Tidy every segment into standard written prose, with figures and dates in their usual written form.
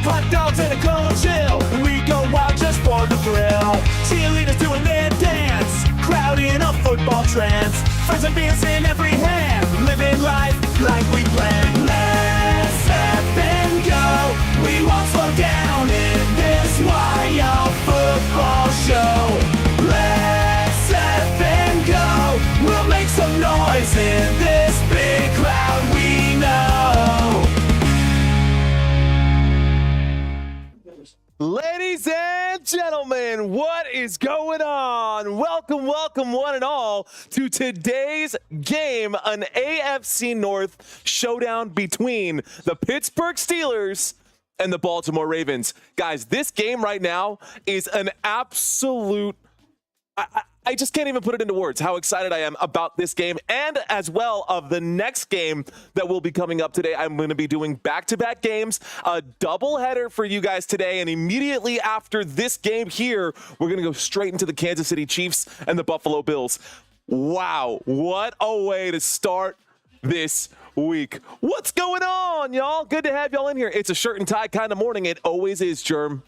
Hot dogs and a cold chill. We go out just for the thrill. Cheerleaders doing their dance. Crowd in a football trance. Friends and beers in every hand. Living life like we planned. Let's step and go. We won't slow down in this wild football show. Let's step and go. We'll make some noise in this big crowd we know. Ladies and gentlemen, what is going on? Welcome, one and all, to today's game, an AFC North showdown between the Pittsburgh Steelers and the Baltimore Ravens. Guys, this game right now is an absolute... I just can't even put it into words how excited I am about this game, and as well of the next game that will be coming up today. I'm going to be doing back-to-back games, a doubleheader for you guys today, and immediately after this game here, we're going to go straight into the Kansas City Chiefs and the Buffalo Bills. Wow, what a way to start this week. What's going on, y'all? Good to have y'all in here. It's a shirt and tie kind of morning. It always is, Germ.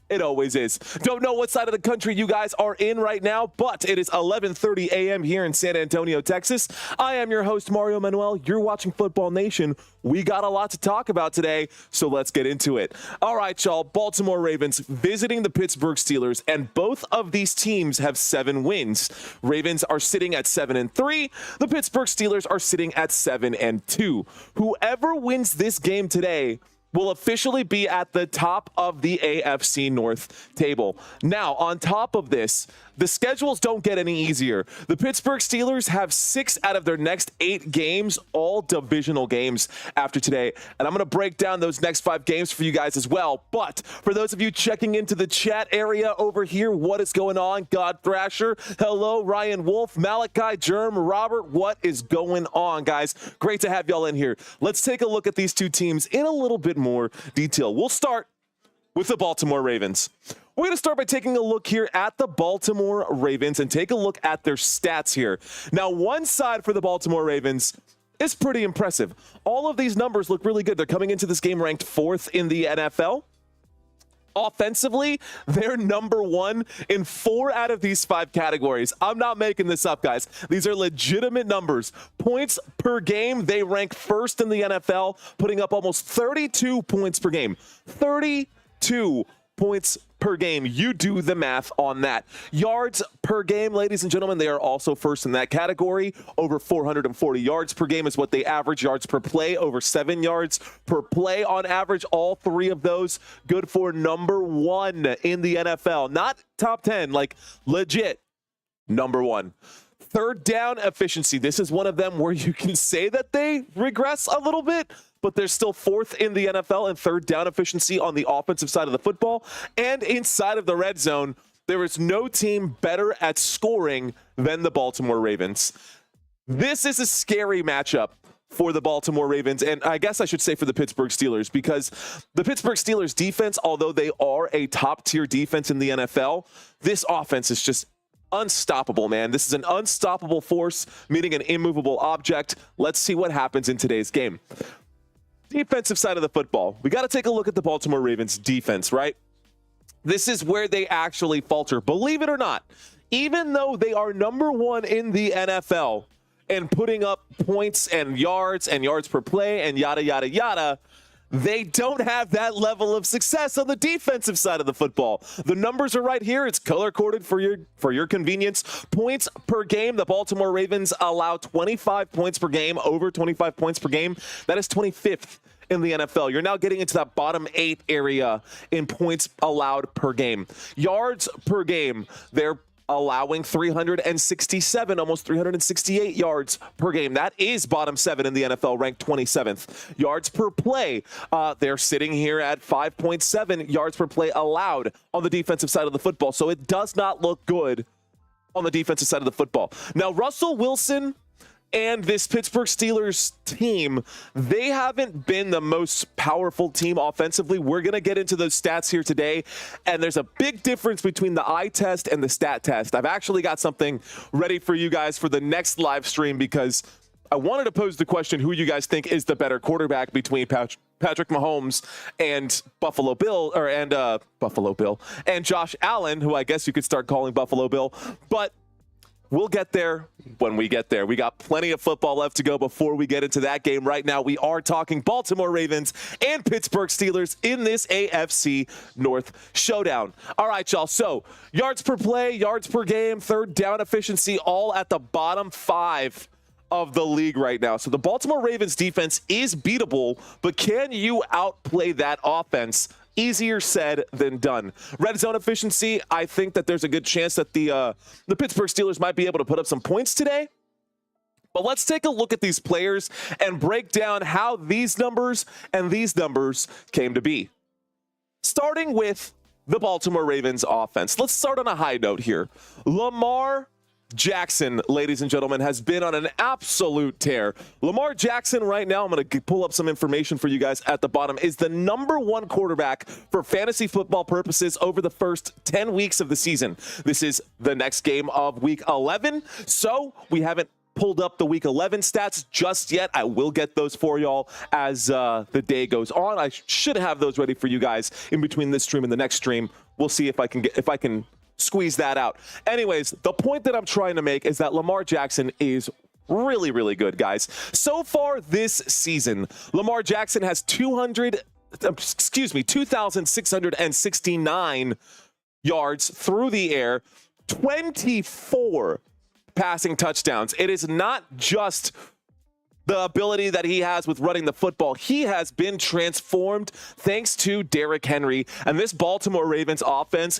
It always is. Don't know what side of the country you guys are in right now, but it is 11:30 a.m. here in San Antonio, Texas. I am your host, Mario Manuel. You're watching Football Nation. We got a lot to talk about today, so let's get into it. All right, y'all. Baltimore Ravens visiting the Pittsburgh Steelers, and both of these teams have 7 wins. Ravens are sitting at 7-3. The Pittsburgh Steelers are sitting at 7-2. Whoever wins this game today will officially be at the top of the AFC North table. Now, on top of this, the schedules don't get any easier. The Pittsburgh Steelers have 6 out of their next 8 games, all divisional games after today. And I'm going to break down those next 5 games for you guys as well. But for those of you checking into the chat area over here, what is going on? God Thrasher, hello, Ryan Wolf, Malachi, Germ, Robert, what is going on, guys? Great to have y'all in here. Let's take a look at these two teams in a little bit more detail. We'll start with the Baltimore Ravens. We're going to start by taking a look here at the Baltimore Ravens and take a look at their stats here. Now, one side for the Baltimore Ravens is pretty impressive. All of these numbers look really good. They're coming into this game ranked 4th in the NFL. Offensively, they're number 1 in 4 out of these 5 categories. I'm not making this up, guys. These are legitimate numbers. Points per game, they rank 1st in the NFL, putting up almost 32 points per game. 32 points per game. You do the math on that. Yards per game, ladies and gentlemen, they are also 1st in that category. Over 440 yards per game is what they average. Yards per play, over 7 yards per play on average. All 3 of those good for number 1 in the NFL. Not top 10, like legit number 1. Third down efficiency. This is one of them where you can say that they regress a little bit, but they're still 4th in the NFL in third down efficiency on the offensive side of the football. And inside of the red zone, there is no team better at scoring than the Baltimore Ravens. This is a scary matchup for the Baltimore Ravens, and I guess I should say for the Pittsburgh Steelers, because the Pittsburgh Steelers defense, although they are a top-tier defense in the NFL, this offense is just unstoppable, man. This is an unstoppable force meeting an immovable object. Let's see what happens in today's game. Defensive side of the football. We got to take a look at the Baltimore Ravens defense, right? This is where they actually falter. Believe it or not, even though they are number 1 in the NFL and putting up points and yards per play and yada, yada, yada, they don't have that level of success on the defensive side of the football. The numbers are right here. It's color-coded for your convenience. Points per game, the Baltimore Ravens allow 25 points per game, over 25 points per game. That is 25th in the NFL. You're now getting into that bottom 8 area in points allowed per game. Yards per game, they're allowing 367, almost 368 yards per game. That is bottom 7 in the NFL, ranked 27th. Yards per play, they're sitting here at 5.7 yards per play allowed on the defensive side of the football. So it does not look good on the defensive side of the football. Now, Russell Wilson and this Pittsburgh Steelers team, they haven't been the most powerful team offensively. We're going to get into those stats here today, and there's a big difference between the eye test and the stat test. I've actually got something ready for you guys for the next live stream, because I wanted to pose the question, who you guys think is the better quarterback between Patrick Mahomes and Buffalo Bill and Josh Allen, who I guess you could start calling Buffalo Bill, but we'll get there when we get there. We got plenty of football left to go before we get into that game. Right now, we are talking Baltimore Ravens and Pittsburgh Steelers in this AFC North showdown. All right, y'all. So yards per play, yards per game, third down efficiency, all at the bottom 5 of the league right now. So the Baltimore Ravens defense is beatable, but can you outplay that offense? Easier said than done. Red zone efficiency, I think that there's a good chance that the Pittsburgh Steelers might be able to put up some points today. But let's take a look at these players and break down how these numbers and these numbers came to be. Starting with the Baltimore Ravens offense. Let's start on a high note here. Lamar Jackson, ladies and gentlemen, has been on an absolute tear. Lamar Jackson right now, I'm going to pull up some information for you guys at the bottom, is the #1 quarterback for fantasy football purposes over the first 10 weeks of the season. This is the next game of week 11, so we haven't pulled up the week 11 stats just yet. I will get those for y'all as the day goes on. I should have those ready for you guys in between this stream and the next stream. We'll see if I can squeeze that out. Anyways, the point that I'm trying to make is that Lamar Jackson is really, really good, guys. So far this season, Lamar Jackson has 2,669 yards through the air, 24 passing touchdowns. It is not just the ability that he has with running the football. He has been transformed thanks to Derrick Henry. And this Baltimore Ravens offense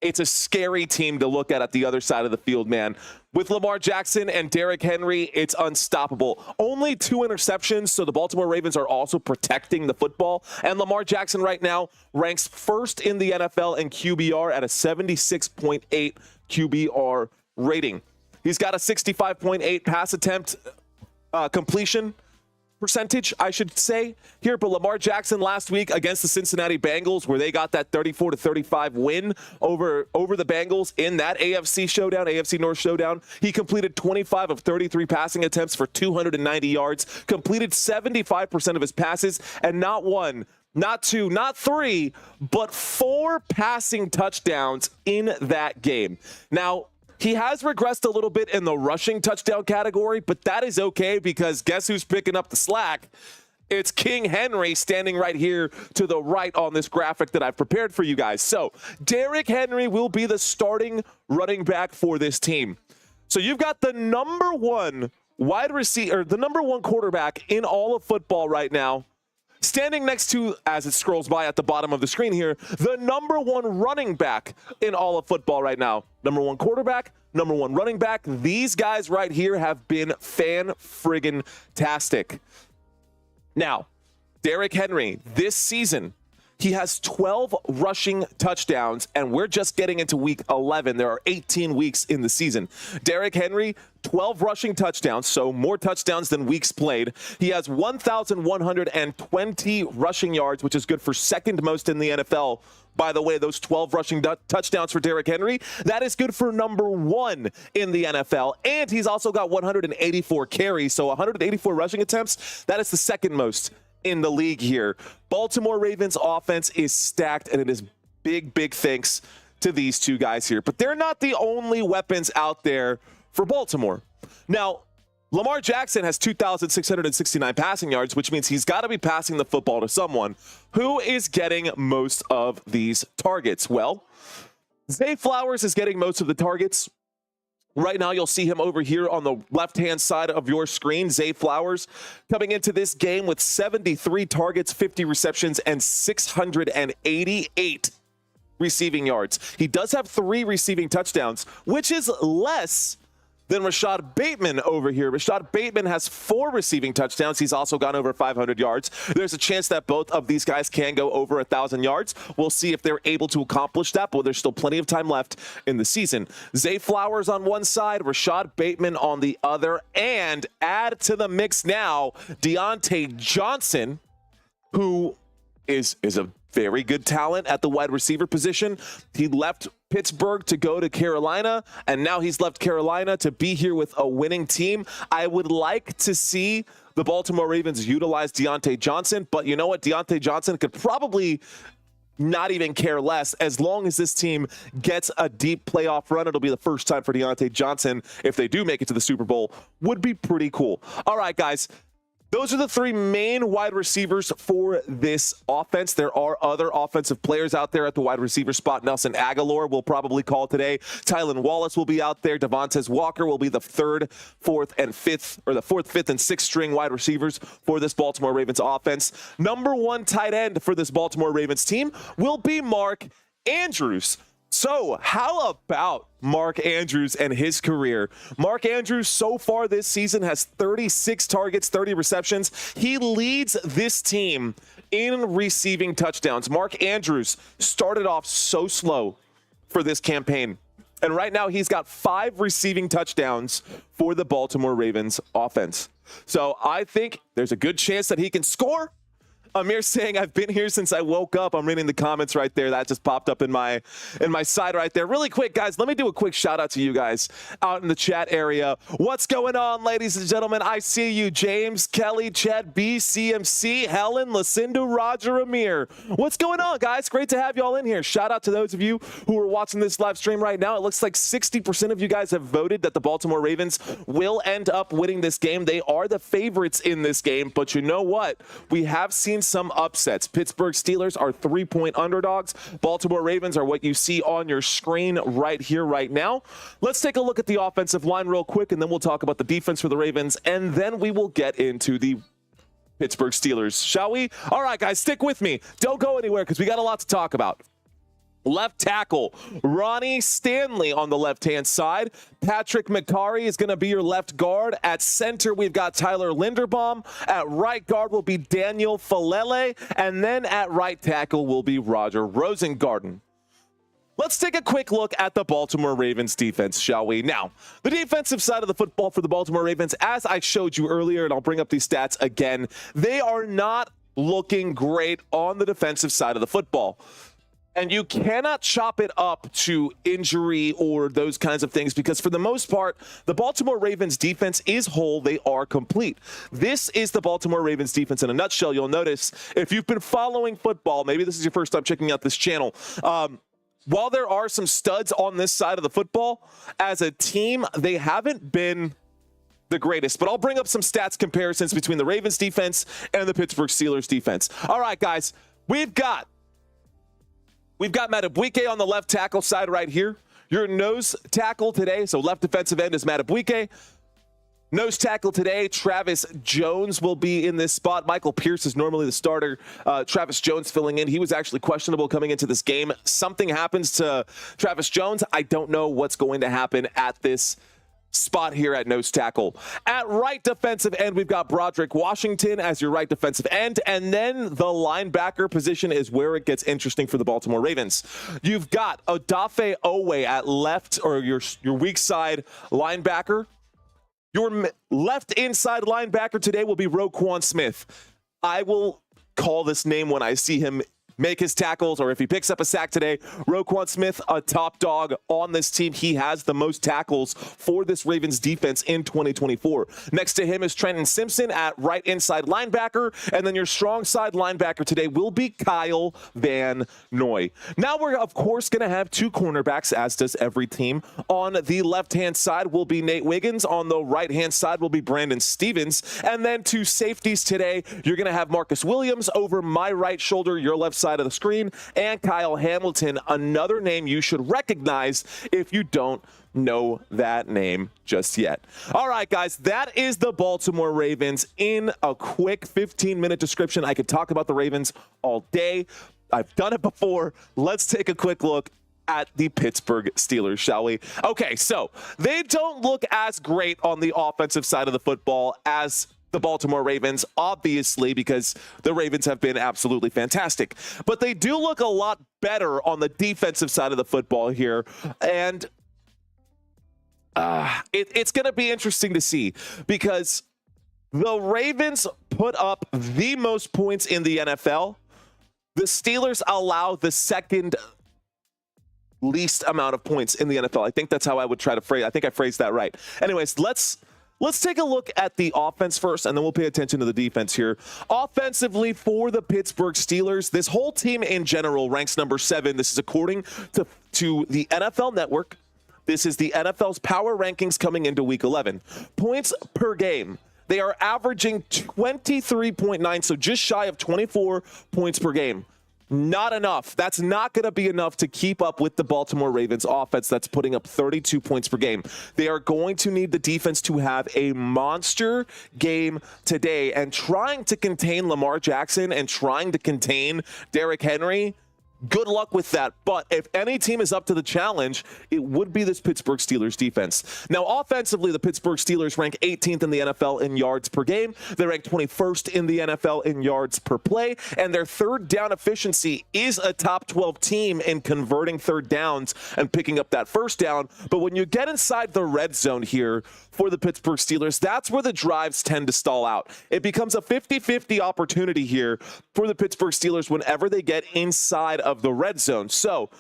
it's a scary team to look at the other side of the field, man. With Lamar Jackson and Derrick Henry, it's unstoppable. Only 2 interceptions, so the Baltimore Ravens are also protecting the football. And Lamar Jackson right now ranks first in the NFL in QBR at a 76.8 QBR rating. He's got a 65.8 pass attempt completion percentage, I should say here. But Lamar Jackson last week against the Cincinnati Bengals, where they got that 34-35 win over the Bengals in that AFC showdown, AFC North showdown, he completed 25 of 33 passing attempts for 290 yards, completed 75% of his passes, and not 1, not 2, not 3, but 4 passing touchdowns in that game. Now, he has regressed a little bit in the rushing touchdown category, but that is okay because guess who's picking up the slack? It's King Henry standing right here to the right on this graphic that I've prepared for you guys. So Derrick Henry will be the starting running back for this team. So you've got the #1 wide receiver, the #1 quarterback in all of football right now, standing next to, as it scrolls by at the bottom of the screen here, the #1 running back in all of football right now. #1 quarterback, #1 running back. These guys right here have been fan-friggin-tastic. Now, Derrick Henry, this season, he has 12 rushing touchdowns, and we're just getting into week 11. There are 18 weeks in the season. Derrick Henry, 12 rushing touchdowns, so more touchdowns than weeks played. He has 1,120 rushing yards, which is good for second most in the NFL. By the way, those 12 rushing touchdowns for Derrick Henry, that is good for #1 in the NFL. And he's also got 184 carries, so 184 rushing attempts. That is the second most in the league here. Baltimore Ravens offense is stacked, and it is big thanks to these two guys here. But they're not the only weapons out there for Baltimore. Now, Lamar Jackson has 2,669 passing yards, which means he's got to be passing the football to someone. Who is getting most of these targets? Well, Zay Flowers is getting most of the targets. Right now, you'll see him over here on the left-hand side of your screen. Zay Flowers coming into this game with 73 targets, 50 receptions, and 688 receiving yards. He does have 3 receiving touchdowns, which is less than Rashad Bateman over here. Rashad Bateman has 4 receiving touchdowns. He's also gone over 500 yards. There's a chance that both of these guys can go over 1,000 yards. We'll see if they're able to accomplish that, but there's still plenty of time left in the season. Zay Flowers on one side, Rashad Bateman on the other, and add to the mix now Deontay Johnson, who is a very good talent at the wide receiver position. He left Pittsburgh to go to Carolina, and now he's left Carolina to be here with a winning team. I would like to see the Baltimore Ravens utilized Deontay Johnson, but you know what? Deontay Johnson could probably not even care less. As long as this team gets a deep playoff run, it'll be the first time for Deontay Johnson, if they do make it to the Super Bowl, would be pretty cool. All right, guys. Those are the three main wide receivers for this offense. There are other offensive players out there at the wide receiver spot. Nelson Aguilar will probably call today. Tylan Wallace will be out there. Devontae Walker will be the third, fourth, and fifth, or the fourth, fifth, and sixth string wide receivers for this Baltimore Ravens offense. Number one tight end for this Baltimore Ravens team will be Mark Andrews. So how about Mark Andrews and his career? Mark Andrews so far this season has 36 targets, 30 receptions. He leads this team in receiving touchdowns. Mark Andrews started off so slow for this campaign, and right now he's got 5 receiving touchdowns for the Baltimore Ravens offense. So I think there's a good chance that he can score. Amir saying, I've been here since I woke up. I'm reading the comments right there. That just popped up in my side right there. Really quick, guys, let me do a quick shout out to you guys out in the chat area. What's going on, ladies and gentlemen? I see you. James, Kelly, Chad, B, CMC, Helen, Lucinda, Roger, Amir. What's going on, guys? Great to have you all in here. Shout out to those of you who are watching this live stream right now. It looks like 60% of you guys have voted that the Baltimore Ravens will end up winning this game. They are the favorites in this game, but you know what? We have seen some upsets. Pittsburgh Steelers are 3-point underdogs. Baltimore Ravens are what you see on your screen right here, right now. Let's take a look at the offensive line real quick, and then we'll talk about the defense for the Ravens, and then we will get into the Pittsburgh Steelers, shall we? All right, guys, stick with me. Don't go anywhere because we got a lot to talk about. Left tackle, Ronnie Stanley on the left-hand side. Patrick McCarry is going to be your left guard. At center, we've got Tyler Linderbaum. At right guard will be Daniel Falele. And then at right tackle will be Roger Rosengarten. Let's take a quick look at the Baltimore Ravens defense, shall we? Now, the defensive side of the football for the Baltimore Ravens, as I showed you earlier, and I'll bring up these stats again, they are not looking great on the defensive side of the football. And you cannot chop it up to injury or those kinds of things because for the most part, the Baltimore Ravens defense is whole. They are complete. This is the Baltimore Ravens defense in a nutshell. You'll notice if you've been following football, maybe this is your first time checking out this channel. While there are some studs on this side of the football, as a team, they haven't been the greatest. But I'll bring up some stats comparisons between the Ravens defense and the Pittsburgh Steelers defense. All right, guys, we've got Madubuike on the left tackle side right here. Your nose tackle today, so left defensive end is Madubuike. Nose tackle today, Travis Jones will be in this spot. Michael Pierce is normally the starter. Travis Jones filling in. He was actually questionable coming into this game. Something happens to Travis Jones. I don't know what's going to happen at this spot here at nose tackle. At right defensive end, we've got Broderick Washington as your right defensive end, and then the linebacker position is where it gets interesting for the Baltimore Ravens. You've got Odafe Owe at left, or your weak side linebacker. Your left inside linebacker today will be Roquan Smith. I will call this name when I see him make his tackles, or if he picks up a sack today. Roquan Smith, a top dog on this team. He has the most tackles for this Ravens defense in 2024. Next to him is Trenton Simpson at right inside linebacker, and then your strong side linebacker today will be Kyle Van Noy. Now we're, of course, going to have 2 cornerbacks, as does every team. On the left-hand side will be Nate Wiggins. On the right-hand side will be Brandon Stevens. And then 2 safeties today. You're going to have Marcus Williams over my right shoulder, your left side of the screen, and Kyle Hamilton, another name you should recognize if you don't know that name just yet. All right, guys, that is the Baltimore Ravens in a quick 15-minute description. I could talk about the Ravens all day. I've done it before. Let's take a quick look at the Pittsburgh Steelers, shall we? Okay, so they don't look as great on the offensive side of the football as the Baltimore Ravens, obviously, because the Ravens have been absolutely fantastic. But they do look a lot better on the defensive side of the football here. And it's going to be interesting to see because the Ravens put up the most points in the NFL. The Steelers allow the second least amount of points in the NFL. I think that's how I would try to phrase. I think I phrased that right. Anyways, let's let's take a look at the offense first, and then we'll pay attention to the defense here. Offensively for the Pittsburgh Steelers, this whole team in general ranks number 7. This is according to the NFL Network. This is the NFL's power rankings coming into Week 11. Points per game. They are averaging 23.9, so just shy of 24 points per game. Not enough. That's not going to be enough to keep up with the Baltimore Ravens offense that's putting up 32 points per game. They are going to need the defense to have a monster game today, and trying to contain Lamar Jackson and trying to contain Derrick Henry, good luck with that. But if any team is up to the challenge, it would be this Pittsburgh Steelers defense. Now, offensively, the Pittsburgh Steelers rank 18th in the NFL in yards per game. They rank 21st in the NFL in yards per play. And their third down efficiency is a top 12 team in converting third downs and picking up that first down. But when you get inside the red zone here for the Pittsburgh Steelers, that's where the drives tend to stall out. It becomes a 50-50 opportunity here for the Pittsburgh Steelers whenever they get inside of the red zone. So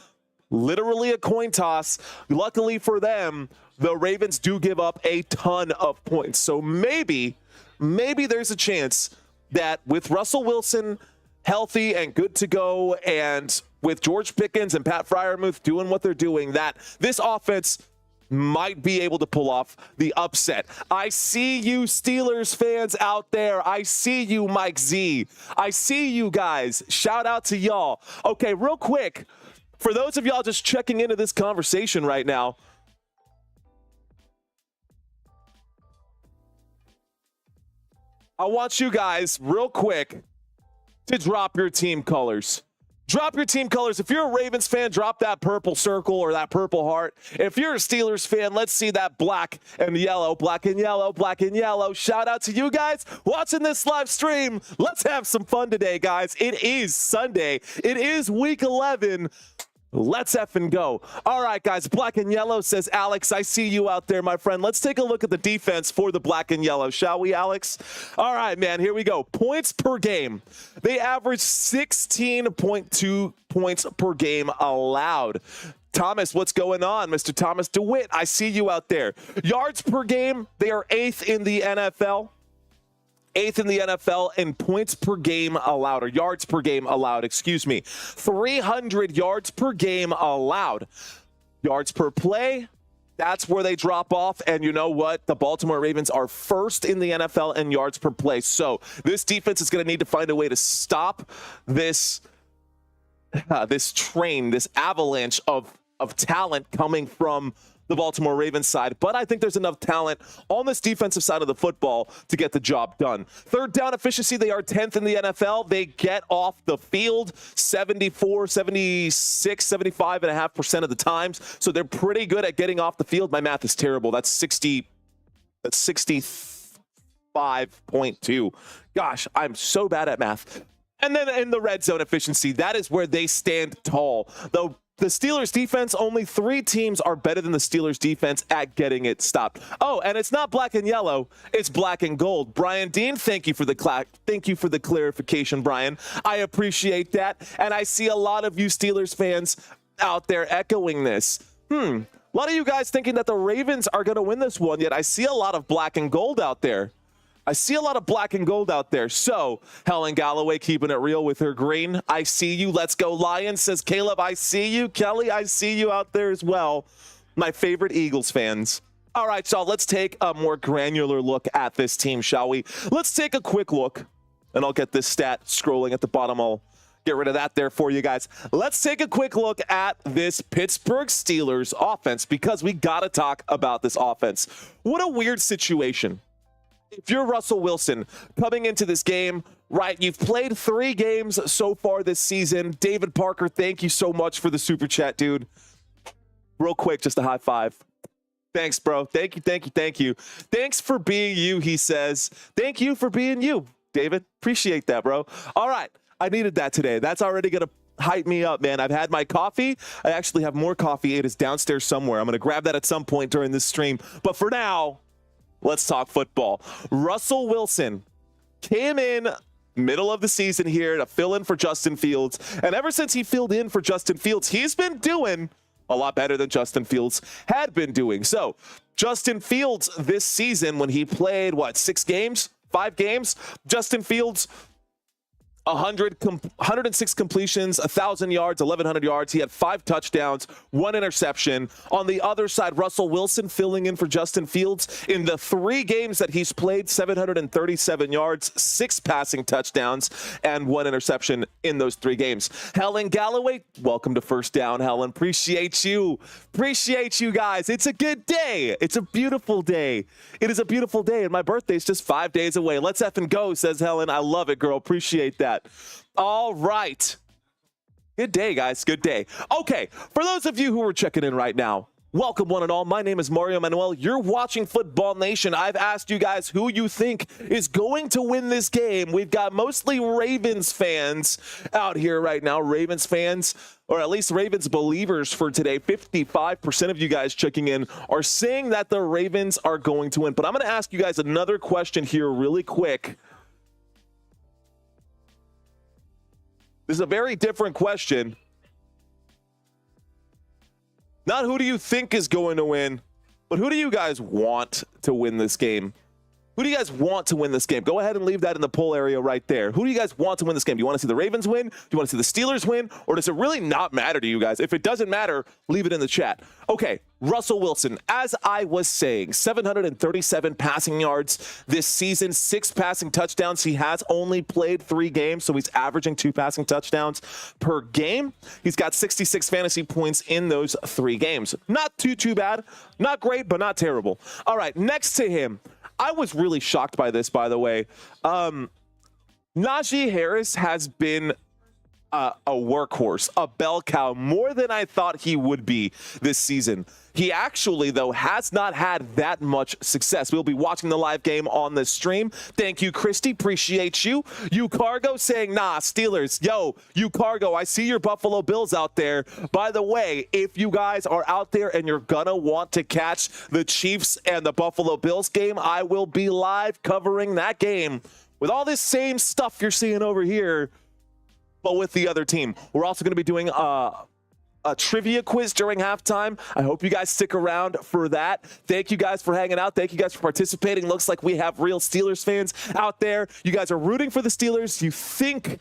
literally a coin toss. Luckily for them, the Ravens do give up a ton of points. So maybe there's a chance that with Russell Wilson healthy and good to go, and with George Pickens and Pat Freiermuth doing what they're doing, that this offense might be able to pull off the upset. I see you Steelers fans out there. I see you, Mike Z. I see you guys. Shout out to y'all. Okay, real quick, for those of y'all just checking into this conversation right now, I want you guys real quick to drop your team colors. Drop your team colors. If you're a Ravens fan, drop that purple circle or that purple heart. If you're a Steelers fan, let's see that black and yellow, black and yellow, black and yellow. Shout out to you guys watching this live stream. Let's have some fun today, guys. It is Sunday. It is Week 11. Let's effing go. All right, guys, black and yellow, says Alex. I see you out there, my friend. Let's take a look at the defense for the black and yellow, shall we, Alex? All right, man, here we go. Points per game. They average 16.2 points per game allowed. Thomas, what's going on? Mr. Thomas DeWitt, I see you out there. Yards per game, they are 8th in the NFL. 8th in the NFL in points per game allowed, or yards per game allowed, excuse me. 300 yards per game allowed. Yards per play, that's where they drop off. And you know what? The Baltimore Ravens are 1st in the NFL in yards per play. So this defense is going to need to find a way to stop this train, this avalanche of talent coming from the Baltimore Ravens side, but I think there's enough talent on this defensive side of the football to get the job done. Third down efficiency, they are 10th in the NFL. They get off the field 74, 76, 75.5% of the times. So they're pretty good at getting off the field. My math is terrible. That's 65.2. Gosh, I'm so bad at math. And then in the red zone efficiency, that is where they stand tall. Though the Steelers defense, only 3 teams are better than the Steelers defense at getting it stopped. Oh, and it's not black and yellow, it's black and gold. Brian Dean, thank you for the clarification, Brian. I appreciate that. And I see a lot of you Steelers fans out there echoing this. A lot of you guys thinking that the Ravens are going to win this one, yet I see a lot of black and gold out there. I see a lot of black and gold out there. So, Helen Galloway keeping it real with her green. I see you. Let's go Lions, says Caleb. I see you. Kelly, I see you out there as well. My favorite Eagles fans. All right, y'all, let's take a more granular look at this team, shall we? Let's take a quick look, and I'll get this stat scrolling at the bottom. I'll get rid of that there for you guys. Let's take a quick look at this Pittsburgh Steelers offense, because we got to talk about this offense. What a weird situation. If you're Russell Wilson coming into this game, right, you've played 3 games so far this season. David Parker, thank you so much for the super chat, dude. Real quick, just a high five. Thanks, bro. Thank you, thank you, thank you. Thanks for being you, he says. Thank you for being you, David. Appreciate that, bro. All right, I needed that today. That's already going to hype me up, man. I've had my coffee. I actually have more coffee. It is downstairs somewhere. I'm going to grab that at some point during this stream. But for now, let's talk football. Russell Wilson came in middle of the season here to fill in for Justin Fields. And ever since he filled in for Justin Fields, he's been doing a lot better than Justin Fields had been doing. So Justin Fields this season, when he played, 5 games, Justin Fields, 106 completions, 1,000 yards, 1,100 yards. He had 5 touchdowns, 1 interception. On the other side, Russell Wilson filling in for Justin Fields. In the 3 games that he's played, 737 yards, 6 passing touchdowns, and 1 interception in those 3 games. Helen Galloway, welcome to First Down, Helen. Appreciate you. Appreciate you guys. It's a good day. It's a beautiful day. It is a beautiful day, and my birthday's just 5 days away. Let's effing go, says Helen. I love it, girl. Appreciate that. All right. Good day, guys. Good day. Okay, for those of you who are checking in right now, welcome one and all. My name is Mario Manuel. You're watching Football Nation. I've asked you guys who you think is going to win this game. We've got mostly Ravens fans out here right now. Ravens fans, or at least Ravens believers for today. 55% of you guys checking in are saying that the Ravens are going to win. But I'm going to ask you guys another question here really quick. This is a very different question. Not who do you think is going to win, but who do you guys want to win this game? Who do you guys want to win this game? Go ahead and leave that in the poll area right there. Who do you guys want to win this game? Do you want to see the Ravens win? Do you want to see the Steelers win? Or does it really not matter to you guys? If it doesn't matter, leave it in the chat. Okay, Russell Wilson, as I was saying, 737 passing yards this season, 6 passing touchdowns. He has only played 3 games, so he's averaging 2 passing touchdowns per game. He's got 66 fantasy points in those 3 games. Not too bad. Not great, but not terrible. All right, next to him, I was really shocked by this, by the way. Najee Harris has been a workhorse, a bell cow, more than I thought he would be this season. He actually, though, has not had that much success. We'll be watching the live game on the stream. Thank you, Christy. Appreciate you. You Cargo saying, nah, Steelers. Yo, you Cargo, I see your Buffalo Bills out there. By the way, if you guys are out there and you're gonna want to catch the Chiefs and the Buffalo Bills game, I will be live covering that game with all this same stuff you're seeing over here, but with the other team. We're also going to be doing a trivia quiz during halftime. I hope you guys stick around for that. Thank you guys for hanging out. Thank you guys for participating. Looks like we have real Steelers fans out there. You guys are rooting for the Steelers. You think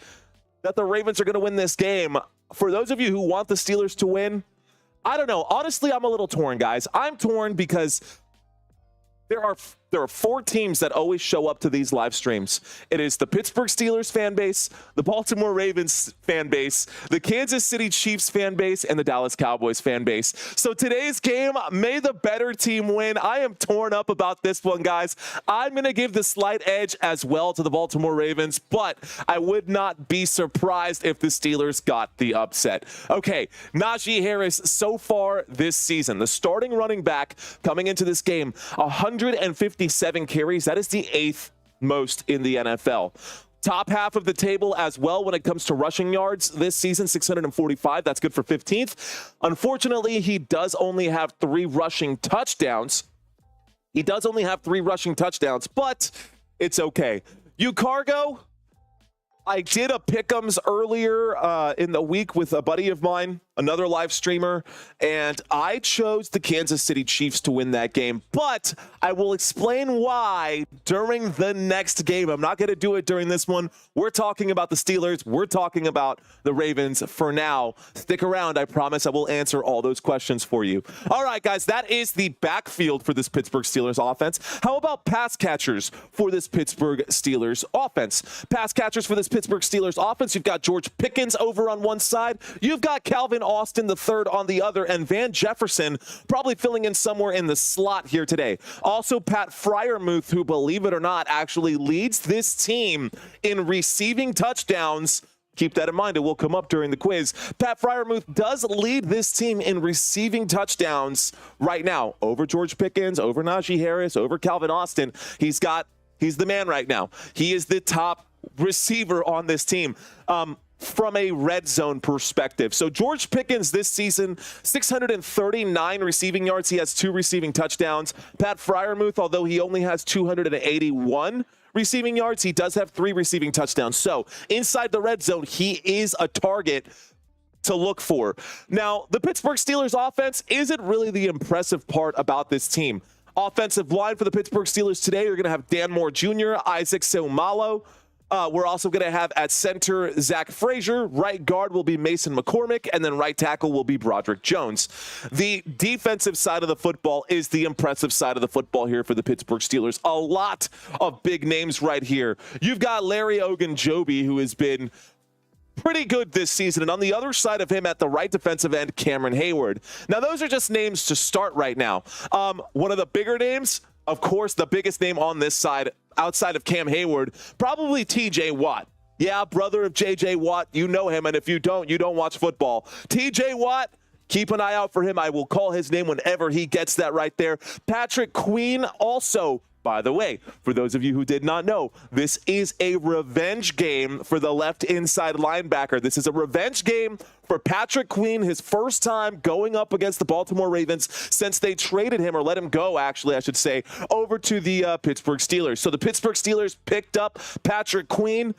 that the Ravens are going to win this game. For those of you who want the Steelers to win, I don't know. Honestly, I'm a little torn, guys. I'm torn because there are 4 teams that always show up to these live streams. It is the Pittsburgh Steelers fan base, the Baltimore Ravens fan base, the Kansas City Chiefs fan base, and the Dallas Cowboys fan base. So today's game, may the better team win. I am torn up about this one, guys. I'm going to give the slight edge as well to the Baltimore Ravens, but I would not be surprised if the Steelers got the upset. Okay, Najee Harris so far this season, the starting running back coming into this game, 157 carries. That is the 8th most in the NFL. Top half of the table as well when it comes to rushing yards this season, 645. That's good for 15th. Unfortunately, he does only have 3 rushing touchdowns. But it's okay. You Cargo, I did a pick'ems earlier in the week with a buddy of mine, another live streamer, and I chose the Kansas City Chiefs to win that game, but I will explain why during the next game. I'm not going to do it during this one. We're talking about the Steelers. We're talking about the Ravens for now. Stick around. I promise I will answer all those questions for you. All right, guys, that is the backfield for this Pittsburgh Steelers offense. How about pass catchers for this Pittsburgh Steelers offense? Pass catchers for this Pittsburgh Steelers offense, you've got George Pickens over on one side. You've got Calvin Austin the third on the other, and Van Jefferson probably filling in somewhere in the slot here today. Also, Pat Freiermuth, who, believe it or not, actually leads this team in receiving touchdowns. Keep that in mind. It will come up during the quiz. Pat Freiermuth does lead this team in receiving touchdowns right now over George Pickens, over Najee Harris, over Calvin Austin. He's the man right now. He is the top receiver on this team. From a red zone perspective. So George Pickens this season, 639 receiving yards. He has 2 receiving touchdowns. Pat Freiermuth, although he only has 281 receiving yards, he does have 3 receiving touchdowns. So inside the red zone, he is a target to look for. Now, the Pittsburgh Steelers offense isn't really the impressive part about this team. Offensive line for the Pittsburgh Steelers today, you're going to have Dan Moore Jr., Isaac Seumalo. We're also going to have at center Zach Frazier. Right guard will be Mason McCormick, and then right tackle will be Broderick Jones. The defensive side of the football is the impressive side of the football here for the Pittsburgh Steelers. A lot of big names right here. You've got Larry Ogunjobi, who has been pretty good this season, and on the other side of him at the right defensive end, Cameron Hayward. Now, those are just names to start right now. One of the bigger names, of course, the biggest name on this side, outside of Cam Hayward, probably TJ Watt. Yeah, brother of JJ Watt. You know him, and if you don't watch football. TJ Watt, keep an eye out for him. I will call his name whenever he gets that right there. Patrick Queen also. By the way, for those of you who did not know, this is a revenge game for the left inside linebacker. This is a revenge game for Patrick Queen, his first time going up against the Baltimore Ravens since they traded him, or let him go, actually, I should say, over to the Pittsburgh Steelers. So the Pittsburgh Steelers picked up Patrick Queen.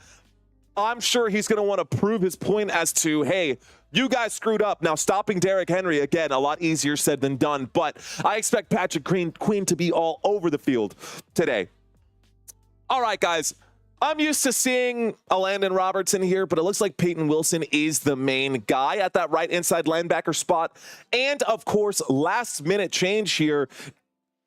I'm sure he's going to want to prove his point as to, hey, you guys screwed up. Now, stopping Derrick Henry, again, a lot easier said than done, but I expect Patrick Queen to be all over the field today. All right, guys, I'm used to seeing a Landon Robertson here, but it looks like Peyton Wilson is the main guy at that right inside linebacker spot. And, of course, last-minute change here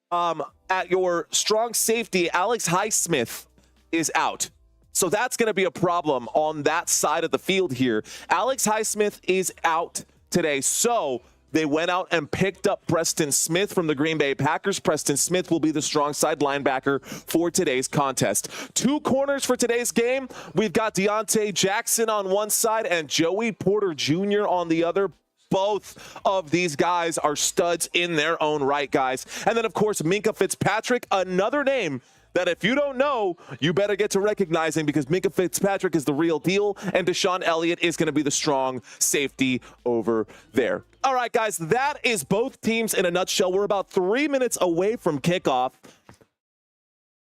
at your strong safety, Alex Highsmith is out. So that's going to be a problem on that side of the field here. Alex Highsmith is out today. So they went out and picked up Preston Smith from the Green Bay Packers. Preston Smith will be the strong side linebacker for today's contest. Two corners for today's game. We've got Deontay Jackson on one side and Joey Porter Jr. on the other. Both of these guys are studs in their own right, guys. And then, of course, Minkah Fitzpatrick, another name that if you don't know, you better get to recognizing, because Minkah Fitzpatrick is the real deal, and Deshaun Elliott is going to be the strong safety over there. All right, guys, that is both teams in a nutshell. We're about 3 minutes away from kickoff.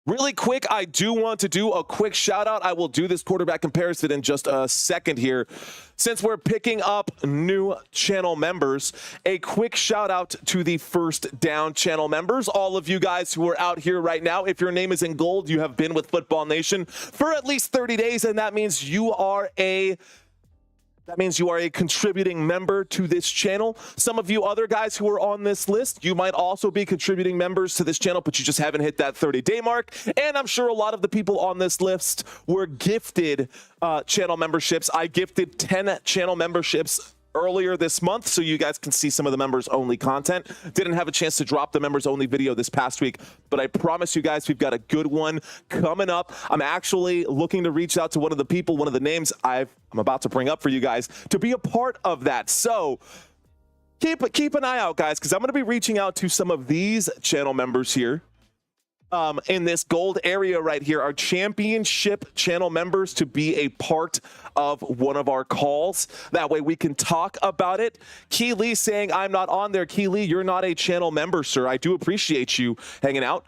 Really quick, I do want to do a quick shout out. I will do this quarterback comparison in just a second here. Since we're picking up new channel members, a quick shout out to the First Down channel members. All of you guys who are out here right now, if your name is in gold, you have been with Football Nation for at least 30 days, and that means you are a contributing member to this channel. Some of you other guys who are on this list, you might also be contributing members to this channel, but you just haven't hit that 30-day mark. And I'm sure a lot of the people on this list were gifted channel memberships. I gifted 10 channel memberships earlier this month, so you guys can see some of the members only content. Didn't have a chance to drop the members only video this past week, but I promise you guys we've got a good one coming up. I'm actually looking to reach out to one of the people, one of the names I'm about to bring up for you guys to be a part of that. So keep an eye out, guys, because I'm going to be reaching out to some of these channel members here. In this gold area right here, our championship channel members, to be a part of one of our calls. That way we can talk about it. Key Lee saying, I'm not on there. Key Lee, you're not a channel member, sir. I do appreciate you hanging out.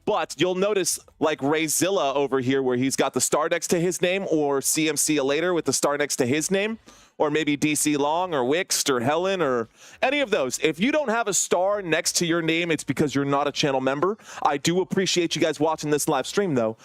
But you'll notice like Rayzilla over here where he's got the star next to his name, or CMC later with the star next to his name, or maybe DC Long or Wixt or Helen or any of those. If you don't have a star next to your name, it's because you're not a channel member. I do appreciate you guys watching this live stream, though.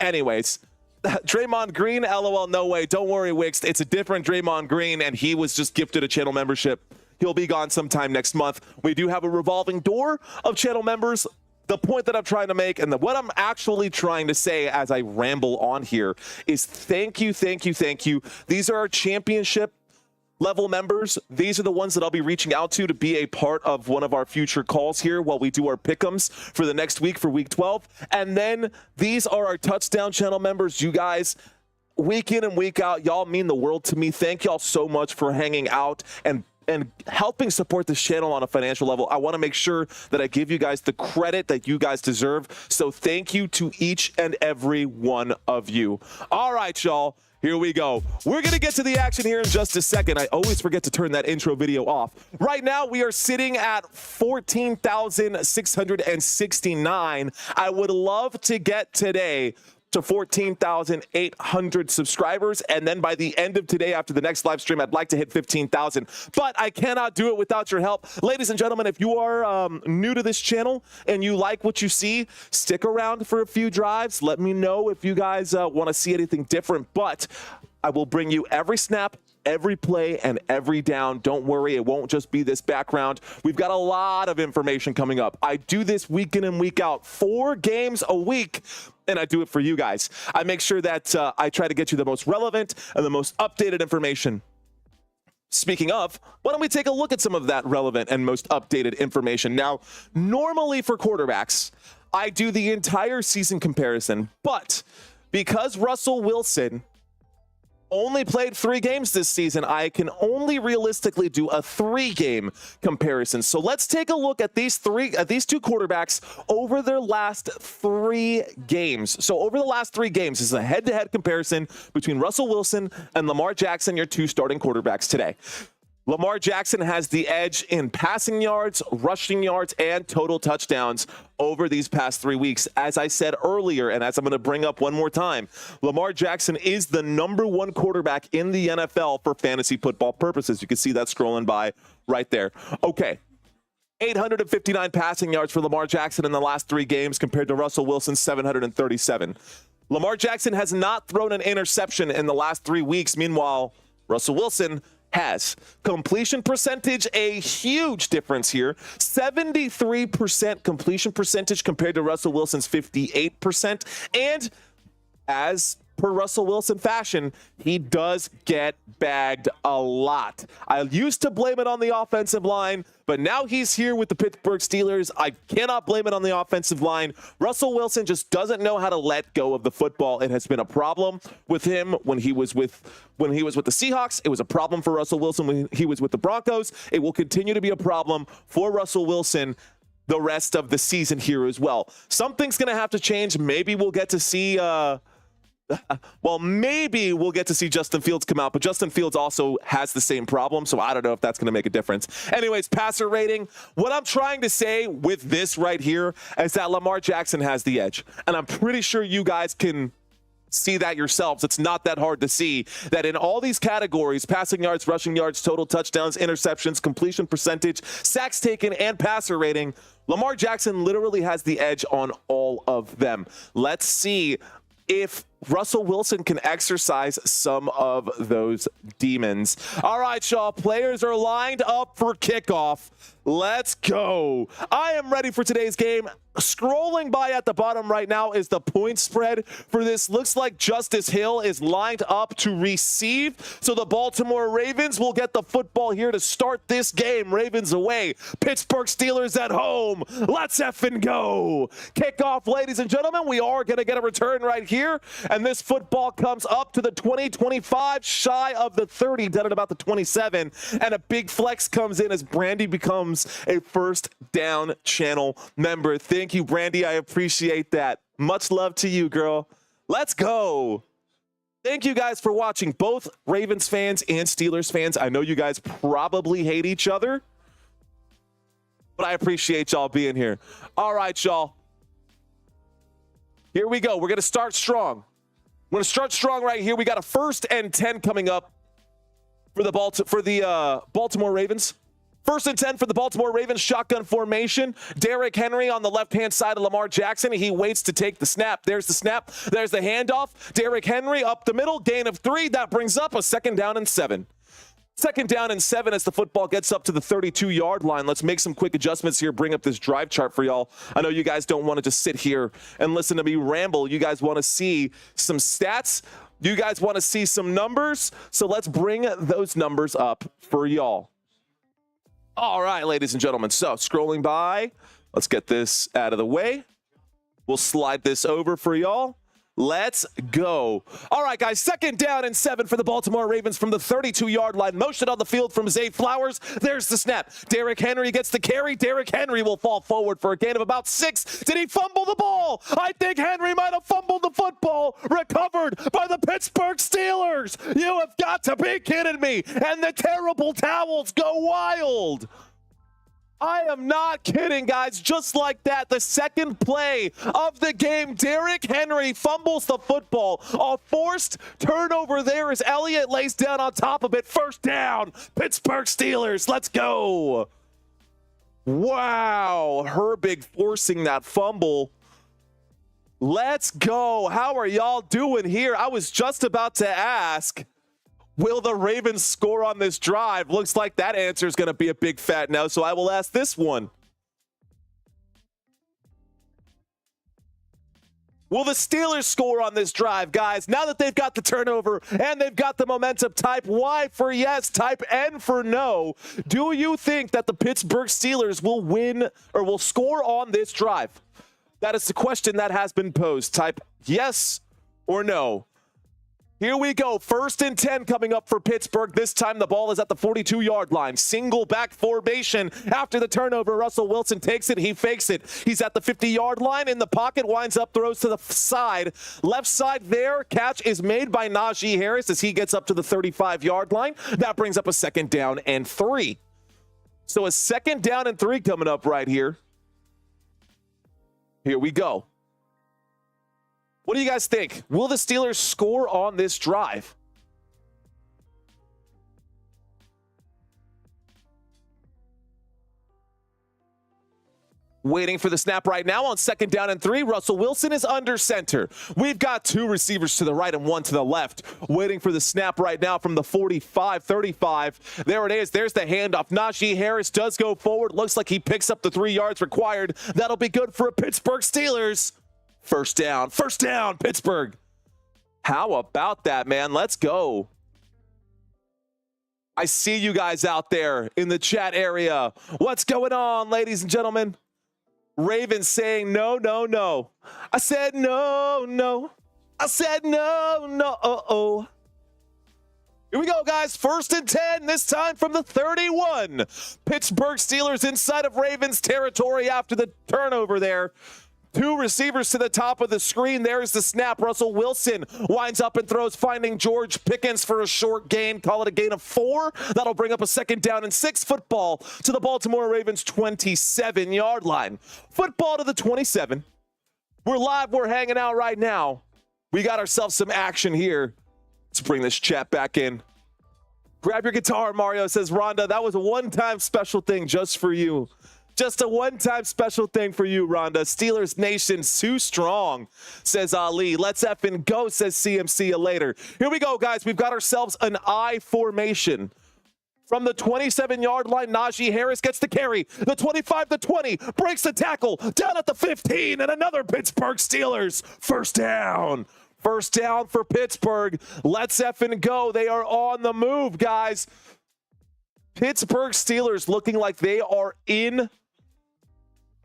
Anyways, Draymond Green, LOL, no way. Don't worry, Wixt. It's a different Draymond Green, and he was just gifted a channel membership. He'll be gone sometime next month. We do have a revolving door of channel members. The point that I'm trying to make, and what I'm actually trying to say as I ramble on here, is thank you, thank you, thank you. These are our championship level members. These are the ones that I'll be reaching out to be a part of one of our future calls here while we do our pick'ems for the next week, for week 12. And then these are our touchdown channel members. You guys, week in and week out, y'all mean the world to me. Thank y'all so much for hanging out and helping support this channel on a financial level. I want to make sure that I give you guys the credit that you guys deserve. So thank you to each and every one of you. All right, y'all. Here we go. We're going to get to the action here in just a second. I always forget to turn that intro video off. Right now, we are sitting at 14,669. I would love to get today to 14,800 subscribers. And then by the end of today, after the next live stream, I'd like to hit 15,000. But I cannot do it without your help. Ladies and gentlemen, if you are new to this channel and you like what you see, stick around for a few drives. Let me know if you guys want to see anything different. But I will bring you every snap, every play, and every down. Don't worry, it won't just be this background. We've got a lot of information coming up. I do this week in and week out, 4 games a week, and I do it for you guys. I make sure that I try to get you the most relevant and the most updated information. Speaking of, why don't we take a look at some of that relevant and most updated information? Now, normally for quarterbacks, I do the entire season comparison, but because Russell Wilson only played 3 games this season, I can only realistically do a 3-game comparison. So let's take a look at these two quarterbacks over their last 3 games. So over the last 3 games, this is a head-to-head comparison between Russell Wilson and Lamar Jackson, your 2 starting quarterbacks today. Lamar Jackson has the edge in passing yards, rushing yards, and total touchdowns over these past 3 weeks. As I said earlier, and as I'm going to bring up one more time, Lamar Jackson is the #1 quarterback in the NFL for fantasy football purposes. You can see that scrolling by right there. Okay. 859 passing yards for Lamar Jackson in the last 3 games compared to Russell Wilson's 737. Lamar Jackson has not thrown an interception in the last 3 weeks. Meanwhile, Russell Wilson has. Completion percentage, a huge difference here. 73% completion percentage compared to Russell Wilson's 58%. And as per Russell Wilson fashion, he does get bagged a lot. I used to blame it on the offensive line, but now he's here with the Pittsburgh Steelers. I cannot blame it on the offensive line. Russell Wilson just doesn't know how to let go of the football. It has been a problem with him when he was with the Seahawks. It was a problem for Russell Wilson when he was with the Broncos. It will continue to be a problem for Russell Wilson the rest of the season here as well. Something's going to have to change. Maybe we'll get to see maybe we'll get to see Justin Fields come out, but Justin Fields also has the same problem, so I don't know if that's going to make a difference. Anyways, passer rating. What I'm trying to say with this right here is that Lamar Jackson has the edge, and I'm pretty sure you guys can see that yourselves. It's not that hard to see that in all these categories, passing yards, rushing yards, total touchdowns, interceptions, completion percentage, sacks taken, and passer rating, Lamar Jackson literally has the edge on all of them. Let's see if Russell Wilson can exercise some of those demons. All right, y'all, players are lined up for kickoff. Let's go. I am ready for today's game. Scrolling by at the bottom right now is the point spread for this. Looks like Justice Hill is lined up to receive. So the Baltimore Ravens will get the football here to start this game. Ravens away. Pittsburgh Steelers at home. Let's effing go. Kickoff, ladies and gentlemen. We are going to get a return right here. And this football comes up to the 20-25, shy of the 30, done at about the 27. And a big flex comes in as Brandy becomes a first down channel member. Thank you, Brandy. I appreciate that. Much love to you, girl. Let's go. Thank you guys for watching, both Ravens fans and Steelers fans. I know you guys probably hate each other, but I appreciate y'all being here. All right, y'all. Here we go. We're going to start strong. We're going to start strong right here. We got a 1st and 10 coming up for the Baltimore Ravens. 1st and 10 for the Baltimore Ravens, shotgun formation. Derrick Henry on the left-hand side of Lamar Jackson. He waits to take the snap. There's the snap. There's the handoff. Derrick Henry up the middle, gain of 3. That brings up a 2nd down and 7. 2nd down and 7 as the football gets up to the 32-yard line. Let's make some quick adjustments here, bring up this drive chart for y'all. I know you guys don't want to just sit here and listen to me ramble. You guys want to see some stats. You guys want to see some numbers. So let's bring those numbers up for y'all. All right, ladies and gentlemen. So scrolling by, let's get this out of the way. We'll slide this over for y'all. Let's go. All right, guys, 2nd down and 7 for the Baltimore Ravens from the 32-yard line. Motion on the field from Zay Flowers. There's the snap. Derrick Henry gets the carry. Derrick Henry will fall forward for a gain of about 6. Did he fumble the ball? I think Henry might have fumbled the football. Recovered by the Pittsburgh Steelers. You have got to be kidding me. And the terrible towels go wild. I am not kidding, guys. Just like that, the second play of the game, Derrick Henry fumbles the football. A forced turnover there as Elliott lays down on top of it. First down, Pittsburgh Steelers. Let's go. Wow, Herbig forcing that fumble. Let's go. How are y'all doing here? I was just about to ask, will the Ravens score on this drive? Looks like that answer is going to be a big fat no, so I will ask this one. Will the Steelers score on this drive, guys? Now that they've got the turnover and they've got the momentum, type Y for yes, type N for no. Do you think that the Pittsburgh Steelers will win or will score on this drive? That is the question that has been posed. Type yes or no. Here we go. 1st and 10 coming up for Pittsburgh. This time the ball is at the 42-yard line. Single back formation after the turnover. Russell Wilson takes it. He fakes it. He's at the 50-yard line in the pocket. Winds up, throws to the side. Left side there. Catch is made by Najee Harris as he gets up to the 35-yard line. That brings up a 2nd down and 3. So a 2nd down and 3 coming up right here. Here we go. What do you guys think? Will the Steelers score on this drive? Waiting for the snap right now on 2nd down and 3. Russell Wilson is under center. We've got 2 receivers to the right and 1 to the left. Waiting for the snap right now from the 45-35. There it is. There's the handoff. Najee Harris does go forward. Looks like he picks up the 3 yards required. That'll be good for a Pittsburgh Steelers. First down, Pittsburgh. How about that, man? Let's go. I see you guys out there in the chat area. What's going on, ladies and gentlemen? Ravens saying no, no, no. I said no, no. I said no, no, uh-oh. Here we go, guys. 1st and 10, this time from the 31. Pittsburgh Steelers inside of Ravens territory after the turnover there. 2 receivers to the top of the screen. There's the snap. Russell Wilson winds up and throws, finding George Pickens for a short gain. Call it a gain of 4. That'll bring up a 2nd down and 6. Football to the Baltimore Ravens 27-yard line. Football to the 27. We're live. We're hanging out right now. We got ourselves some action here. Let's bring this chat back in. Grab your guitar, Mario, says Rhonda. That was a one-time special thing just for you. Just a one-time special thing for you, Rhonda. Steelers Nation, too strong, says Ali. Let's effing go, says CMC. See you later. Here we go, guys. We've got ourselves an I formation. From the 27-yard line, Najee Harris gets the carry. The 25 to 20, breaks the tackle, down at the 15, and another Pittsburgh Steelers. First down. First down for Pittsburgh. Let's effing go. They are on the move, guys. Pittsburgh Steelers looking like they are in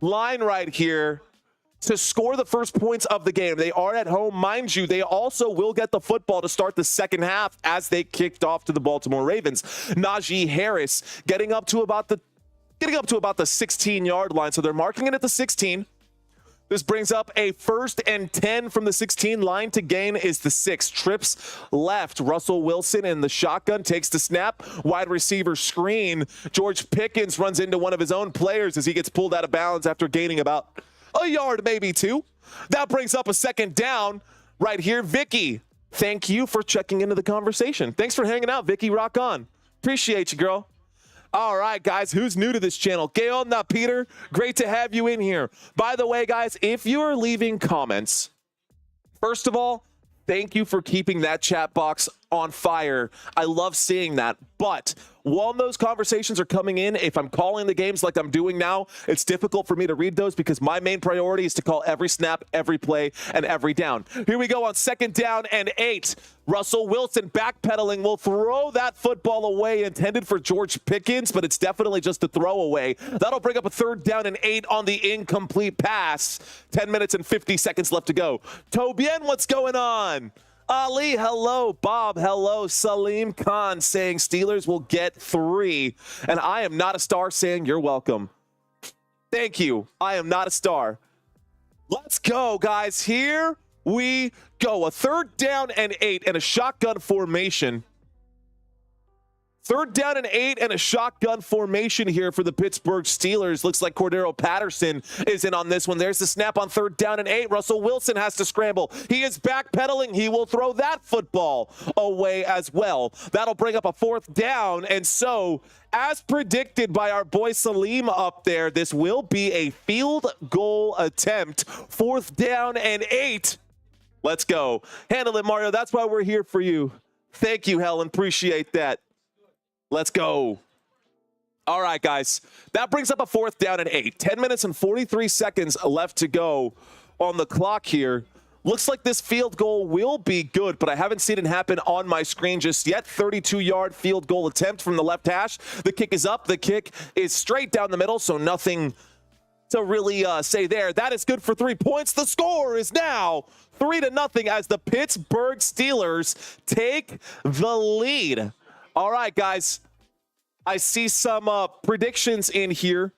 line right here to score the first points of the game. They are at home. Mind you, they also will get the football to start the second half as they kicked off to the Baltimore Ravens. Najee Harris getting up to about the 16-yard line. So they're marking it at the 16. This brings up a 1st and 10 from the 16. Line to gain is the 6. Trips left. Russell Wilson in the shotgun takes the snap. Wide receiver screen. George Pickens runs into one of his own players as he gets pulled out of bounds after gaining about a yard, maybe 2. That brings up a 2nd down right here. Vicky, thank you for checking into the conversation. Thanks for hanging out, Vicky. Rock on. Appreciate you, girl. All right, guys, who's new to this channel? Gail, not Peter. Great to have you in here. By the way, guys, if you are leaving comments, first of all, thank you for keeping that chat box on fire. I love seeing that. But while those conversations are coming in, if I'm calling the games like I'm doing now, it's difficult for me to read those because my main priority is to call every snap, every play, and every down. Here we go on 2nd down and 8. Russell Wilson backpedaling will throw that football away, intended for George Pickens, but it's definitely just a throwaway. That'll bring up a 3rd down and 8 on the incomplete pass. 10 minutes and 50 seconds left to go. Tobien, what's going on? Ali, hello. Bob, hello. Salim Khan saying Steelers will get 3. And I am not a star saying you're welcome. Thank you. I am not a star. Let's go, guys. Here we go. A 3rd down and 8 and a shotgun formation Third down and 8 and a shotgun formation here for the Pittsburgh Steelers. Looks like Cordero Patterson is in on this one. There's the snap on third down and 8. Russell Wilson has to scramble. He is backpedaling. He will throw that football away as well. That'll bring up a fourth down. And so, as predicted by our boy Salim up there, this will be a field goal attempt. Fourth down and 8. Let's go. Handle it, Mario. That's why we're here for you. Thank you, Helen. Appreciate that. Let's go. All right, guys. That brings up a fourth down and 8. 10 minutes and 43 seconds left to go on the clock here. Looks like this field goal will be good, but I haven't seen it happen on my screen just yet. 32-yard field goal attempt from the left hash. The kick is up. The kick is straight down the middle, so nothing to really say there. That is good for 3 points. The score is now 3-0 as the Pittsburgh Steelers take the lead. All right, guys. I see some predictions in here.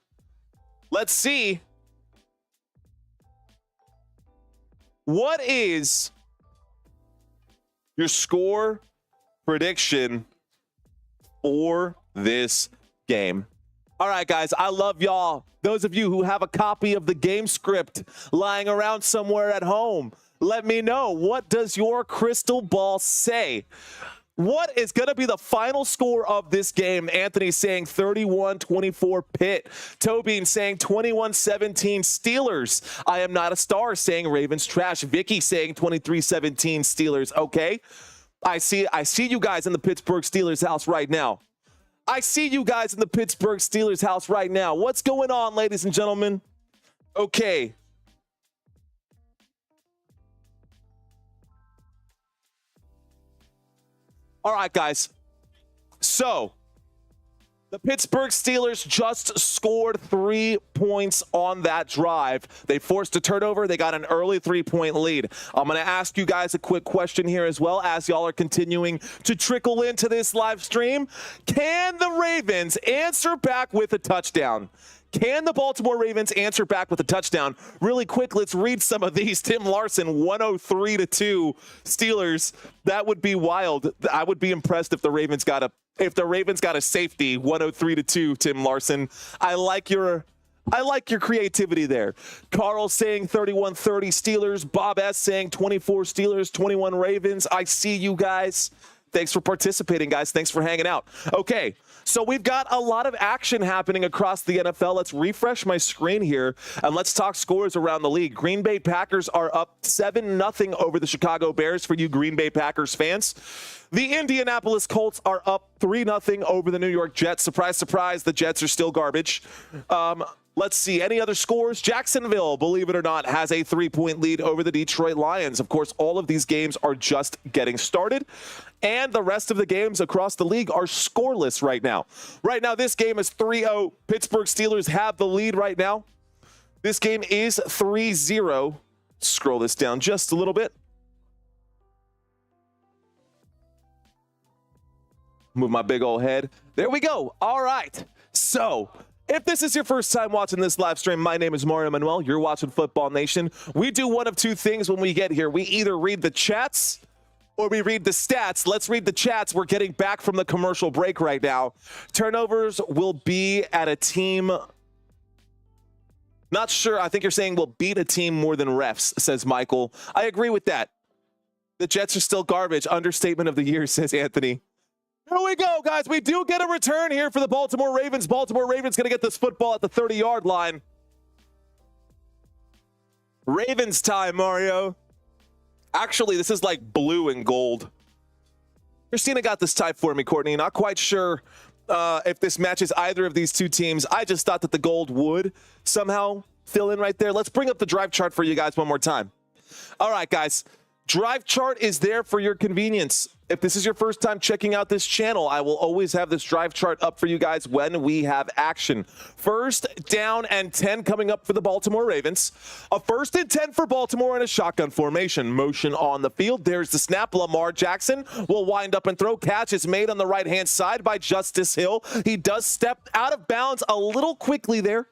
Let's see. What is your score prediction for this game? All right, guys, I love y'all. Those of you who have a copy of the game script lying around somewhere at home, let me know. What does your crystal ball say? What is going to be the final score of this game? Anthony saying 31-24 Pitt. Tobin saying 21-17 Steelers. I am not a star saying Ravens trash. Vicky saying 23-17 Steelers. Okay. I see you guys in the Pittsburgh Steelers house right now. I see you guys in the Pittsburgh Steelers house right now. What's going on, ladies and gentlemen? Okay. All right, guys. So, the Pittsburgh Steelers just scored 3 points on that drive. They forced a turnover. They got an early 3-point lead. I'm going to ask you guys a quick question here as well as y'all are continuing to trickle into this live stream. Can the Ravens answer back with a touchdown? Can the Baltimore Ravens answer back with a touchdown? Really quick, let's read some of these. Tim Larson, 103-2 Steelers. That would be wild. I would be impressed if the Ravens got a safety. 103-2, Tim Larson. I like your creativity there. Carl saying 31-30 Steelers. Bob S saying 24 Steelers, 21 Ravens. I see you guys. Thanks for participating, guys. Thanks for hanging out. Okay, so we've got a lot of action happening across the NFL. Let's refresh my screen here, and let's talk scores around the league. Green Bay Packers are up 7-0 over the Chicago Bears for you Green Bay Packers fans. The Indianapolis Colts are up 3-0 over the New York Jets. Surprise, surprise, the Jets are still garbage. Let's see, any other scores? Jacksonville, believe it or not, has a 3-point lead over the Detroit Lions. Of course, all of these games are just getting started, and the rest of the games across the league are scoreless right now. Right now, this game is 3-0. Pittsburgh Steelers have the lead right now. This game is 3-0. Scroll this down just a little bit. Move my big old head. There we go. All right. So, if this is your first time watching this live stream, my name is Mario Manuel. You're watching Football Nation. We do one of two things when we get here. We either read the chats or we read the stats. Let's read the chats. We're getting back from the commercial break right now. Turnovers will be at a team. Not sure. I think you're saying we'll beat a team more than refs, says Michael. I agree with that. The Jets are still garbage. Understatement of the year, says Anthony. Here we go, guys. We do get a return here for the Baltimore Ravens. Baltimore Ravens going to get this football at the 30-yard line. Ravens time, Mario. Actually, this is like blue and gold. Christina got this type for me, Courtney. Not quite sure if this matches either of these two teams. I just thought that the gold would somehow fill in right there. Let's bring up the drive chart for you guys one more time. All right, guys. Drive chart is there for your convenience. If this is your first time checking out this channel, I will always have this drive chart up for you guys when we have action. First down and 10 coming up for the Baltimore Ravens. A first and 10 for Baltimore in a shotgun formation. Motion on the field. There's the snap. Lamar Jackson will wind up and throw. Catch is made on the right-hand side by Justice Hill. He does step out of bounds a little quickly there.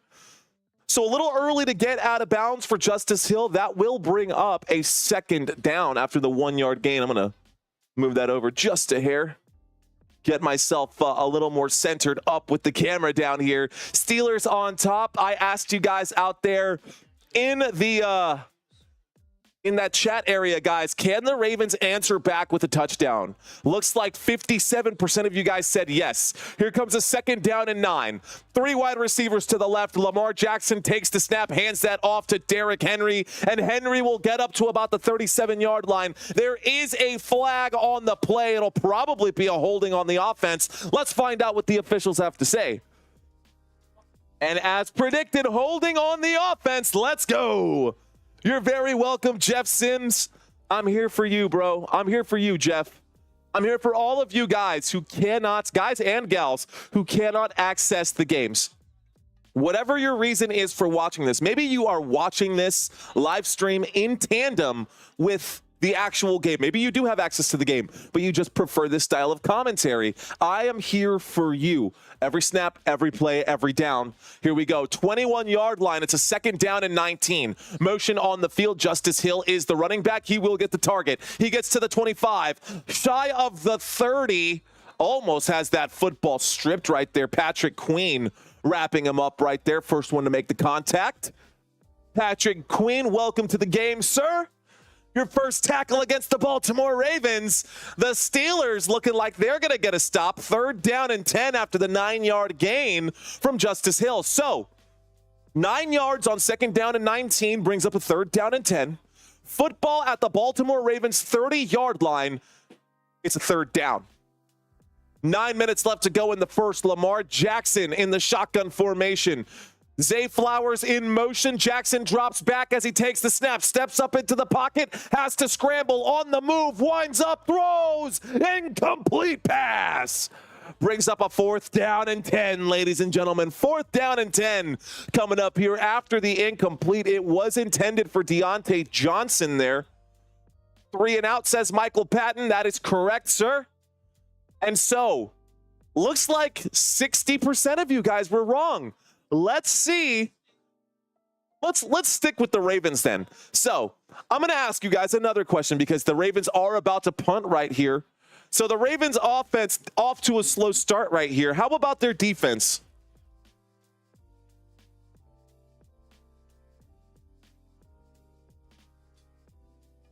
So a little early to get out of bounds for Justice Hill. That will bring up a second down after the 1-yard gain. I'm going to move that over just a hair. get myself a little more centered up with the camera down here. Steelers on top. I asked you guys out there in the in that chat area, guys, can the Ravens answer back with a touchdown? Looks like 57% of you guys said yes. Here comes a 2nd down and 9. 3 wide receivers to the left. Lamar Jackson takes the snap, hands that off to Derrick Henry, and Henry will get up to about the 37-yard line. There is a flag on the play. It'll probably be a holding on the offense. Let's find out what the officials have to say. And as predicted, holding on the offense. Let's go. You're very welcome, Jeff Sims. I'm here for you, bro. I'm here for you, Jeff. I'm here for all of you guys who cannot, guys and gals, who cannot access the games. Whatever your reason is for watching this, maybe you are watching this live stream in tandem with the actual game. Maybe you do have access to the game, but you just prefer this style of commentary. I am here for you. Every snap, every play, every down. Here we go. 21-yard line. It's a 2nd down and 19. Motion on the field. Justice Hill is the running back. He will get the target. He gets to the 25. Shy of the 30. Almost has that football stripped right there. Patrick Queen wrapping him up right there. First one to make the contact. Patrick Queen, welcome to the game, sir. Your first tackle against the Baltimore Ravens. The Steelers looking like they're going to get a stop. 3rd down and 10 after the 9-yard gain from Justice Hill. So 9 yards on 2nd down and 19 brings up a 3rd down and 10. Football at the Baltimore Ravens 30-yard line. It's a 3rd down. 9 minutes left to go in the first. Lamar Jackson in the shotgun formation. Zay Flowers in motion. Jackson drops back as he takes the snap, steps up into the pocket, has to scramble on the move, winds up, throws, incomplete pass. Brings up a 4th down and 10, ladies and gentlemen. 4th down and 10 coming up here after the incomplete. It was intended for Deontay Johnson there. 3 and out, says Michael Patton. That is correct, sir. And so, looks like 60% of you guys were wrong. Let's see. Let's stick with the Ravens then. So I'm going to ask you guys another question because the Ravens are about to punt right here. So the Ravens offense off to a slow start right here. How about their defense?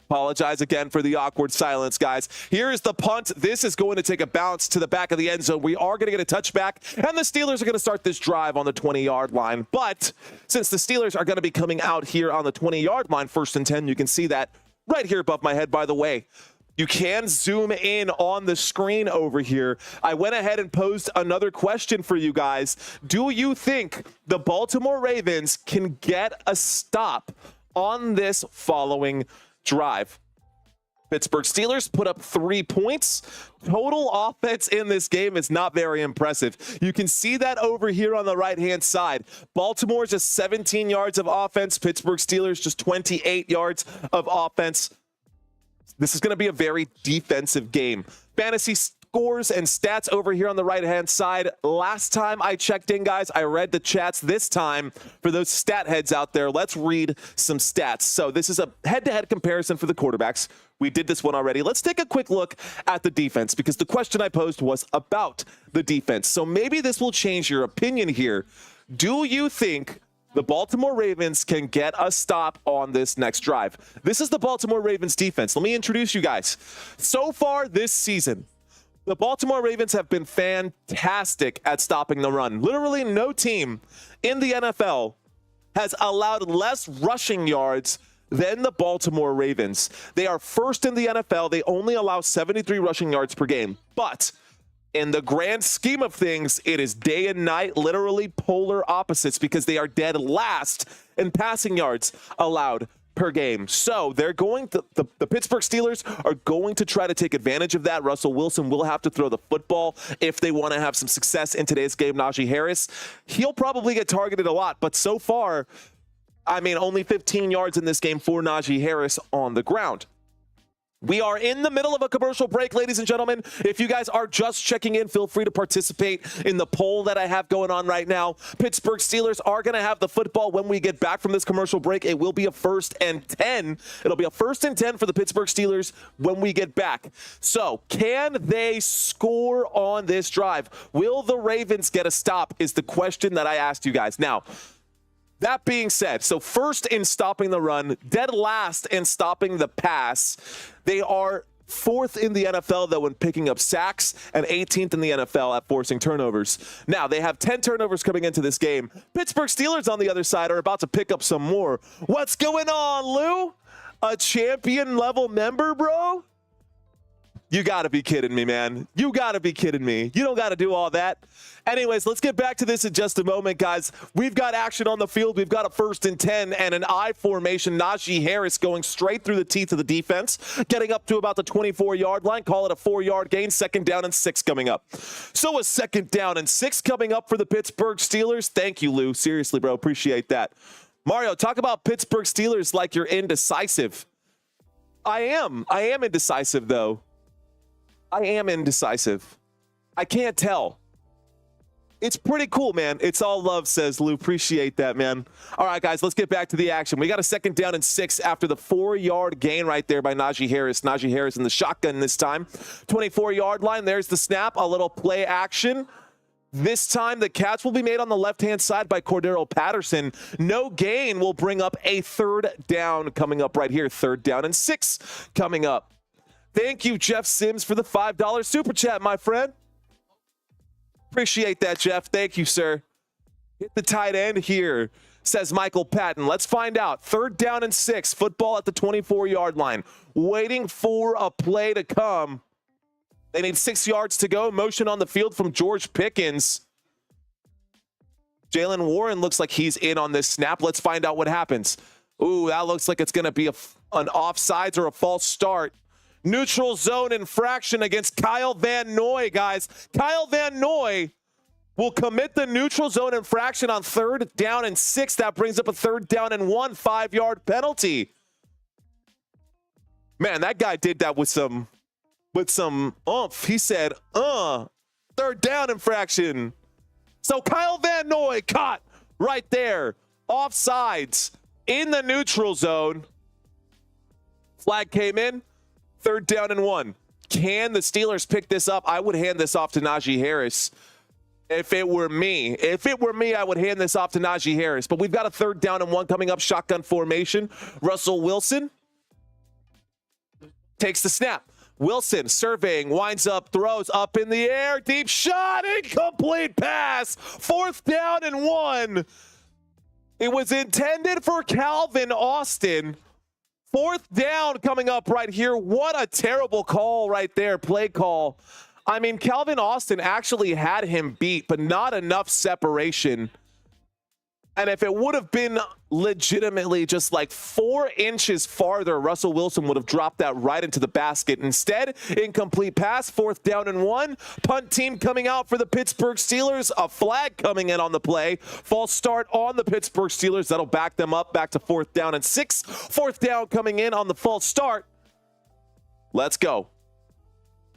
Apologize again for the awkward silence, guys. Here is the punt. This is going to take a bounce to the back of the end zone. We are going to get a touchback, and the Steelers are going to start this drive on the 20-yard line. But since the Steelers are going to be coming out here on the 20-yard line, 1st and 10, you can see that right here above my head, by the way. You can zoom in on the screen over here. I went ahead and posed another question for you guys. Do you think the Baltimore Ravens can get a stop on this following drive? Pittsburgh Steelers put up 3 points. Total offense in this game is not very impressive. You can see that over here on the right-hand side. Baltimore just 17 yards of offense. Pittsburgh Steelers just 28 yards of offense. This is going to be a very defensive game. Fantasy scores and stats over here on the right-hand side. Last time I checked in, guys, I read the chats. This time, for those stat heads out there, let's read some stats. So this is a head-to-head comparison for the quarterbacks. We did this one already. Let's take a quick look at the defense because the question I posed was about the defense. So maybe this will change your opinion here. Do you think the Baltimore Ravens can get a stop on this next drive? This is the Baltimore Ravens defense. Let me introduce you guys. So far this season, the Baltimore Ravens have been fantastic at stopping the run. Literally no team in the NFL has allowed less rushing yards than the Baltimore Ravens. They are 1st in the NFL. They only allow 73 rushing yards per game. But in the grand scheme of things, it is day and night, literally polar opposites, because they are dead last in passing yards allowed per game. So they're going to, the Pittsburgh Steelers are going to try to take advantage of that. Russell Wilson will have to throw the football if they want to have some success in today's game. Najee Harris, he'll probably get targeted a lot, but so far, I mean, only 15 yards in this game for Najee Harris on the ground. We are in the middle of a commercial break, ladies and gentlemen. If you guys are just checking in, feel free to participate in the poll that I have going on right now. Pittsburgh Steelers are going to have the football when we get back from this commercial break. It will be a 1st and 10. It'll be a 1st and 10 for the Pittsburgh Steelers when we get back. So can they score on this drive? Will the Ravens get a stop is the question that I asked you guys. Now, that being said, so first in stopping the run, dead last in stopping the pass. They are 4th in the NFL, though, in picking up sacks and 18th in the NFL at forcing turnovers. Now, they have 10 turnovers coming into this game. Pittsburgh Steelers, on the other side, are about to pick up some more. What's going on, Lou? A champion-level member, bro? You got to be kidding me, man. You got to be kidding me. You don't got to do all that. Anyways, let's get back to this in just a moment, guys. We've got action on the field. We've got a 1st and 10 and an I formation. Najee Harris going straight through the teeth of the defense, getting up to about the 24-yard line. Call it a 4-yard gain. 2nd down and 6 coming up. So a 2nd down and 6 coming up for the Pittsburgh Steelers. Thank you, Lou. Seriously, bro. Appreciate that. Mario, talk about Pittsburgh Steelers like you're indecisive. I am indecisive, though. I am indecisive. I can't tell. It's pretty cool, man. It's all love, says Lou. Appreciate that, man. All right, guys, let's get back to the action. We got a 2nd down and 6 after the 4-yard gain right there by Najee Harris. Najee Harris in the shotgun this time. 24-yard line. There's the snap. A little play action. This time, the catch will be made on the left-hand side by Cordero Patterson. No gain will bring up a 3rd down coming up right here. 3rd down and 6 coming up. Thank you, Jeff Sims, for the $5 super chat, my friend. Appreciate that, Jeff. Thank you, sir. Hit the tight end here, says Michael Patton. Let's find out. 3rd down and 6. Football at the 24-yard line. Waiting for a play to come. They need 6 yards to go. Motion on the field from George Pickens. Jalen Warren looks like he's in on this snap. Let's find out what happens. Ooh, that looks like it's going to be an offsides or a false start. Neutral zone infraction against Kyle Van Noy, guys. Kyle Van Noy will commit the neutral zone infraction on 3rd down and 6. That brings up a 3rd down and 1, 5-yard penalty. Man, that guy did that with some oomph. He said, 3rd down infraction. So Kyle Van Noy caught right there. Offsides in the neutral zone. Flag came in. 3rd down and 1. Can the Steelers pick this up? I would hand this off to Najee Harris. If it were me, I would hand this off to Najee Harris. But we've got a 3rd down and 1 coming up. Shotgun formation. Russell Wilson takes the snap. Wilson surveying, winds up, throws up in the air. Deep shot, incomplete pass. 4th down and 1. It was intended for Calvin Austin. 4th down coming up right here. What a terrible call right there, play call. I mean, Calvin Austin actually had him beat, but not enough separation. And if it would have been legitimately just like 4 inches farther, Russell Wilson would have dropped that right into the basket. Instead, incomplete pass, 4th down and 1. Punt team coming out for the Pittsburgh Steelers. A flag coming in on the play. False start on the Pittsburgh Steelers. That'll back them up back to 4th down and 6. 4th down coming in on the false start. Let's go.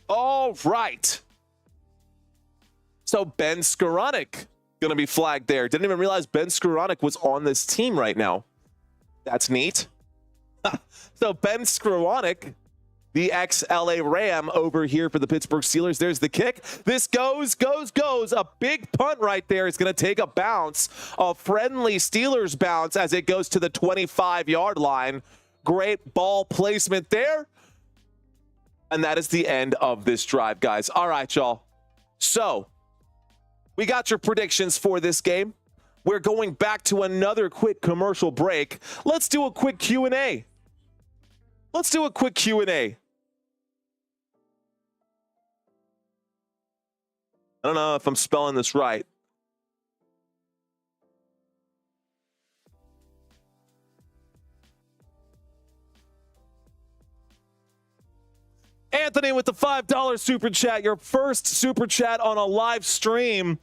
All right. So Ben Skoranek going to be flagged there. Didn't even realize Ben Skoranek was on this team right now. That's neat. So Ben Skoranek, the ex-LA Ram over here for the Pittsburgh Steelers. There's the kick. This goes. A big punt right there is going to take a bounce, a friendly Steelers bounce as it goes to the 25-yard line. Great ball placement there. And that is the end of this drive, guys. All right, y'all. So we got your predictions for this game. We're going back to another quick commercial break. Let's do a quick Q&A. I don't know if I'm spelling this right. Anthony with the $5 super chat, your first super chat on a live stream.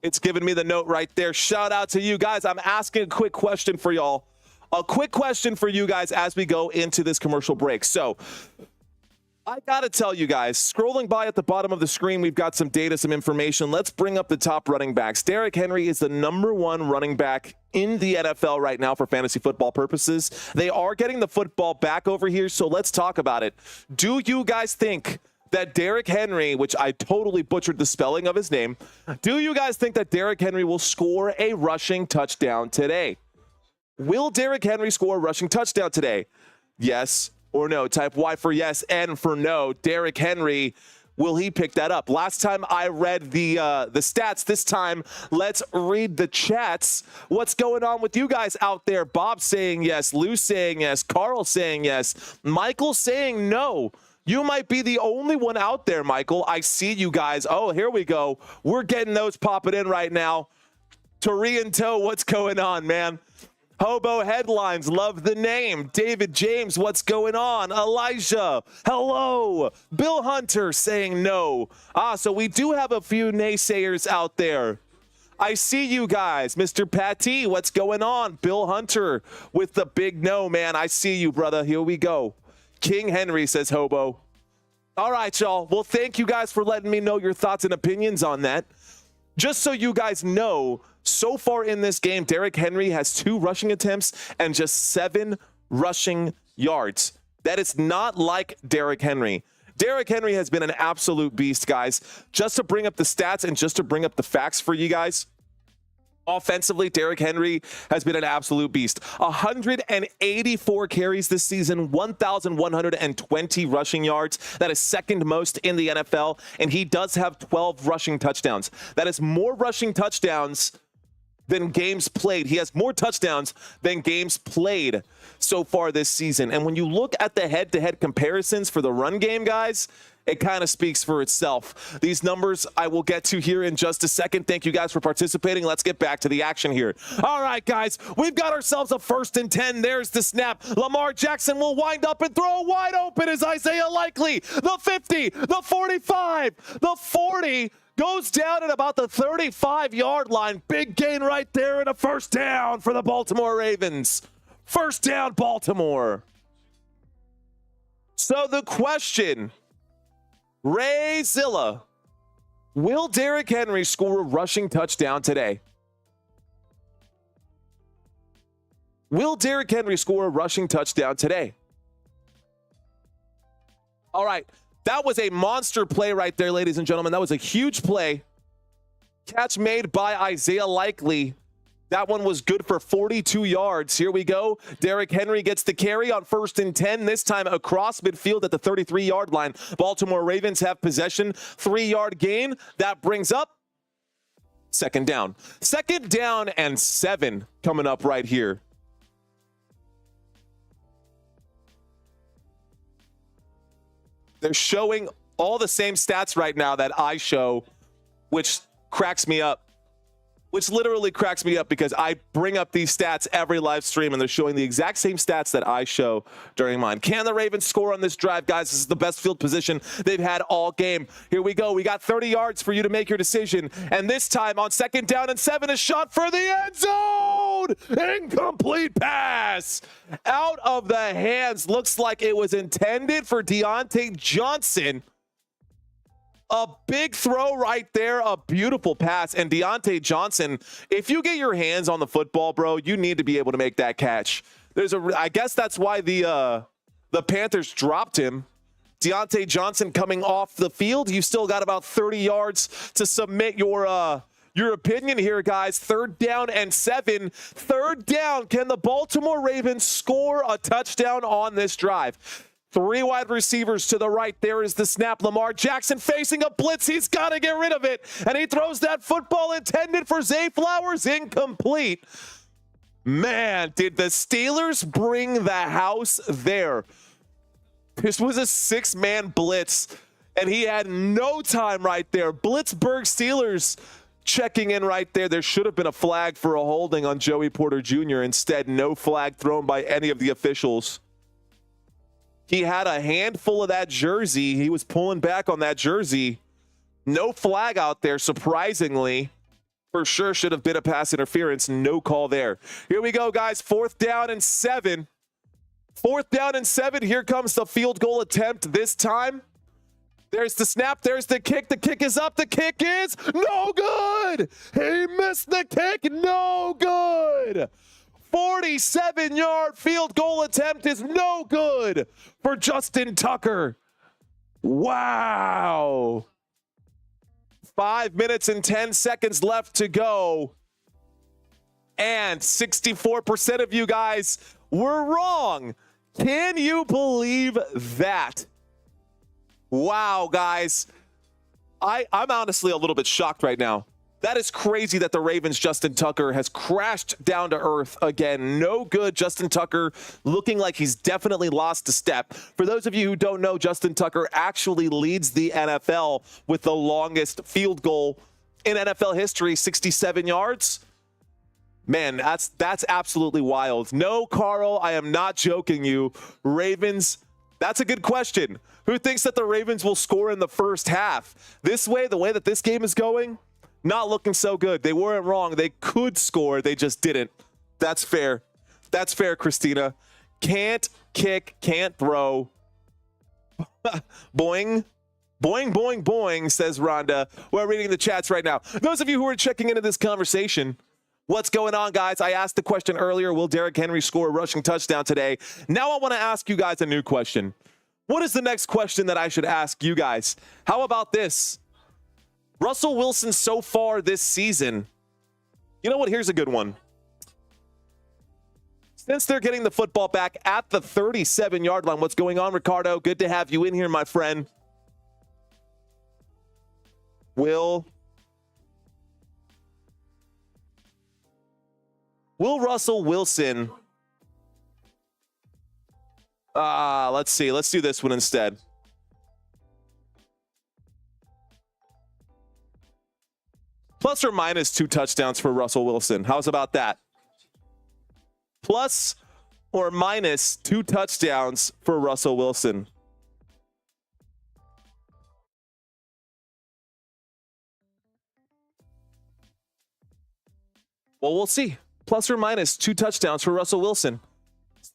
It's giving me the note right there. Shout out to you guys. I'm asking a quick question for y'all. A quick question for you guys as we go into this commercial break. So I gotta tell you guys, scrolling by at the bottom of the screen, we've got some data, some information. Let's bring up the top running backs. Derrick Henry is the #1 running back in the NFL right now for fantasy football purposes. They are getting the football back over here, so let's talk about it. Do you guys think that Derrick Henry, which I totally butchered the spelling of his name, do you guys think that Derrick Henry will score a rushing touchdown today? Will Derrick Henry score a rushing touchdown today? Yes or no? Type Y for yes, N for no. Derrick Henry, will he pick that up? Last time I read the stats. This time, let's read the chats. What's going on with you guys out there? Bob saying yes, Lou saying yes, Carl saying yes, Michael saying no. You might be the only one out there, Michael. I see you guys. Oh, here we go. We're getting those popping in right now. Tari and Toe, what's going on, man? Hobo Headlines, love the name. David James, what's going on? Elijah, hello. Bill Hunter saying no. So we do have a few naysayers out there. I see you guys. Mr. Patty, what's going on? Bill Hunter with the big no, man. I see you, brother. Here we go. King Henry says Hobo. All right, y'all. Well, thank you guys for letting me know your thoughts and opinions on that. Just so you guys know, so far in this game, Derrick Henry has 2 rushing attempts and just 7 rushing yards. That is not like Derrick Henry. Derrick Henry has been an absolute beast, guys. Just to bring up the stats and just to bring up the facts for you guys, offensively, Derrick Henry has been an absolute beast. 184 carries this season, 1,120 rushing yards. That is second most in the NFL, and he does have 12 rushing touchdowns. That is more rushing touchdowns than games played. He has more touchdowns than games played so far this season. And when you look at the head-to-head comparisons for the run game, guys, it kind of speaks for itself. These numbers I will get to here in just a second. Thank you guys for participating. Let's get back to the action here. All right, guys, we've got ourselves a 1st and 10. There's the snap. Lamar Jackson will wind up and throw wide open as Isaiah Likely. The 50, the 45, the 40. Goes down at about the 35-yard line. Big gain right there and a 1st down for the Baltimore Ravens. 1st down, Baltimore. So the question, Ray Zilla, will Derrick Henry score a rushing touchdown today? Will Derrick Henry score a rushing touchdown today? All right. That was a monster play right there, ladies and gentlemen. That was a huge play. Catch made by Isaiah Likely. That one was good for 42 yards. Here we go. Derrick Henry gets the carry on 1st and 10, this time across midfield at the 33-yard line. Baltimore Ravens have possession. 3-yard gain. That brings up 2nd down. 2nd down and 7 coming up right here. They're showing all the same stats right now that I show, which cracks me up. Which literally cracks me up because I bring up these stats every live stream and they're showing the exact same stats that I show during mine. Can the Ravens score on this drive, guys? This is the best field position they've had all game. Here we go. We got 30 yards for you to make your decision. And this time on 2nd down and 7, a shot for the end zone. Incomplete pass. Out of the hands. Looks like it was intended for Deontay Johnson. A big throw right there, a beautiful pass. And Deontay Johnson, if you get your hands on the football, bro, you need to be able to make that catch. I guess that's why the Panthers dropped him. Deontay Johnson coming off the field. You still got about 30 yards to submit your opinion here, guys. 3rd down and 7. 3rd down. Can the Baltimore Ravens score a touchdown on this drive? 3 wide receivers to the right. There is the snap. Lamar Jackson facing a blitz. He's got to get rid of it. And he throws that football intended for Zay Flowers. Incomplete. Man, did the Steelers bring the house there? This was a 6-man blitz, and he had no time right there. Blitzburgh Steelers checking in right there. There should have been a flag for a holding on Joey Porter Jr. Instead, no flag thrown by any of the officials. He had a handful of that jersey. He was pulling back on that jersey. No flag out there, surprisingly. For sure should have been a pass interference. No call there. Here we go, guys. 4th down and 7. 4th down and 7. Here comes the field goal attempt this time. There's the snap. There's the kick. The kick is up. The kick is no good. He missed the kick. No good. 47-yard field goal attempt is no good for Justin Tucker. Wow. 5 minutes and 10 seconds left to go. And 64% of you guys were wrong. Can you believe that? Wow, guys. I'm honestly a little bit shocked right now. That is crazy that the Ravens' Justin Tucker has crashed down to earth again. No good. Justin Tucker looking like he's definitely lost a step. For those of you who don't know, Justin Tucker actually leads the NFL with the longest field goal in NFL history, 67 yards. Man, that's absolutely wild. No, Carl, I am not joking you. Ravens, that's a good question. Who thinks that the Ravens will score in the first half? This way, the way that this game is going, not looking so good. They weren't wrong. They could score. They just didn't. That's fair. That's fair, Christina. Can't kick, can't throw. Boing. Boing, boing, boing, says Rhonda. We're reading the chats right now. Those of you who are checking into this conversation, what's going on, guys? I asked the question earlier, will Derrick Henry score a rushing touchdown today? Now I want to ask you guys a new question. What is the next question that I should ask you guys? How about this? Russell Wilson so far this season. You know what? Here's a good one. Since they're getting the football back at the 37-yard line, what's going on, Ricardo? Good to have you in here, my friend. Will Russell Wilson... let's see. Let's do this one instead. Plus or minus 2 touchdowns for Russell Wilson. How's about that? Plus or minus 2 touchdowns for Russell Wilson. Well, we'll see. Plus or minus 2 touchdowns for Russell Wilson.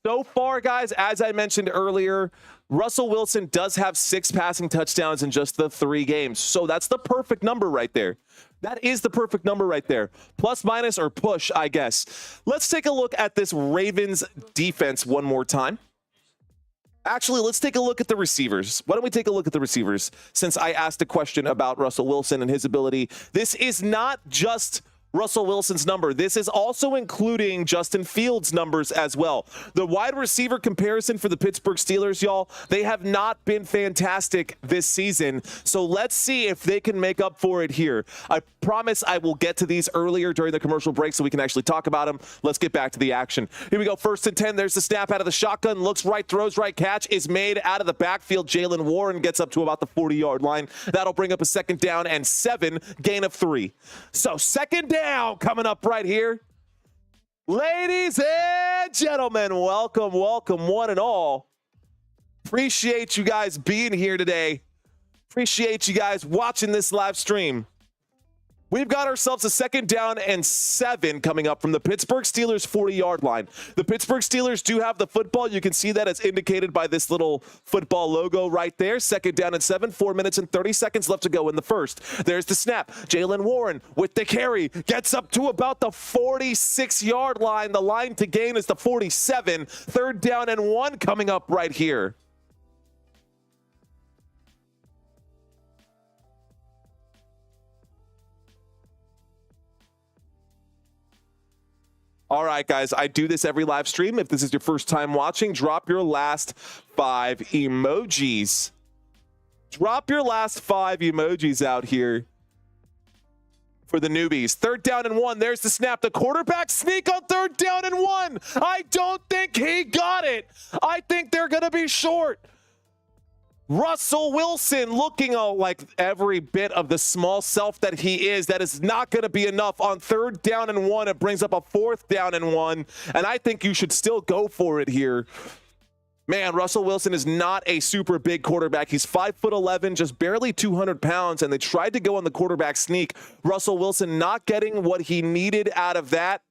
So far, guys, as I mentioned earlier, Russell Wilson does have 6 passing touchdowns in just the 3 games. So that's the perfect number right there. That is the perfect number right there. Plus, minus, or push, I guess. Let's take a look at this Ravens defense one more time. Actually, let's take a look at the receivers. Why don't we take a look at the receivers since I asked a question about Russell Wilson and his ability. This is not just Russell Wilson's number. This is also including Justin Fields' numbers as well. The wide receiver comparison for the Pittsburgh Steelers, y'all, they have not been fantastic this season. So let's see if they can make up for it here. I promise I will get to these earlier during the commercial break so we can actually talk about them. Let's get back to the action. Here we go. 1st and 10. There's the snap out of the shotgun. Looks right, throws right, catch is made out of the backfield. Jalen Warren gets up to about the 40-yard line. That'll bring up a 2nd down and 7, gain of 3. So 2nd down coming up right here. Ladies and gentlemen, welcome, welcome one and all. Appreciate you guys being here today. Appreciate you guys watching this live stream. We've got ourselves a 2nd down and 7 coming up from the Pittsburgh Steelers 40-yard line. The Pittsburgh Steelers do have the football. You can see that it's indicated by this little football logo right there. 2nd down and 7, 4 minutes and 30 seconds left to go in the first. There's the snap. Jalen Warren with the carry gets up to about the 46-yard line. The line to gain is the 47. 3rd down and 1 coming up right here. All right, guys, I do this every live stream. If this is your first time watching, drop your last 5 emojis. Drop your last 5 emojis out here for the newbies. 3rd down and 1. There's the snap. The quarterback sneak on 3rd down and 1. I don't think he got it. I think they're going to be short. Russell Wilson looking like every bit of the small self that he is. That is not going to be enough on 3rd down and 1. It brings up a 4th down and 1. And I think you should still go for it here. Man, Russell Wilson is not a super big quarterback. He's 5'11", just barely 200 pounds. And they tried to go on the quarterback sneak. Russell Wilson not getting what he needed out of that.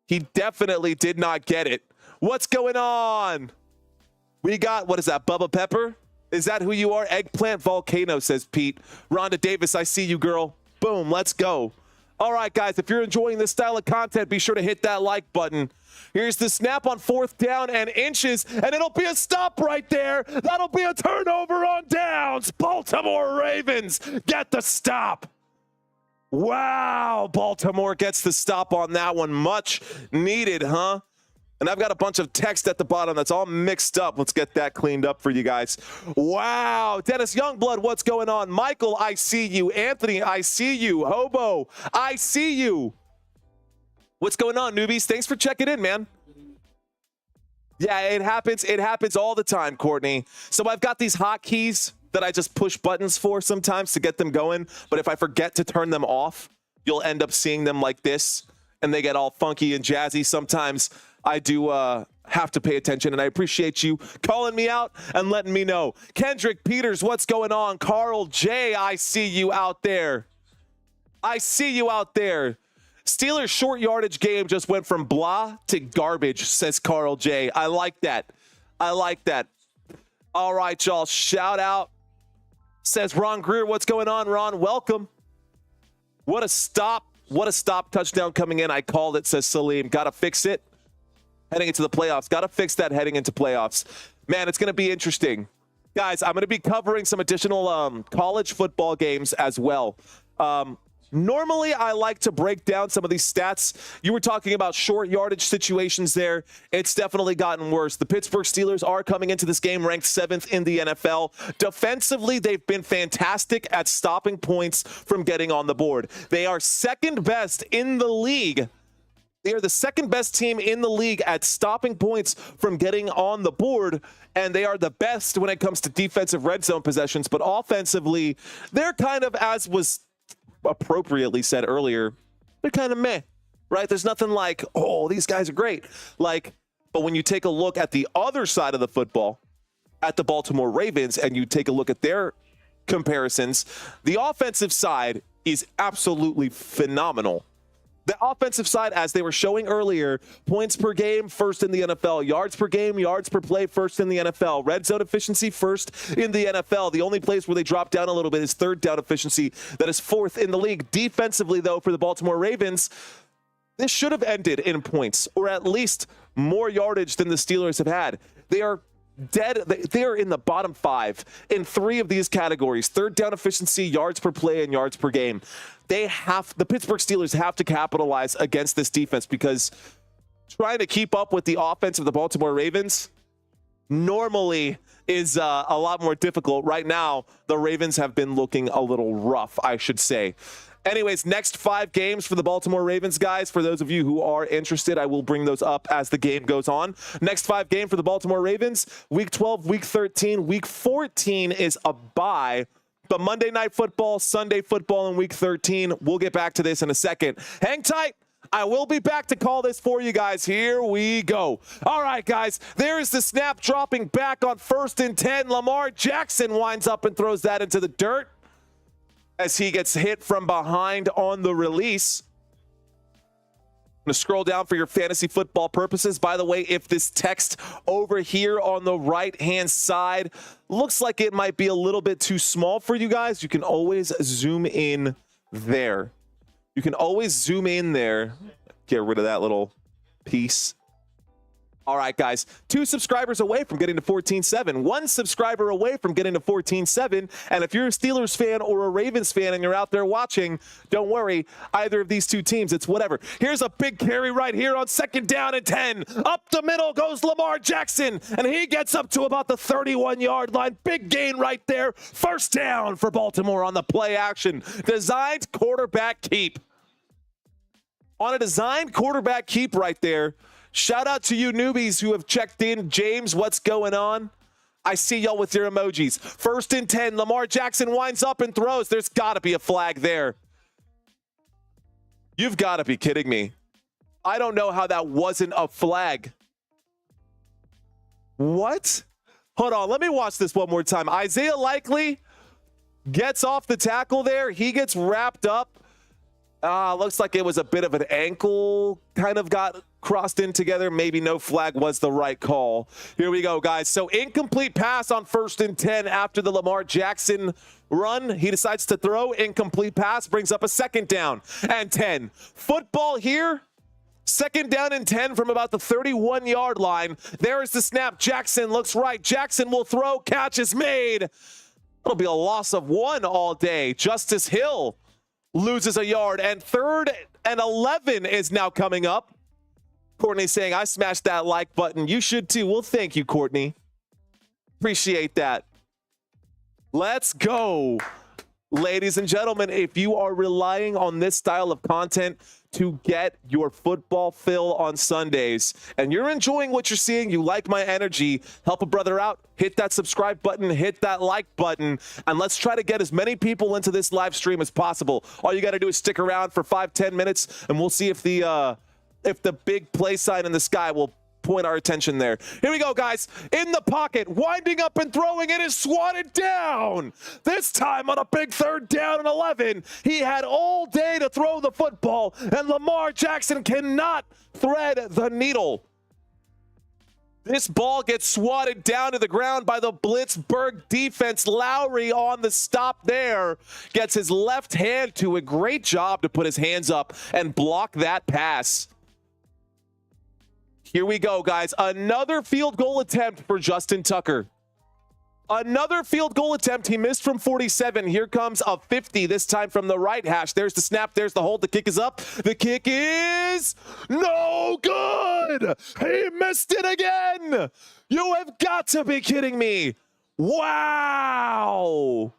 He definitely did not get it. What's going on? We got, what is that, Bubba Pepper? Is that who you are? Eggplant Volcano, says Pete. Rhonda Davis, I see you, girl. Boom, let's go. All right, guys, if you're enjoying this style of content, be sure to hit that like button. Here's the snap on 4th down and inches, and it'll be a stop right there. That'll be a turnover on downs. Baltimore Ravens get the stop. Wow, Baltimore gets the stop on that one. Much needed, huh? And I've got a bunch of text at the bottom that's all mixed up. Let's get that cleaned up for you guys. Wow. Dennis Youngblood, what's going on? Michael, I see you. Anthony, I see you. Hobo, I see you. What's going on, newbies? Thanks for checking in, man. Yeah, it happens. It happens all the time, Courtney. So I've got these hotkeys that I just push buttons for sometimes to get them going. But if I forget to turn them off, you'll end up seeing them like this, and they get all funky and jazzy sometimes. I do have to pay attention, and I appreciate you calling me out and letting me know. Kendrick Peters, what's going on? Carl J, I see you out there. I see you out there. Steelers short yardage game just went from blah to garbage, says Carl J. I like that. I like that. All right, y'all. Shout out, says Ron Greer. What's going on, Ron? Welcome. What a stop. What a stop touchdown coming in. I called it, says Salim. Got to fix it. Heading into the playoffs. Got to fix that heading into playoffs. Man, it's going to be interesting. Guys, I'm going to be covering some additional college football games as well. Normally, I like to break down some of these stats. You were talking about short yardage situations there. It's definitely gotten worse. The Pittsburgh Steelers are coming into this game ranked 7th in the NFL. Defensively, they've been fantastic at stopping points from getting on the board. They are second best in the league. They are the second best team in the league at stopping points from getting on the board, and they are the best when it comes to defensive red zone possessions. But offensively, they're kind of, as was appropriately said earlier, they're kind of meh, right? There's nothing like, oh, these guys are great. But when you take a look at the other side of the football, at the Baltimore Ravens, and you take a look at their comparisons, the offensive side is absolutely phenomenal. The offensive side, as they were showing earlier, points per game, first in the NFL. Yards per game, yards per play, first in the NFL. Red zone efficiency, first in the NFL. The only place where they drop down a little bit is third down efficiency. That is 4th in the league. Defensively, though, for the Baltimore Ravens, this should have ended in points, or at least more yardage than the Steelers have had. They are dead. They are in the bottom 5 in 3 of these categories: third down efficiency, yards per play, and yards per game. The Pittsburgh Steelers have to capitalize against this defense, because trying to keep up with the offense of the Baltimore Ravens normally is a lot more difficult. Right now, the Ravens have been looking a little rough, I should say. Anyways, next 5 games for the Baltimore Ravens, guys. For those of you who are interested, I will bring those up as the game goes on. Next 5 game for the Baltimore Ravens: Week 12, Week 13, Week 14 is a bye. But Monday Night Football, Sunday Football in Week 13. We'll get back to this in a second. Hang tight. I will be back to call this for you guys. Here we go. All right, guys. There is the snap dropping back on 1st and 10. Lamar Jackson winds up and throws that into the dirt as he gets hit from behind on the release. I'm going to scroll down for your fantasy football purposes. By the way, if this text over here on the right-hand side looks like it might be a little bit too small for you guys, you can always zoom in there. You can always zoom in there. Get rid of that little piece. All right, guys, 2 subscribers away from getting to 14.7. 1 subscriber away from getting to 14.7. And if you're a Steelers fan or a Ravens fan and you're out there watching, don't worry. Either of these 2 teams, it's whatever. Here's a big carry right here on 2nd down and 10. Up the middle goes Lamar Jackson, and he gets up to about the 31-yard line. Big gain right there. 1st down for Baltimore on the play action. Designed quarterback keep. On a designed quarterback keep right there. Shout out to you newbies who have checked in. James, what's going on? I see y'all with your emojis. 1st and 10. Lamar Jackson winds up and throws. There's got to be a flag there. You've got to be kidding me. I don't know how that wasn't a flag. What? Hold on. Let me watch this one more time. Isaiah Likely gets off the tackle there. He gets wrapped up. Looks like it was a bit of an ankle kind of got crossed in together. Maybe no flag was the right call. Here we go, guys. So incomplete pass on 1st and 10 after the Lamar Jackson run. He decides to throw. Incomplete pass brings up a 2nd down and 10. Football here. 2nd down and 10 from about the 31-yard line. There is the snap. Jackson looks right. Jackson will throw. Catch is made. It'll be a loss of 1 all day. Justice Hill loses a yard. And 3rd and 11 is now coming up. Courtney saying, I smashed that like button. You should too. Well, thank you, Courtney. Appreciate that. Let's go. Ladies and gentlemen, if you are relying on this style of content to get your football fill on Sundays, and you're enjoying what you're seeing, you like my energy, help a brother out, hit that subscribe button, hit that like button, and let's try to get as many people into this live stream as possible. All you got to do is stick around for 5-10 minutes, and we'll see if the big play sign in the sky will point our attention there. Here we go, guys. In the pocket, winding up and throwing. It is swatted down. This time on a big 3rd down and 11. He had all day to throw the football, and Lamar Jackson cannot thread the needle. This ball gets swatted down to the ground by the Pittsburgh defense. Lowry on the stop there gets his left hand to a great job to put his hands up and block that pass. Here we go, guys. Another field goal attempt for Justin Tucker. Another field goal attempt. He missed from 47. Here comes a 50, this time from the right hash. There's the snap. There's the hold. The kick is up. The kick is no good. He missed it again. You have got to be kidding me. Wow.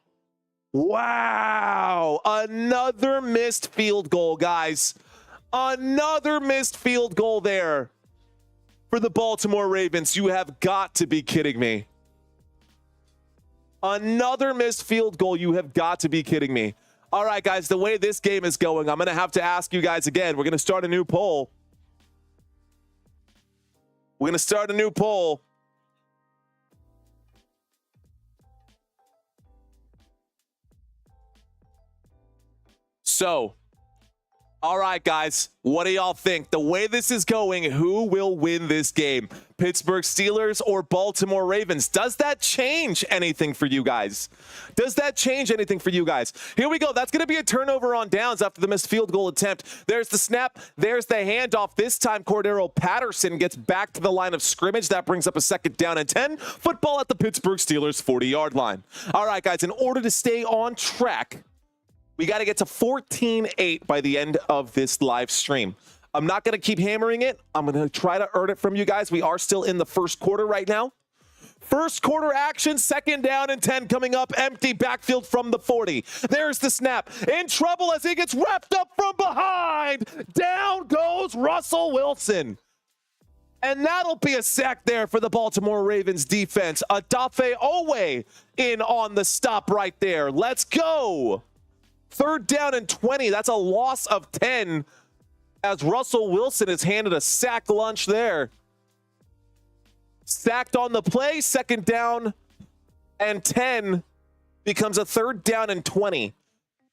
Wow. Another missed field goal, guys. Another missed field goal there for the Baltimore Ravens. You have got to be kidding me. Another missed field goal. You have got to be kidding me. All right, guys, the way this game is going, I'm going to have to ask you guys again. We're going to start a new poll. We're going to start a new poll. So, all right, guys, what do y'all think? The way this is going, who will win this game? Pittsburgh Steelers or Baltimore Ravens? Does that change anything for you guys? Does that change anything for you guys? Here we go. That's going to be a turnover on downs after the missed field goal attempt. There's the snap. There's the handoff. This time, Cordero Patterson gets back to the line of scrimmage. That brings up a 2nd down and 10. Football at the Pittsburgh Steelers 40-yard line. All right, guys, in order to stay on track, we got to get to 14-8 by the end of this live stream. I'm not going to keep hammering it. I'm going to try to earn it from you guys. We are still in the 1st quarter right now. 1st quarter action, 2nd down and 10 coming up. Empty backfield from the 40. There's the snap. In trouble as he gets wrapped up from behind. Down goes Russell Wilson. And that'll be a sack there for the Baltimore Ravens defense. Adafe Owe in on the stop right there. Let's go. 3rd down and 20. That's a loss of 10 as Russell Wilson is handed a sack lunch there. Sacked on the play. 2nd down and 10 becomes a 3rd down and 20.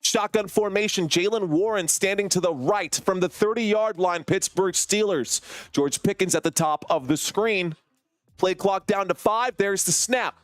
Shotgun formation. Jalen Warren standing to the right from the 30-yard line. Pittsburgh Steelers. George Pickens at the top of the screen. Play clock down to 5. There's the snap.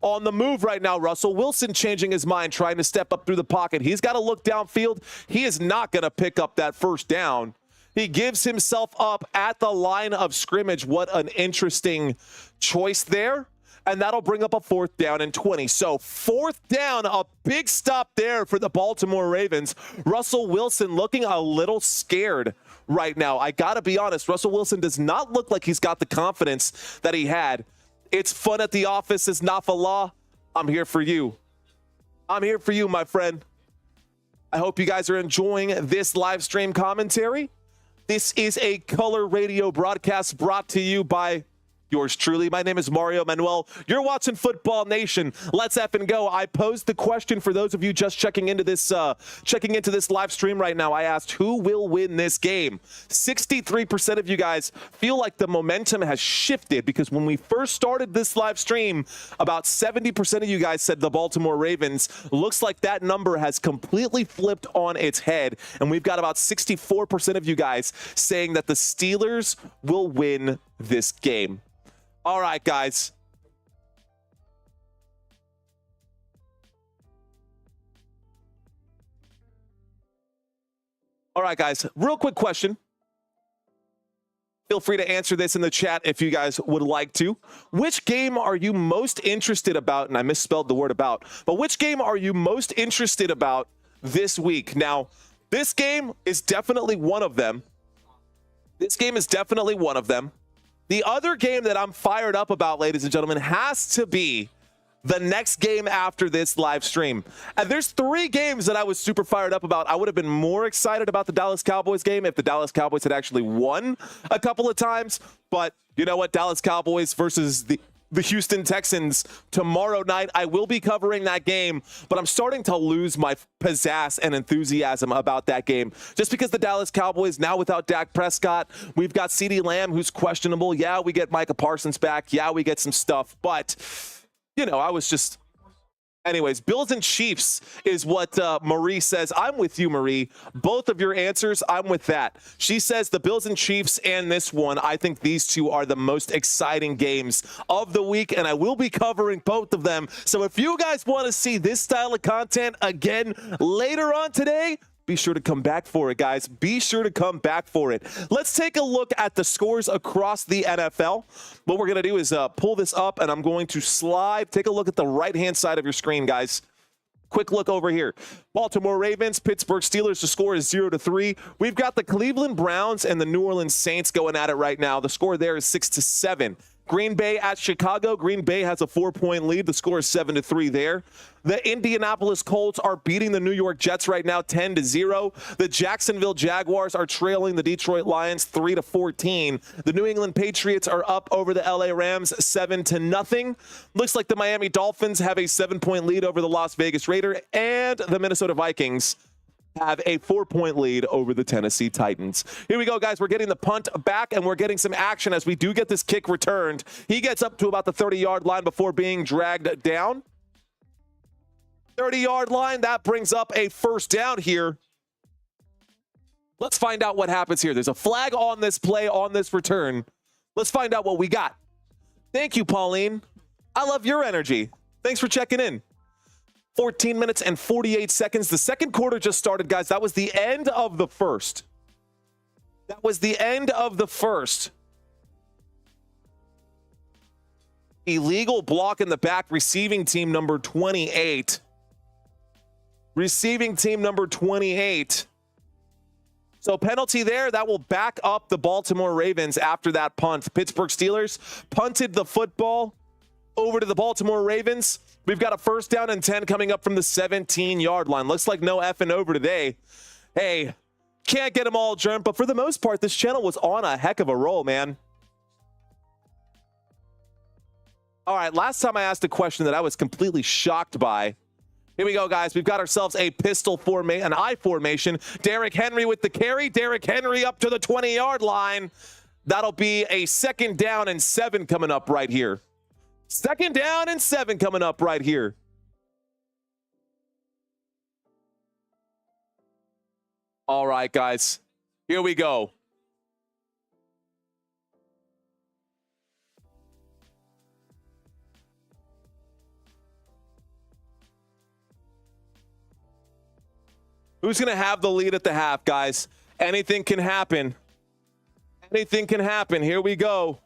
On the move right now, Russell Wilson changing his mind, trying to step up through the pocket. He's got to look downfield. He is not going to pick up that 1st down. He gives himself up at the line of scrimmage. What an interesting choice there. And that'll bring up a 4th down and 20. So 4th down, a big stop there for the Baltimore Ravens. Russell Wilson looking a little scared right now. I got to be honest, Russell Wilson does not look like he's got the confidence that he had. It's fun at the office. It's Nafala. I'm here for you. I'm here for you, my friend. I hope you guys are enjoying this live stream commentary. This is a color radio broadcast brought to you by yours truly. My name is Mario Manuel. You're watching Football Nation. Let's effing go. I posed the question for those of you just checking into this live stream right now. I asked, who will win this game? 63% of you guys feel like the momentum has shifted, because when we first started this live stream, about 70% of you guys said the Baltimore Ravens. Looks like that number has completely flipped on its head, and we've got about 64% of you guys saying that the Steelers will win this game. All right, guys. All right, guys. Real quick question. Feel free to answer this in the chat if you guys would like to. Which game are you most interested about? And I misspelled the word about. But which game are you most interested about this week? Now, this game is definitely one of them. This game is definitely one of them. The other game that I'm fired up about, ladies and gentlemen, has to be the next game after this live stream. And there's 3 games that I was super fired up about. I would have been more excited about the Dallas Cowboys game if the Dallas Cowboys had actually won a couple of times. But you know what? Dallas Cowboys versus the Houston Texans tomorrow night. I will be covering that game, but I'm starting to lose my pizzazz and enthusiasm about that game. Just because the Dallas Cowboys, now without Dak Prescott, we've got CeeDee Lamb, who's questionable. Yeah, we get Micah Parsons back. Yeah, we get some stuff. But, you know, I was just... Anyways, Bills and Chiefs is what Marie says. I'm with you, Marie. Both of your answers, I'm with that. She says the Bills and Chiefs and this one, I think these two are the most exciting games of the week, and I will be covering both of them. So if you guys want to see this style of content again later on today, be sure to come back for it, guys. Be sure to come back for it. Let's take a look at the scores across the NFL. What we're going to do is pull this up, and I'm going to slide. Take a look at the right-hand side of your screen, guys. Quick look over here. Baltimore Ravens, Pittsburgh Steelers. The score is 0-3. We've got the Cleveland Browns and the New Orleans Saints going at it right now. The score there is 6-7. Green Bay at Chicago. Green Bay has a 4-point lead. The score is 7-3 there. The Indianapolis Colts are beating the New York Jets right now 10-0. The Jacksonville Jaguars are trailing the Detroit Lions 3-14. The New England Patriots are up over the LA Rams 7-0. Looks like the Miami Dolphins have a 7-point lead over the Las Vegas Raiders, and the Minnesota Vikings have a 4-point lead over the Tennessee Titans. Here we go, guys. We're getting the punt back, and we're getting some action as we do get this kick returned. He gets up to about the 30-yard line before being dragged down. 30-yard line, that brings up a first down here. Let's find out what happens here. There's a flag on this play, on this return. Let's find out what we got. Thank you, Pauline. I love your energy. Thanks for checking in. 14 minutes and 48 seconds. The second quarter just started, guys. That was the end of the first. That was the end of the first. Illegal block in the back, receiving team number 28. Receiving team number 28. So penalty there, that will back up the Baltimore Ravens after that punt. Pittsburgh Steelers punted the football over to the Baltimore Ravens. We've got a first down and 10 coming up from the 17-yard line. Looks like no effing over today. Hey, can't get them all, Germ, but for the most part, this channel was on a heck of a roll, man. All right, last time I asked a question that I was completely shocked by. Here we go, guys. We've got ourselves a pistol formation, an I formation. Derrick Henry with the carry. Derrick Henry up to the 20-yard line. That'll be a 2nd down and 7 coming up right here. 2nd down and 7 coming up right here. All right, guys. Here we go. Who's going to have the lead at the half, guys? Anything can happen. Anything can happen. Here we go.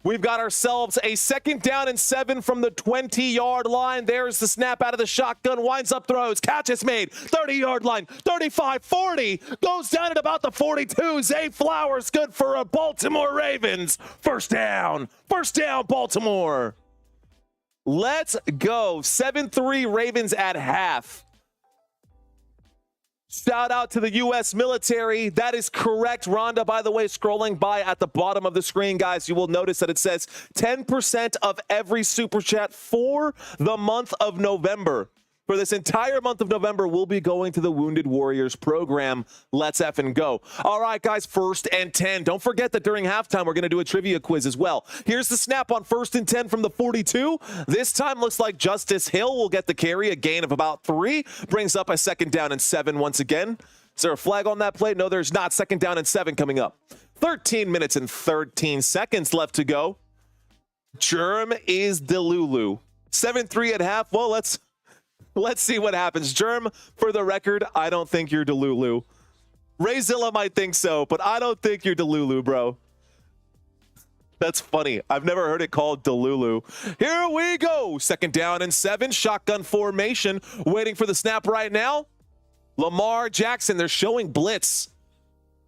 We've got ourselves a 2nd down and 7 from the 20-yard line. There's the snap out of the shotgun. Winds up, throws. Catch is made. 30-yard line. 35, 40. Goes down at about the 42. Zay Flowers good for a Baltimore Ravens. First down. First down, Baltimore. Let's go. 7-3 Ravens at half. Shout out to the U.S. military. That is correct. Rhonda, by the way, scrolling by at the bottom of the screen, guys, you will notice that it says 10% of every super chat for the month of November. For this entire month of November, we'll be going to the Wounded Warriors program. Let's effing go. All right, guys, 1st and 10. Don't forget that during halftime, we're going to do a trivia quiz as well. Here's the snap on 1st and 10 from the 42. This time looks like Justice Hill will get the carry, a gain of about 3. Brings up a 2nd down and 7 once again. Is there a flag on that play? No, there's not. 2nd down and 7 coming up. 13 minutes and 13 seconds left to go. Germ is Delulu. 7-3 at half. Well, let's see what happens. Germ, for the record, I don't think you're Delulu. Rayzilla might think so, but I don't think you're Delulu, bro. That's funny. I've never heard it called Delulu. Here we go. 2nd down and 7. Shotgun formation. Waiting for the snap right now. Lamar Jackson. They're showing blitz.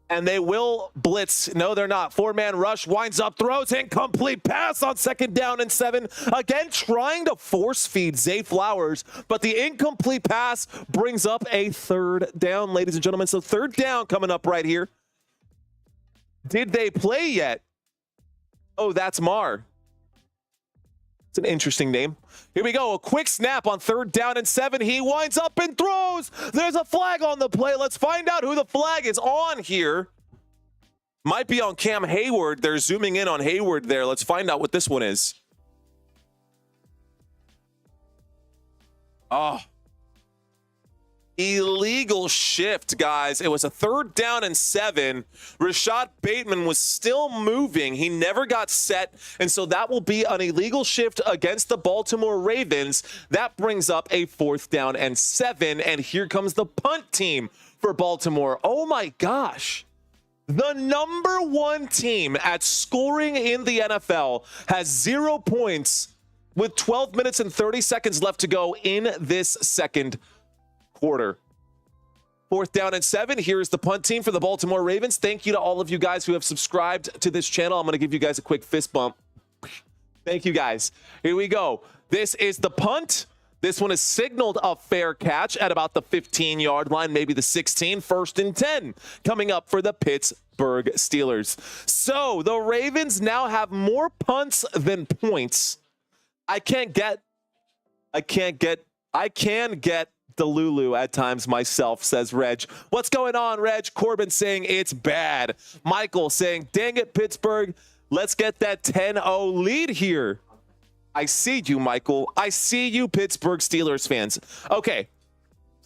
And they will blitz. No, they're not. 4-man rush. Winds up. Throws. Incomplete pass on 2nd down and 7. Again, trying to force feed Zay Flowers. But the incomplete pass brings up a 3rd down, ladies and gentlemen. So 3rd down coming up right here. Did they play yet? Oh, that's Mar. It's an interesting name. Here we go. A quick snap on 3rd down and 7. He winds up and throws. There's a flag on the play. Let's find out who the flag is on here. Might be on Cam Hayward. They're zooming in on Hayward there. Let's find out what this one is. Oh. Illegal shift, guys. It was a 3rd down and 7. Rashad Bateman was still moving. He never got set, and so that will be an illegal shift against the Baltimore Ravens. That brings up a 4th down and 7, and here comes the punt team for Baltimore. Oh my gosh. The number 1 team at scoring in the NFL has 0 points with 12 minutes and 30 seconds left to go in this second quarter. 4th down and 7. Here's the punt team for the Baltimore Ravens. Thank you to all of you guys who have subscribed to this channel. I'm going to give you guys a quick fist bump. Thank you, guys. Here we go. This is the punt. This one is signaled a fair catch at about the 15-yard line, maybe the 16. 1st and 10 coming up for the Pittsburgh Steelers. So the Ravens now have more punts than points. I can get Delulu at times myself, says Reg. What's going on, Reg? Corbin saying it's bad. Michael saying, dang it, Pittsburgh. Let's get that 10-0 lead here. I see you, Michael. I see you, Pittsburgh Steelers fans. Okay,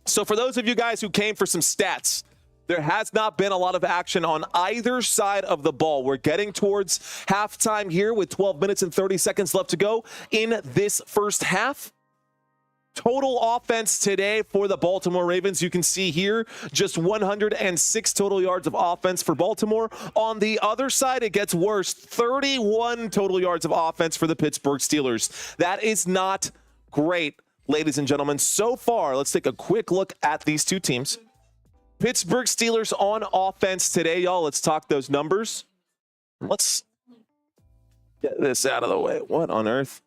so for those of you guys who came for some stats, there has not been a lot of action on either side of the ball. We're getting towards halftime here with 12 minutes and 30 seconds left to go in this first half. Total offense today for the Baltimore Ravens. You can see here just 106 total yards of offense for Baltimore. On the other side, it gets worse. 31 total yards of offense for the Pittsburgh Steelers. That is not great, ladies and gentlemen. So far, let's take a quick look at these two teams. Pittsburgh Steelers on offense today, y'all. Let's talk those numbers. Let's get this out of the way. What on earth?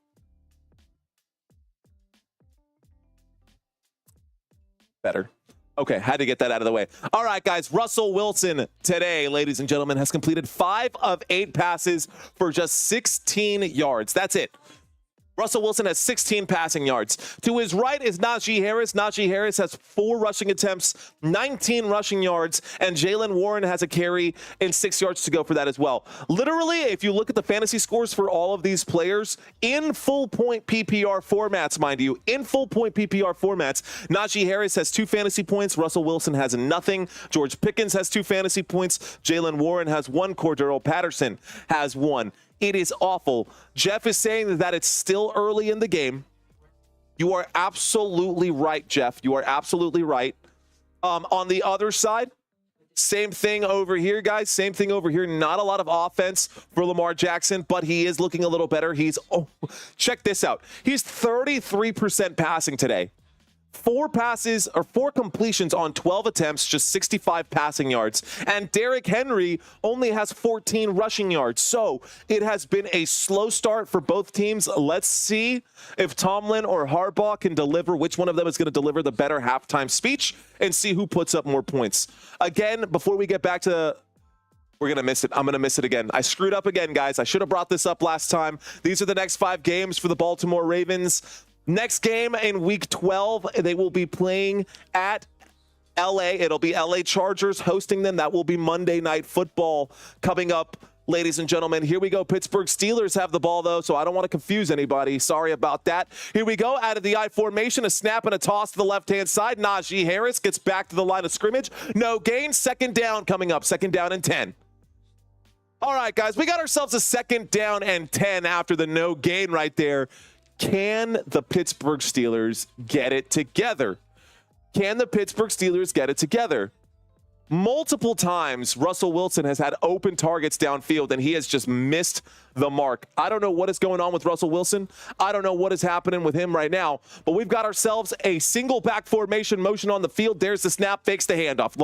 Better. Okay, had to get that out of the way. All right, guys. Russell Wilson today, ladies and gentlemen, has completed 5 of 8 passes for just 16 yards. That's it. Russell Wilson has 16 passing yards. To his right is Najee Harris. Najee Harris has 4 rushing attempts, 19 rushing yards, and Jaylen Warren has a carry and 6 yards to go for that as well. Literally, if you look at the fantasy scores for all of these players in full point PPR formats, mind you, in full point PPR formats, Najee Harris has 2 fantasy points. Russell Wilson has nothing. George Pickens has 2 fantasy points. Jaylen Warren has 1. Cordero Patterson has 1. It is awful. Jeff is saying that it's still early in the game. You are absolutely right, Jeff. You are absolutely right. On the other side, same thing over here, guys. Same thing over here. Not a lot of offense for Lamar Jackson, but he is looking a little better. Check this out. He's 33% passing today. 4 passes or 4 completions on 12 attempts, just 65 passing yards. And Derrick Henry only has 14 rushing yards. So it has been a slow start for both teams. Let's see if Tomlin or Harbaugh can deliver, which one of them is going to deliver the better halftime speech, and see who puts up more points. Again, before we get back to we're going to miss it. I'm going to miss it again. I screwed up again, guys. I should have brought this up last time. These are the next 5 games for the Baltimore Ravens. Next game in Week 12, they will be playing at LA. It'll be LA Chargers hosting them. That will be Monday Night Football coming up, ladies and gentlemen. Here we go. Pittsburgh Steelers have the ball, though, so I don't want to confuse anybody. Sorry about that. Here we go. Out of the I formation, a snap and a toss to the left-hand side. Najee Harris gets back to the line of scrimmage. No gain. Second down coming up. Second down and 10. All right, guys, we got ourselves a second down and 10 after the no gain right there. Can the Pittsburgh Steelers get it together? Can the Pittsburgh Steelers get it together? Multiple times, Russell Wilson has had open targets downfield, and he has just missed the mark. I don't know what is going on with Russell Wilson. I don't know what is happening with him right now, but we've got ourselves a single back formation motion on the field. There's the snap, fakes the handoff.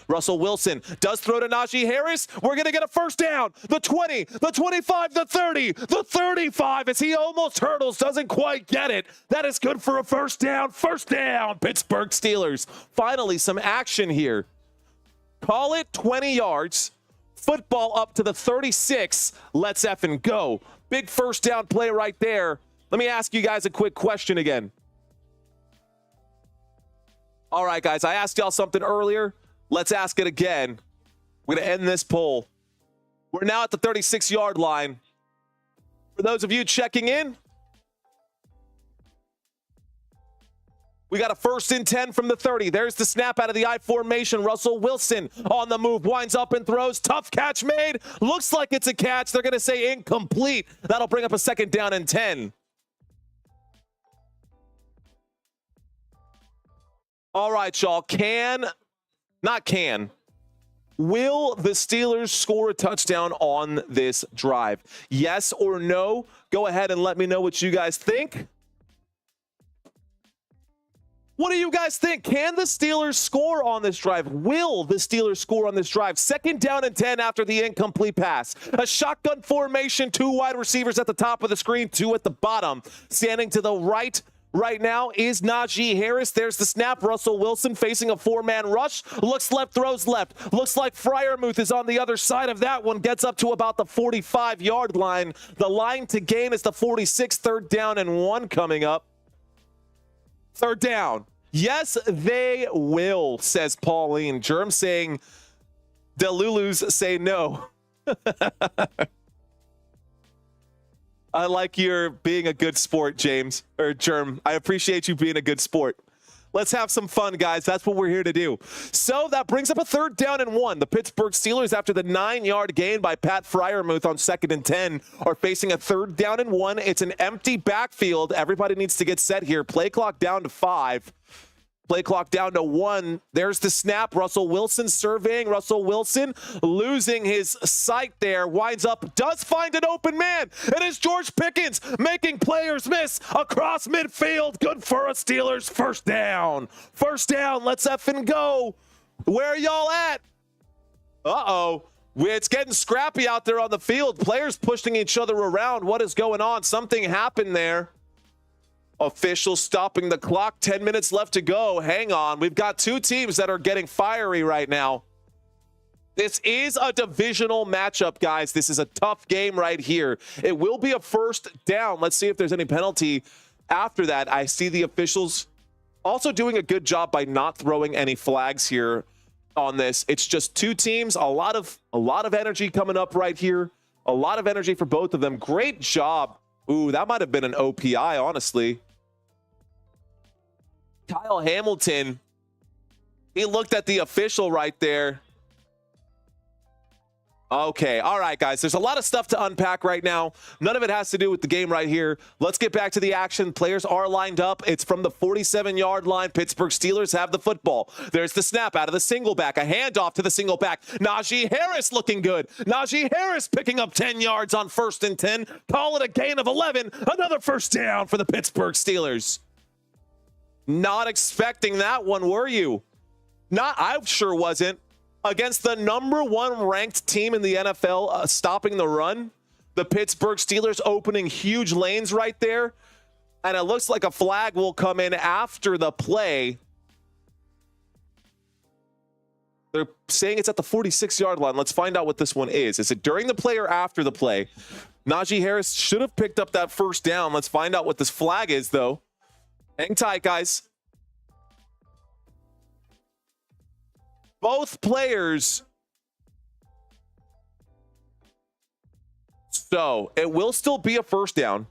Russell Wilson does throw to Najee Harris. We're going to get a first down. The 20, the 25, the 30, the 35 as he almost hurdles, doesn't quite get it. That is good for a first down. First down, Pittsburgh Steelers. Finally, some action here. Call it 20 yards. Football up to the 36. Let's effing go. Big first down play right there. Let me ask you guys a quick question again. All right, guys, I asked y'all something earlier. Let's ask it again. We're going to end this poll. We're now at the 36-yard line. For those of you checking in, we got a first and 10 from the 30. There's the snap out of the I formation. Russell Wilson on the move, winds up and throws. Tough catch made. Looks like it's a catch. They're going to say incomplete. That'll bring up a second down and 10. All right, y'all. Will the Steelers score a touchdown on this drive? Yes or no? Go ahead and let me know what you guys think. What do you guys think? Can the Steelers score on this drive? Will the Steelers score on this drive? Second down and 10 after the incomplete pass. A shotgun formation, 2 wide receivers at the top of the screen, 2 at the bottom. Standing to the right now is Najee Harris. There's the snap. Russell Wilson facing a 4-man rush. Looks left, throws left. Looks like Freiermuth is on the other side of that one. Gets up to about the 45-yard line. The line to gain is the 46. Third down and 1 coming up. Third down. Yes, they will, says Pauline. Germ saying Delulus say no. I like your being a good sport, James, or Germ. I appreciate you being a good sport. Let's have some fun, guys. That's what we're here to do. So that brings up a third down and 1. The Pittsburgh Steelers, after the 9-yard gain by Pat Freiermuth on second and 10, are facing a third down and 1. It's an empty backfield. Everybody needs to get set here. Play clock down to 5. Play clock down to 1. There's the snap. Russell Wilson surveying. Russell Wilson losing his sight there. Winds up, does find an open man. It is George Pickens making players miss across midfield. Good for a Steelers first down. First down. Let's effing go. Where are y'all at? Uh-oh. It's getting scrappy out there on the field. Players pushing each other around. What is going on? Something happened there. Officials stopping the clock. 10 minutes left to go. Hang on. We've got 2 teams that are getting fiery right now. This is a divisional matchup, guys. This is a tough game right here. It will be a first down. Let's see if there's any penalty after that. I see the officials also doing a good job by not throwing any flags here on this. It's just 2 teams. A lot of energy coming up right here. A lot of energy for both of them. Great job. Ooh, that might have been an OPI, honestly. Kyle Hamilton, he looked at the official right there. Okay, all right, guys. There's a lot of stuff to unpack right now. None of it has to do with the game right here. Let's get back to the action. Players are lined up. It's from the 47-yard line. Pittsburgh Steelers have the football. There's the snap out of the single back. A handoff to the single back. Najee Harris looking good. Najee Harris picking up 10 yards on first and 10. Call it a gain of 11. Another first down for the Pittsburgh Steelers. Not expecting that one, were you? I sure wasn't. Against the number 1 ranked team in the NFL, stopping the run. The Pittsburgh Steelers opening huge lanes right there. And it looks like a flag will come in after the play. They're saying it's at the 46-yard line. Let's find out what this one is. Is it during the play or after the play? Najee Harris should have picked up that first down. Let's find out what this flag is, though. Hang tight, guys. Both players. So it will still be a first down.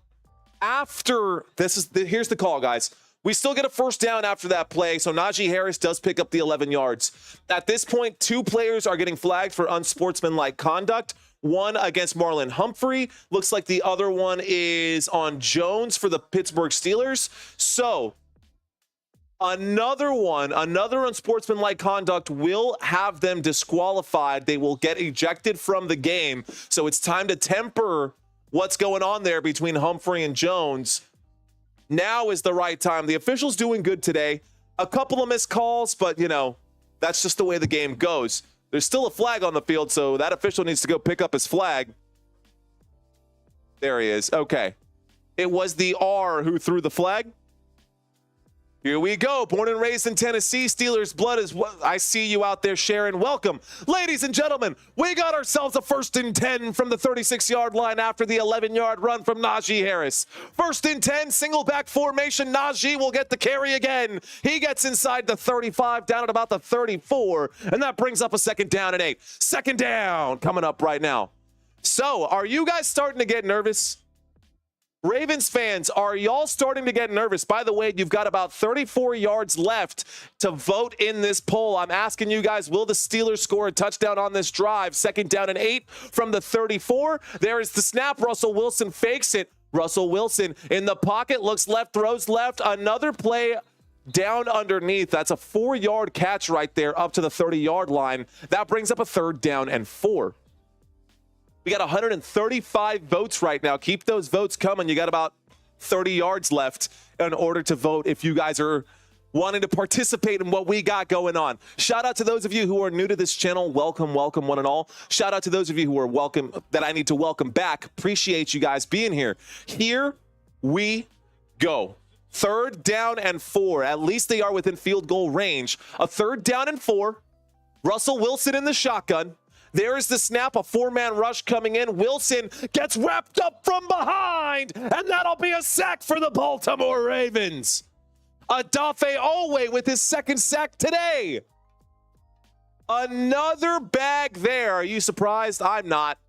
After this here's the call, guys. We still get a first down after that play, so Najee Harris does pick up the 11 yards. At this point, 2 players are getting flagged for unsportsmanlike conduct. One against Marlon Humphrey. Looks like the other one is on Jones for the Pittsburgh Steelers. So another unsportsmanlike conduct will have them disqualified. They will get ejected from the game. So it's time to temper what's going on there between Humphrey and Jones. Now is the right time. The officials doing good today. A couple of missed calls, but that's just the way the game goes. There's still a flag on the field, so that official needs to go pick up his flag. There he is. Okay. It was the R who threw the flag. Here we go. Born and raised in Tennessee. Steelers blood is what I see you out there sharing. Welcome. Ladies and gentlemen, we got ourselves a 1st and 10 from the 36-yard line after the 11-yard run from Najee Harris. 1st and 10, single back formation. Najee will get the carry again. He gets inside the 35, down at about the 34, and that brings up a 2nd down and 8. 2nd down coming up right now. So, are you guys starting to get nervous? Ravens fans, are y'all starting to get nervous? By the way, you've got about 34 yards left to vote in this poll. I'm asking you guys, will the Steelers score a touchdown on this drive? 2nd down and 8 from the 34. There is the snap. Russell Wilson fakes it. Russell Wilson in the pocket, looks left, throws left. Another play down underneath. That's a 4-yard catch right there up to the 30-yard line. That brings up a 3rd down and 4. We got 135 votes right now. Keep those votes coming. You got about 30 yards left in order to vote if you guys are wanting to participate in what we got going on. Shout out to those of you who are new to this channel. Welcome, welcome, one and all. Shout out to those of you who are welcome, that I need to welcome back. Appreciate you guys being here. Here we go. 3rd down and 4. At least they are within field goal range. A 3rd down and 4. Russell Wilson in the shotgun. There is the snap, a 4-man rush coming in. Wilson gets wrapped up from behind, and that'll be a sack for the Baltimore Ravens. Adafe Owe with his 2nd sack today. Another bag there. Are you surprised? I'm not.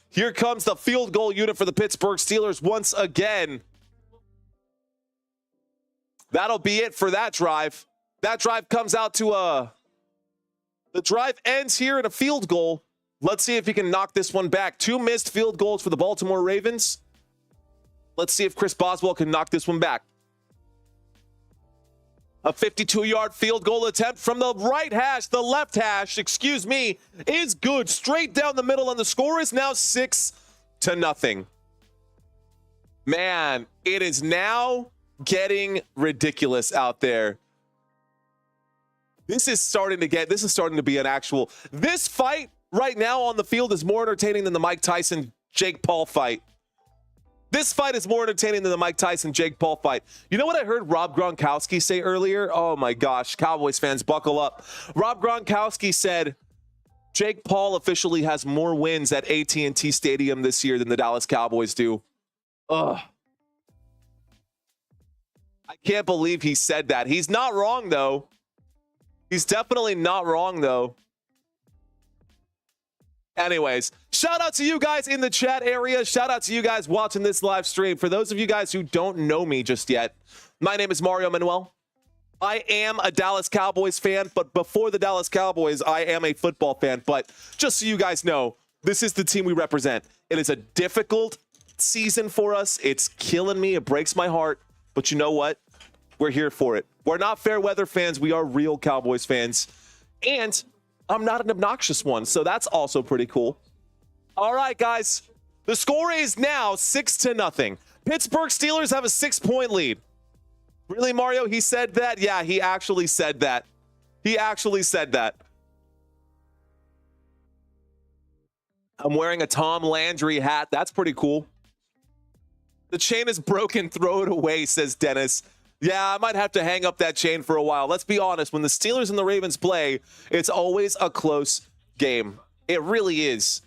Here comes the field goal unit for the Pittsburgh Steelers once again. That'll be it for that drive. That drive comes out to the drive ends here in a field goal. Let's see if he can knock this one back. 2 missed field goals for the Baltimore Ravens. Let's see if Chris Boswell can knock this one back. A 52-yard field goal attempt from the the left hash, is good. Straight down the middle, and the score is now 6-0. Man, it is now getting ridiculous out there. This is starting to be an actual. This fight right now on the field is more entertaining than the Mike Tyson-Jake Paul fight. This fight is more entertaining than the Mike Tyson-Jake Paul fight. You know what I heard Rob Gronkowski say earlier? Oh my gosh, Cowboys fans, buckle up. Rob Gronkowski said Jake Paul officially has more wins at AT&T Stadium this year than the Dallas Cowboys do. Ugh. I can't believe he said that. He's not wrong, though. He's definitely not wrong, though. Anyways, shout out to you guys in the chat area. Shout out to you guys watching this live stream. For those of you guys who don't know me just yet, my name is Mario Manuel. I am a Dallas Cowboys fan, but before the Dallas Cowboys, I am a football fan. But just so you guys know, this is the team we represent. It is a difficult season for us. It's killing me. It breaks my heart. But you know what? We're here for it. We're not fair weather fans. We are real Cowboys fans. And I'm not an obnoxious one, so that's also pretty cool. All right, guys. The score is now 6-0. Pittsburgh Steelers have a 6-point lead. Really, Mario? He said that? Yeah, he actually said that. He actually said that. I'm wearing a Tom Landry hat. That's pretty cool. The chain is broken. Throw it away, says Dennis. Yeah, I might have to hang up that chain for a while. Let's be honest. When the Steelers and the Ravens play, it's always a close game. It really is.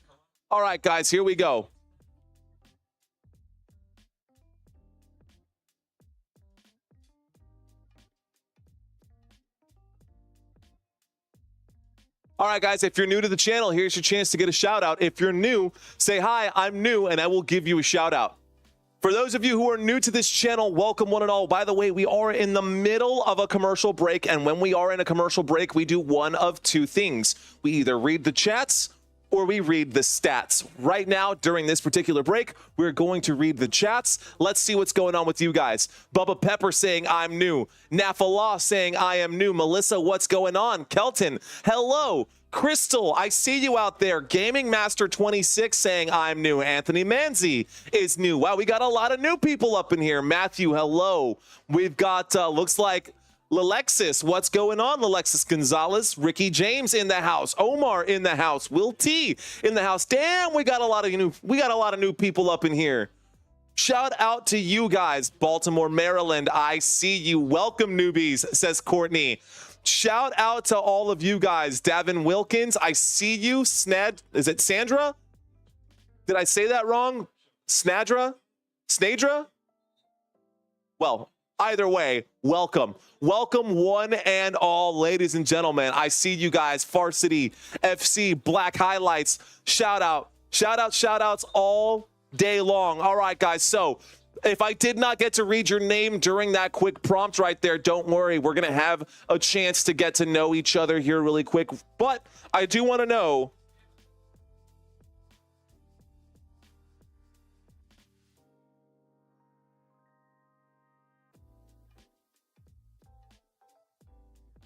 All right, guys, here we go. All right, guys, if you're new to the channel, here's your chance to get a shout out. If you're new, say, hi, I'm new, and I will give you a shout out. For those of you who are new to this channel, welcome one and all. By the way, we are in the middle of a commercial break, and when we are in a commercial break, we do one of two things. We either read the chats or we read the stats. Right now, during this particular break, we're going to read the chats. Let's see what's going on with you guys. Bubba Pepper saying, I'm new. Nafala saying, I am new. Melissa, what's going on? Kelton, hello. Crystal, I see you out there. Gaming Master 26 saying, I'm new. Anthony Manzi is new. Wow, we got a lot of new people up in here. Matthew, hello. We've got, looks like, Lelexis, what's going on? Lelexis Gonzalez, Ricky James in the house, Omar in the house, Will T in the house. Damn, we got a lot of new people up in here. Shout out to you guys, Baltimore, Maryland. I see you. Welcome, newbies, says Courtney. Shout out to all of you guys. Davin Wilkins, I see you. Is it Sandra? Did I say that wrong? Snadra? Well, either way, welcome. Welcome one and all, ladies and gentlemen. I see you guys. Varsity FC, Black Highlights. Shout outs all day long. All right, guys. So if I did not get to read your name during that quick prompt right there, don't worry. We're going to have a chance to get to know each other here really quick. But I do want to know,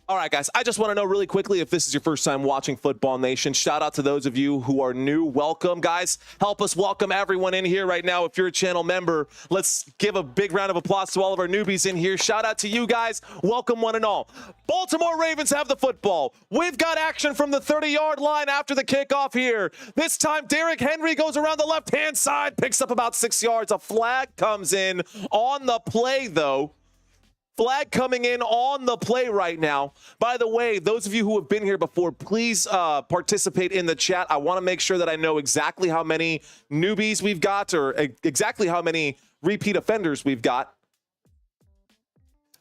all right, guys, I just want to know really quickly if this is your first time watching Football Nation. Shout out to those of you who are new. Welcome, guys. Help us welcome everyone in here right now. If you're a channel member, let's give a big round of applause to all of our newbies in here. Shout out to you guys. Welcome one and all. Baltimore Ravens have the football. We've got action from the 30-yard line after the kickoff here. This time, Derrick Henry goes around the left-hand side, picks up about 6 yards. A flag comes in on the play, though. Flag coming in on the play right now. By the way, those of you who have been here before, please participate in the chat. I want to make sure that I know exactly how many newbies we've got or exactly how many repeat offenders we've got.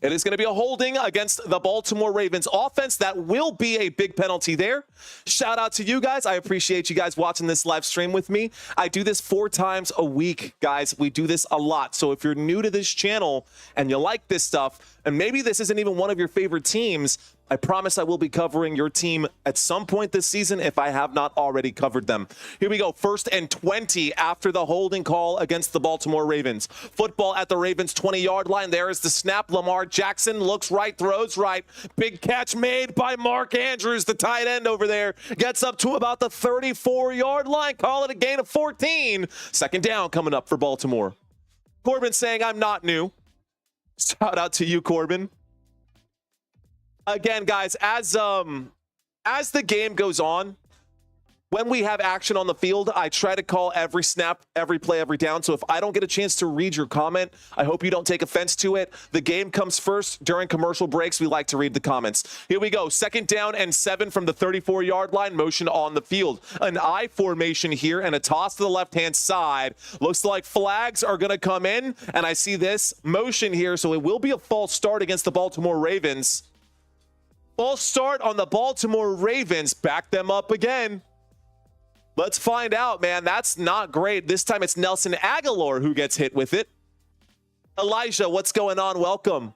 It is going to be a holding against the Baltimore Ravens offense. That will be a big penalty there. Shout out to you guys. I appreciate you guys watching this live stream with me. I do this 4 times a week, guys. We do this a lot. So if you're new to this channel and you like this stuff, and maybe this isn't even one of your favorite teams, I promise I will be covering your team at some point this season if I have not already covered them. Here we go. 1st and 20 after the holding call against the Baltimore Ravens. Football at the Ravens 20-yard line. There is the snap. Lamar Jackson looks right, throws right. Big catch made by Mark Andrews, the tight end over there. Gets up to about the 34-yard line. Call it a gain of 14. 2nd down coming up for Baltimore. Corbin saying, I'm not new. Shout out to you, Corbin. Again, guys, as the game goes on, when we have action on the field, I try to call every snap, every play, every down. So if I don't get a chance to read your comment, I hope you don't take offense to it. The game comes first. During commercial breaks, we like to read the comments. Here we go. 2nd down and 7 from the 34-yard line. Motion on the field. An I formation here and a toss to the left-hand side. Looks like flags are going to come in. And I see this motion here. So it will be a false start against the Baltimore Ravens. False start on the Baltimore Ravens. Back them up again. Let's find out, man. That's not great. This time it's Nelson Aguilar who gets hit with it. Elijah, what's going on? Welcome.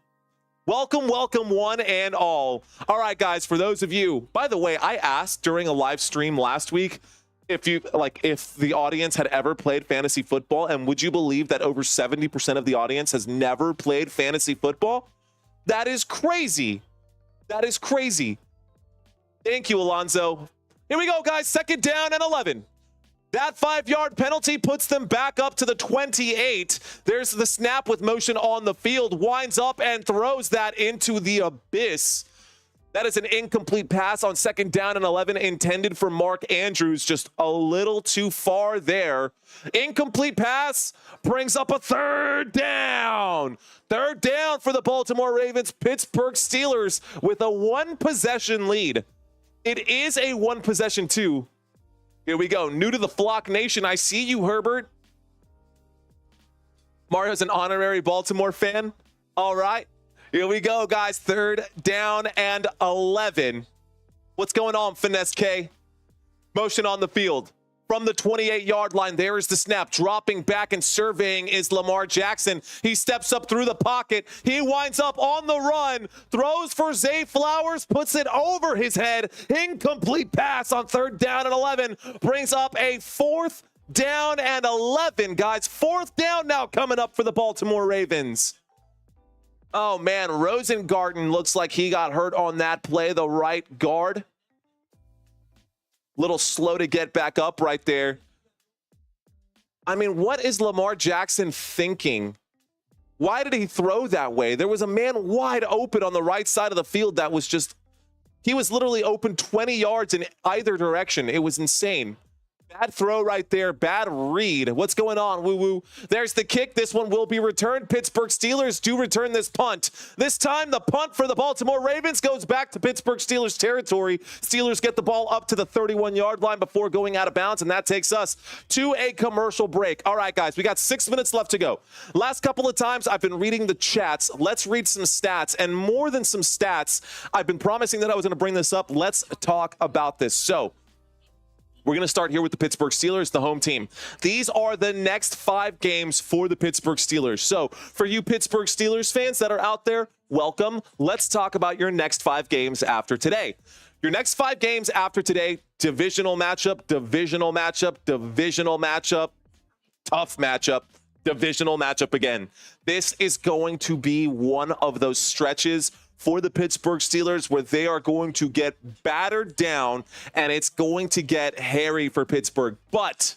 Welcome one and all. All right, guys, for those of you, by the way, I asked during a live stream last week if the audience had ever played fantasy football, and would you believe that over 70% of the audience has never played fantasy football? That is crazy. That is crazy. Thank you, Alonzo. Here we go, guys. 2nd down and 11. That 5-yard penalty puts them back up to the 28. There's the snap with motion on the field, winds up and throws that into the abyss. That is an incomplete pass on 2nd down and 11 intended for Mark Andrews, just a little too far there. Incomplete pass brings up a 3rd down. 3rd down for the Baltimore Ravens. Pittsburgh Steelers with a 1-possession lead. It is a 1-possession too. Here we go. New to the Flock Nation. I see you, Herbert. Mario's an honorary Baltimore fan. All right. Here we go, guys. 3rd down and 11. What's going on, Finesse K? Motion on the field. From the 28-yard line, there is the snap. Dropping back and surveying is Lamar Jackson. He steps up through the pocket. He winds up on the run. Throws for Zay Flowers. Puts it over his head. Incomplete pass on 3rd down and 11. Brings up a 4th down and 11, guys. 4th down now coming up for the Baltimore Ravens. Oh, man, Rosengarten looks like he got hurt on that play, the right guard. Little slow to get back up right there. I mean, what is Lamar Jackson thinking? Why did he throw that way? There was a man wide open on the right side of the field that was just, he was literally open 20 yards in either direction. It was insane. Bad throw right there. Bad read. What's going on, woo-woo? There's the kick. This one will be returned. Pittsburgh Steelers do return this punt. This time, the punt for the Baltimore Ravens goes back to Pittsburgh Steelers territory. Steelers get the ball up to the 31-yard line before going out of bounds, and that takes us to a commercial break. All right, guys, we got 6 minutes left to go. Last couple of times, I've been reading the chats. Let's read some stats, and more than some stats, I've been promising that I was going to bring this up. Let's talk about this. So, we're going to start here with the Pittsburgh Steelers, the home team. These are the next 5 games for the Pittsburgh Steelers. So for you Pittsburgh Steelers fans that are out there, welcome. Let's talk about your next 5 games after today. Your next 5 games after today, divisional matchup, divisional matchup, divisional matchup, tough matchup, divisional matchup again. This is going to be one of those stretches for the Pittsburgh Steelers where they are going to get battered down and it's going to get hairy for Pittsburgh. But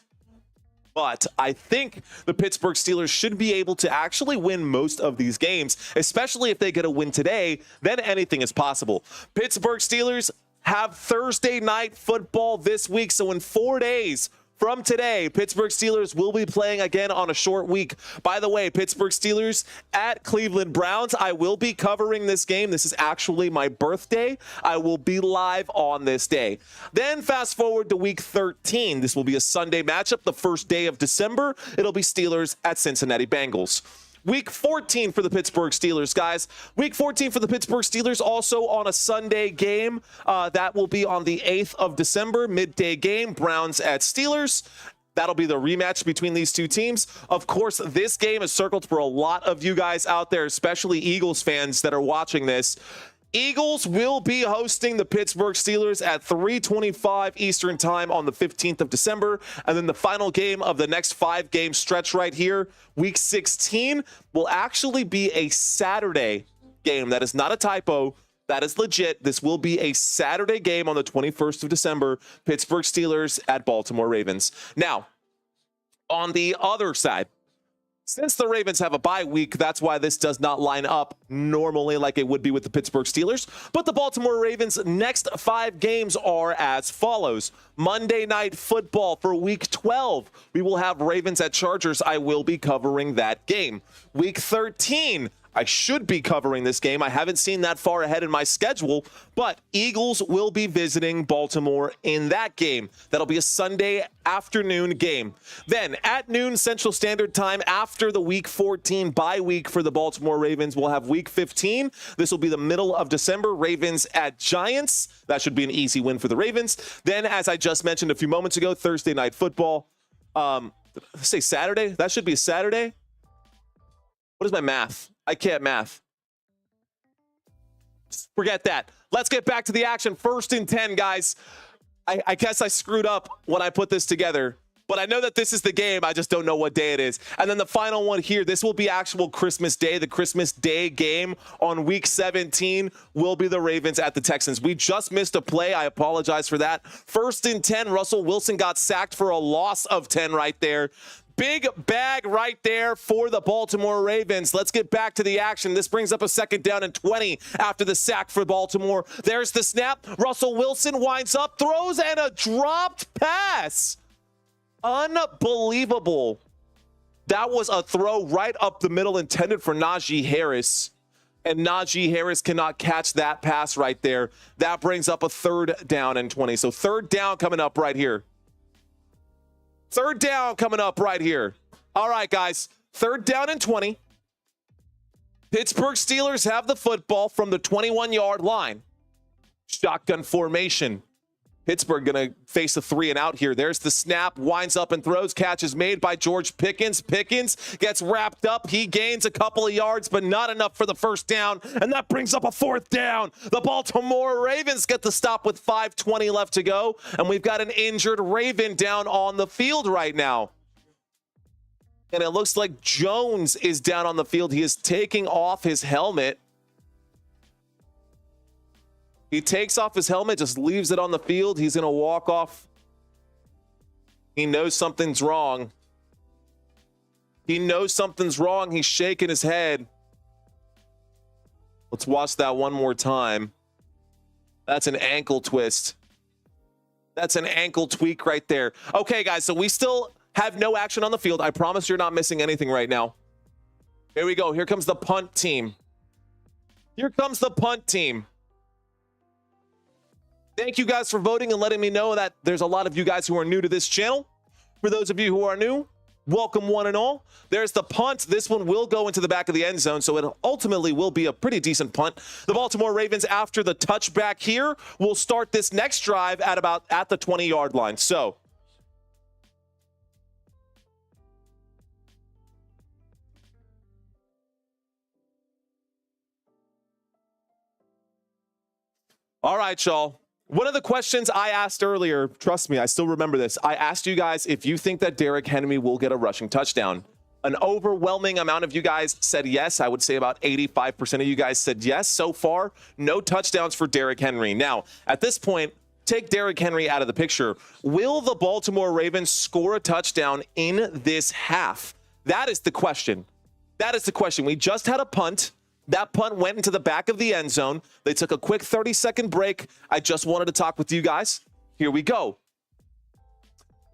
I think the Pittsburgh Steelers should be able to actually win most of these games, especially if they get a win today, then anything is possible. Pittsburgh Steelers have Thursday night football this week, so in 4 days from today, Pittsburgh Steelers will be playing again on a short week. By the way, Pittsburgh Steelers at Cleveland Browns. I will be covering this game. This is actually my birthday. I will be live on this day. Then fast forward to week 13. This will be a Sunday matchup, the first day of December. It'll be Steelers at Cincinnati Bengals. Week 14 for the Pittsburgh Steelers, guys. Week 14 for the Pittsburgh Steelers, also on a Sunday game. That will be on the 8th of December, midday game, Browns at Steelers. That'll be the rematch between these two teams. Of course, this game is circled for a lot of you guys out there, especially Eagles fans that are watching this. Eagles will be hosting the Pittsburgh Steelers at 3:25 Eastern time on the 15th of December. And then the final game of the next 5-game stretch right here, week 16, will actually be a Saturday game. That is not a typo. That is legit. This will be a Saturday game on the 21st of December, Pittsburgh Steelers at Baltimore Ravens. Now, on the other side, since the Ravens have a bye week, that's why this does not line up normally like it would be with the Pittsburgh Steelers. But the Baltimore Ravens' next 5 games are as follows. Monday Night Football for Week 12. We will have Ravens at Chargers. I will be covering that game. Week 13. I should be covering this game. I haven't seen that far ahead in my schedule, but Eagles will be visiting Baltimore in that game. That'll be a Sunday afternoon game. Then at noon Central Standard Time after the Week 14 bye week for the Baltimore Ravens, we'll have Week 15. This will be the middle of December. Ravens at Giants. That should be an easy win for the Ravens. Then, as I just mentioned a few moments ago, Thursday Night Football. Say Saturday? That should be a Saturday. What is my math? I can't math. Forget that. Let's get back to the action. 1st and 10, guys. I guess I screwed up when I put this together. But I know that this is the game. I just don't know what day it is. And then the final one here, this will be actual Christmas Day. The Christmas Day game on week 17 will be the Ravens at the Texans. We just missed a play. I apologize for that. 1st and 10, Russell Wilson got sacked for a loss of 10 right there. Big bag right there for the Baltimore Ravens. Let's get back to the action. This brings up a 2nd down and 20 after the sack for Baltimore. There's the snap. Russell Wilson winds up, throws, and a dropped pass. Unbelievable. That was a throw right up the middle intended for Najee Harris. And Najee Harris cannot catch that pass right there. That brings up a 3rd down and 20. So 3rd down coming up right here. 3rd down coming up right here. All right, guys. 3rd down and 20. Pittsburgh Steelers have the football from the 21-yard line. Shotgun formation. Pittsburgh going to face a 3 and out here. There's the snap, winds up and throws. Catch is made by George Pickens. Pickens gets wrapped up. He gains a couple of yards, but not enough for the 1st down. And that brings up a 4th down. The Baltimore Ravens get the stop with 5:20 left to go. And we've got an injured Raven down on the field right now. And it looks like Jones is down on the field. He is taking off his helmet. He takes off his helmet, just leaves it on the field. He's going to walk off. He knows something's wrong. He knows something's wrong. He's shaking his head. Let's watch that one more time. That's an ankle twist. That's an ankle tweak right there. Okay, guys, so we still have no action on the field. I promise you're not missing anything right now. Here we go. Here comes the punt team. Here comes the punt team. Thank you guys for voting and letting me know that there's a lot of you guys who are new to this channel. For those of you who are new, welcome one and all. There's the punt. This one will go into the back of the end zone, so it ultimately will be a pretty decent punt. The Baltimore Ravens, after the touchback here, will start this next drive at the 20-yard line. So all right, y'all. One of the questions I asked earlier, trust me, I still remember this. I asked you guys if you think that Derrick Henry will get a rushing touchdown. An overwhelming amount of you guys said yes. I would say about 85% of you guys said yes. So far, no touchdowns for Derrick Henry. Now, at this point, take Derrick Henry out of the picture. Will the Baltimore Ravens score a touchdown in this half? That is the question. That is the question. We just had a punt. That punt went into the back of the end zone. They took a quick 30-second break. I just wanted to talk with you guys. Here we go.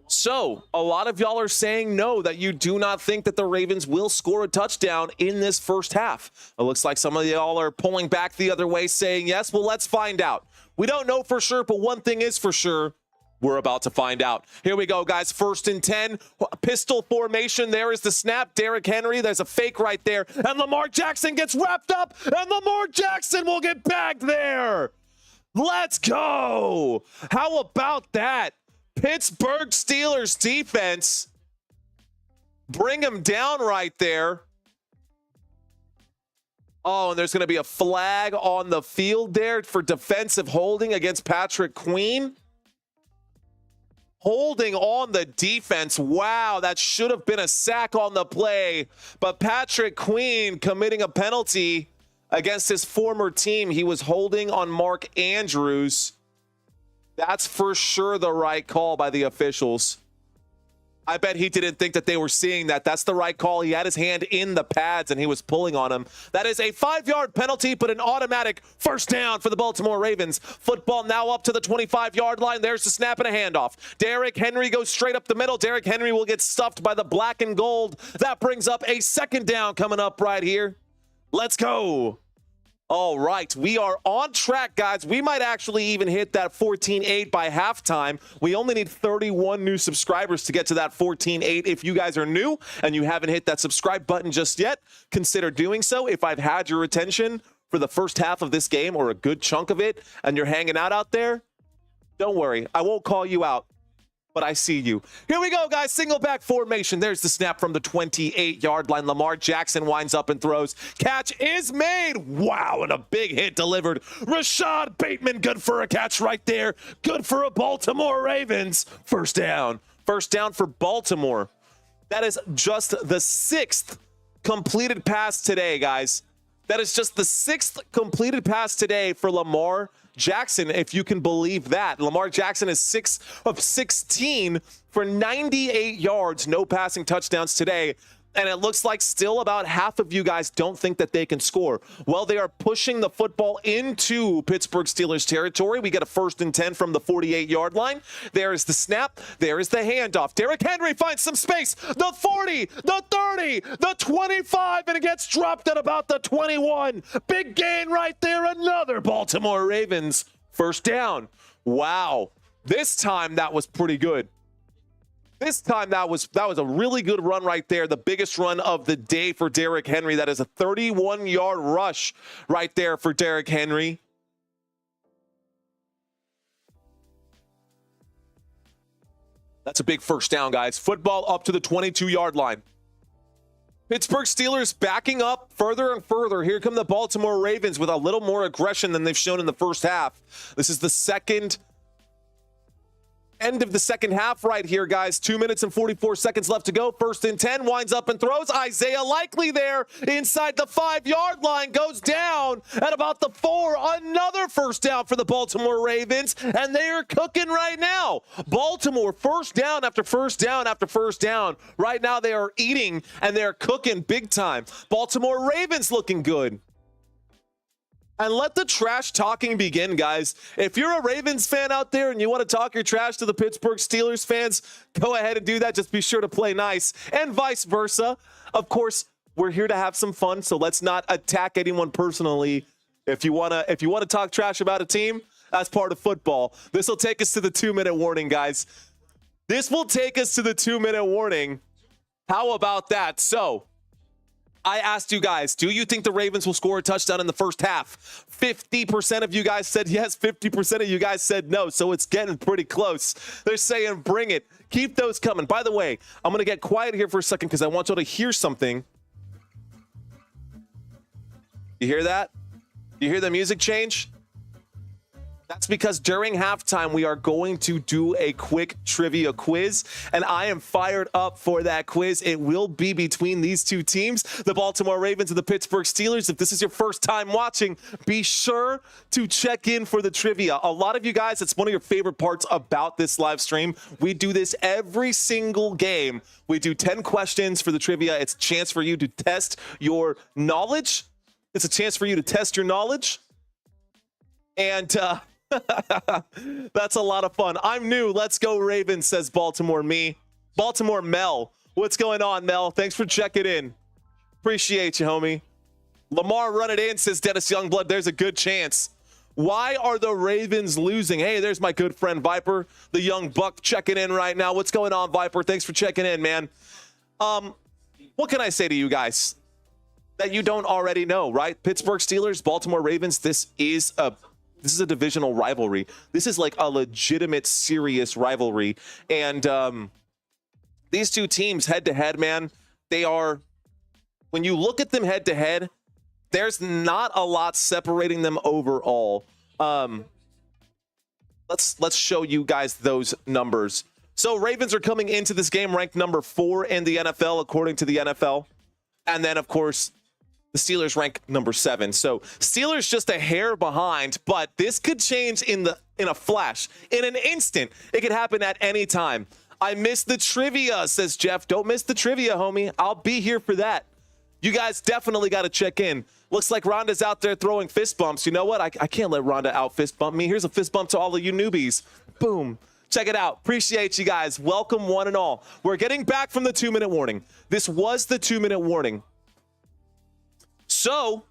So, a lot of y'all are saying no, that you do not think that the Ravens will score a touchdown in this first half. It looks like some of y'all are pulling back the other way, saying yes. Well, let's find out. We don't know for sure, but one thing is for sure. We're about to find out. Here we go, guys. 1st and 10. Pistol formation. There is the snap. Derrick Henry. There's a fake right there. And Lamar Jackson gets wrapped up. And Lamar Jackson will get bagged there. Let's go. How about that? Pittsburgh Steelers defense. Bring him down right there. Oh, and there's going to be a flag on the field there for defensive holding against Patrick Queen. Holding on the defense. Wow, that should have been a sack on the play. But Patrick Queen committing a penalty against his former team. He was holding on Mark Andrews. That's for sure the right call by the officials. I bet he didn't think that they were seeing that. That's the right call. He had his hand in the pads and he was pulling on him. That is a 5-yard penalty, but an automatic 1st down for the Baltimore Ravens. Football now up to the 25-yard line. There's the snap and a handoff. Derrick Henry goes straight up the middle. Derrick Henry will get stuffed by the black and gold. That brings up a 2nd down coming up right here. Let's go. All right, we are on track, guys. We might actually even hit that 14-8 by halftime. We only need 31 new subscribers to get to that 14-8. If you guys are new and you haven't hit that subscribe button just yet, consider doing so. If I've had your attention for the first half of this game or a good chunk of it and you're hanging out there, don't worry. I won't call you out. But I see you. Here we go, guys. Single back formation. There's the snap from the 28-yard line. Lamar Jackson winds up and throws. Catch is made. Wow, and a big hit delivered. Rashad Bateman, good for a catch right there. Good for a Baltimore Ravens. 1st down First down for Baltimore. That is just the 6th completed pass today, guys. That is just the 6th completed pass today for Lamar Jackson, if you can believe that. Lamar Jackson is 6 of 16 for 98 yards, no passing touchdowns today. And it looks like still about half of you guys don't think that they can score. Well, they are pushing the football into Pittsburgh Steelers territory. We get a 1st and 10 from the 48-yard line. There is the snap. There is the handoff. Derrick Henry finds some space. The 40, the 30, the 25, and it gets dropped at about the 21. Big gain right there. Another Baltimore Ravens first down. Wow. This time that was pretty good. This time that was a really good run right there. The biggest run of the day for Derrick Henry. That is a 31-yard rush right there for Derrick Henry. That's a big first down, guys. Football up to the 22-yard line. Pittsburgh Steelers backing up further and further. Here come the Baltimore Ravens with a little more aggression than they've shown in the first half. This is the end of the second half right here, guys. 2 minutes and 44 seconds left to go. 1st and 10, winds up and throws. Isaiah Likely there inside the 5-yard line, goes down at about the 4. Another first down for the Baltimore Ravens, and they are cooking right now. Baltimore, first down after first down after first down. Right now they are eating, and they're cooking big time. Baltimore Ravens looking good. And let the trash talking begin, guys. If you're a Ravens fan out there and you want to talk your trash to the Pittsburgh Steelers fans, go ahead and do that. Just be sure to play nice, and vice versa. Of course, we're here to have some fun, so let's not attack anyone personally. If you want to talk trash about a team, that's part of football. This will take us to the 2-minute warning, guys. This will take us to the 2-minute warning. How about that? So, I asked you guys, do you think the Ravens will score a touchdown in the first half? 50% of you guys said yes. 50% of you guys said no. So it's getting pretty close. They're saying bring it. Keep those coming. By the way, I'm going to get quiet here for a second because I want you to hear something. You hear that? You hear the music change? That's because during halftime, we are going to do a quick trivia quiz, and I am fired up for that quiz. It will be between these two teams, the Baltimore Ravens and the Pittsburgh Steelers. If this is your first time watching, be sure to check in for the trivia. A lot of you guys, it's one of your favorite parts about this live stream. We do this every single game. We do 10 questions for the trivia. It's a chance for you to test your knowledge. It's a chance for you to test your knowledge. And, that's a lot of fun. I'm new. Let's go Ravens, says Baltimore me. Baltimore Mel. What's going on, Mel? Thanks for checking in. Appreciate you, homie. Lamar run it in, says Dennis Youngblood. There's a good chance. Why are the Ravens losing? Hey, there's my good friend Viper, the young buck checking in right now. What's going on, Viper? Thanks for checking in, man. What can I say to you guys that you don't already know, right? Pittsburgh Steelers, Baltimore Ravens. This is a divisional rivalry. This is like a legitimate, serious rivalry. And these two teams head-to-head, man, they are, when you look at them head-to-head, there's not a lot separating them overall. Let's show you guys those numbers. So Ravens are coming into this game ranked number 4 in the NFL, according to the NFL. And then, of course, the Steelers rank number 7. So Steelers just a hair behind, but this could change in a flash, in an instant. It could happen at any time. I missed the trivia, says Jeff. Don't miss the trivia, homie. I'll be here for that. You guys definitely got to check in. Looks like Rhonda's out there throwing fist bumps. You know what? I can't let Rhonda out fist bump me. Here's a fist bump to all of you newbies. Boom. Check it out. Appreciate you guys. Welcome one and all. We're getting back from the 2-minute warning. This was the 2-minute warning. So,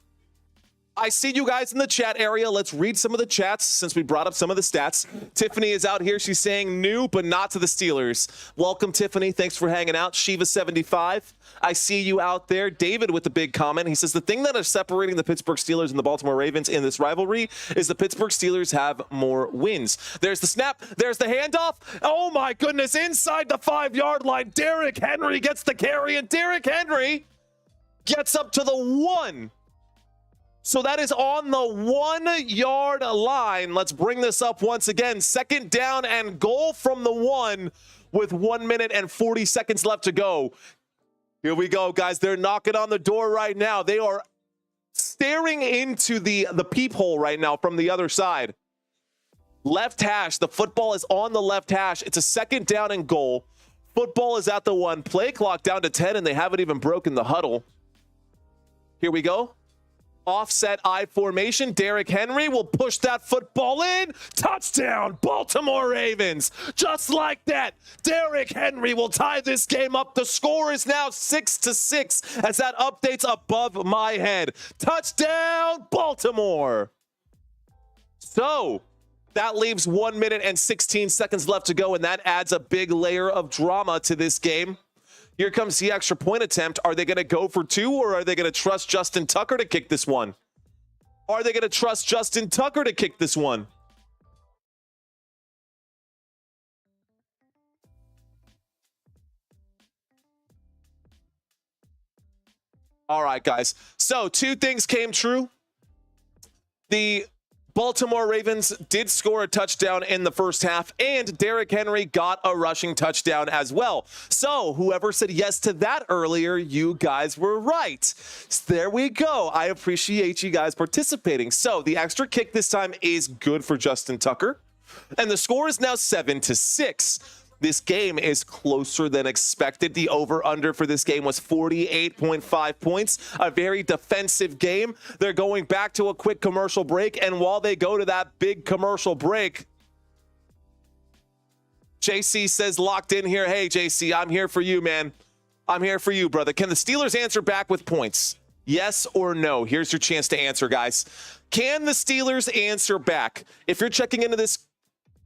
I see you guys in the chat area. Let's read some of the chats since we brought up some of the stats. Tiffany is out here. She's saying new, but not to the Steelers. Welcome, Tiffany. Thanks for hanging out. Shiva75, I see you out there. David with the big comment. He says, the thing that is separating the Pittsburgh Steelers and the Baltimore Ravens in this rivalry is the Pittsburgh Steelers have more wins. There's the snap. There's the handoff. Oh, my goodness. Inside the 5-yard line, Derrick Henry gets the carry, and Derrick Henry gets up to the 1. So that is on the 1-yard line. Let's bring this up once again. 2nd down and goal from the 1. with 1 minute and 40 seconds left to go. Here we go, guys. They're knocking on the door right now. They are staring into the peephole right now from the other side. Left hash. The football is on the left hash. It's a 2nd down and goal. Football is at the 1. Play clock down to 10, and they haven't even broken the huddle. Here we go. Offset I formation. Derrick Henry will push that football in. Touchdown, Baltimore Ravens. Just like that, Derrick Henry will tie this game up. The score is now 6-6 as that updates above my head. Touchdown, Baltimore. So that leaves 1 minute and 16 seconds left to go, and that adds a big layer of drama to this game. Here comes the extra point attempt. Are they going to go for 2, or are they going to trust Justin Tucker to kick this one? Are they going to trust Justin Tucker to kick this one? All right, guys. So 2 things came true. The Baltimore Ravens did score a touchdown in the first half, and Derrick Henry got a rushing touchdown as well. So whoever said yes to that earlier, you guys were right. So there we go. I appreciate you guys participating. So the extra kick this time is good for Justin Tucker, and the score is now 7-6. This game is closer than expected. The over-under for this game was 48.5 points. A very defensive game. They're going back to a quick commercial break, and while they go to that big commercial break, JC says locked in here. Hey, JC, I'm here for you, man. I'm here for you, brother. Can the Steelers answer back with points? Yes or no? Here's your chance to answer, guys. Can the Steelers answer back? If you're checking into this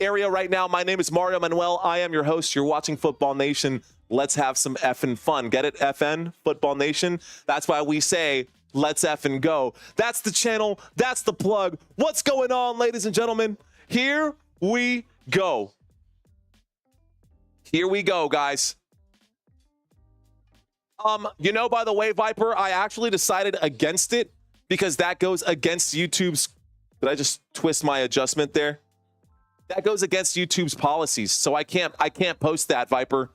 area right now, my name is Mario Manuel. I am your host. You're watching Football Nation. Let's have some effing fun. Get it? FN, Football Nation. That's why we say, let's effing go. That's the channel. That's the plug. What's going on, ladies and gentlemen? Here we go. Here we go, guys. By the way, Viper, I actually decided against it because that goes against YouTube's. Did I just twist my adjustment there? That goes against YouTube's policies, so I can't post that, Viper.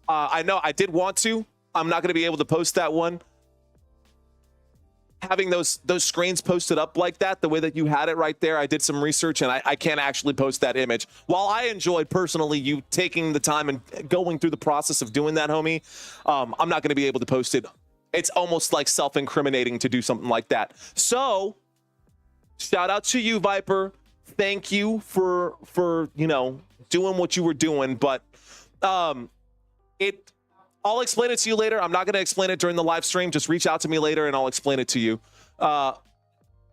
I know I did want to. I'm not going to be able to post that one. Having those screens posted up like that, the way that you had it right there, I did some research, and I can't actually post that image. While I enjoyed personally you taking the time and going through the process of doing that, homie, I'm not going to be able to post it. It's almost like self-incriminating to do something like that. So, shout out to you, Viper. Thank you for doing what you were doing, but I'll explain it to you later. I'm not going to explain it during the live stream. Just reach out to me later and I'll explain it to you. But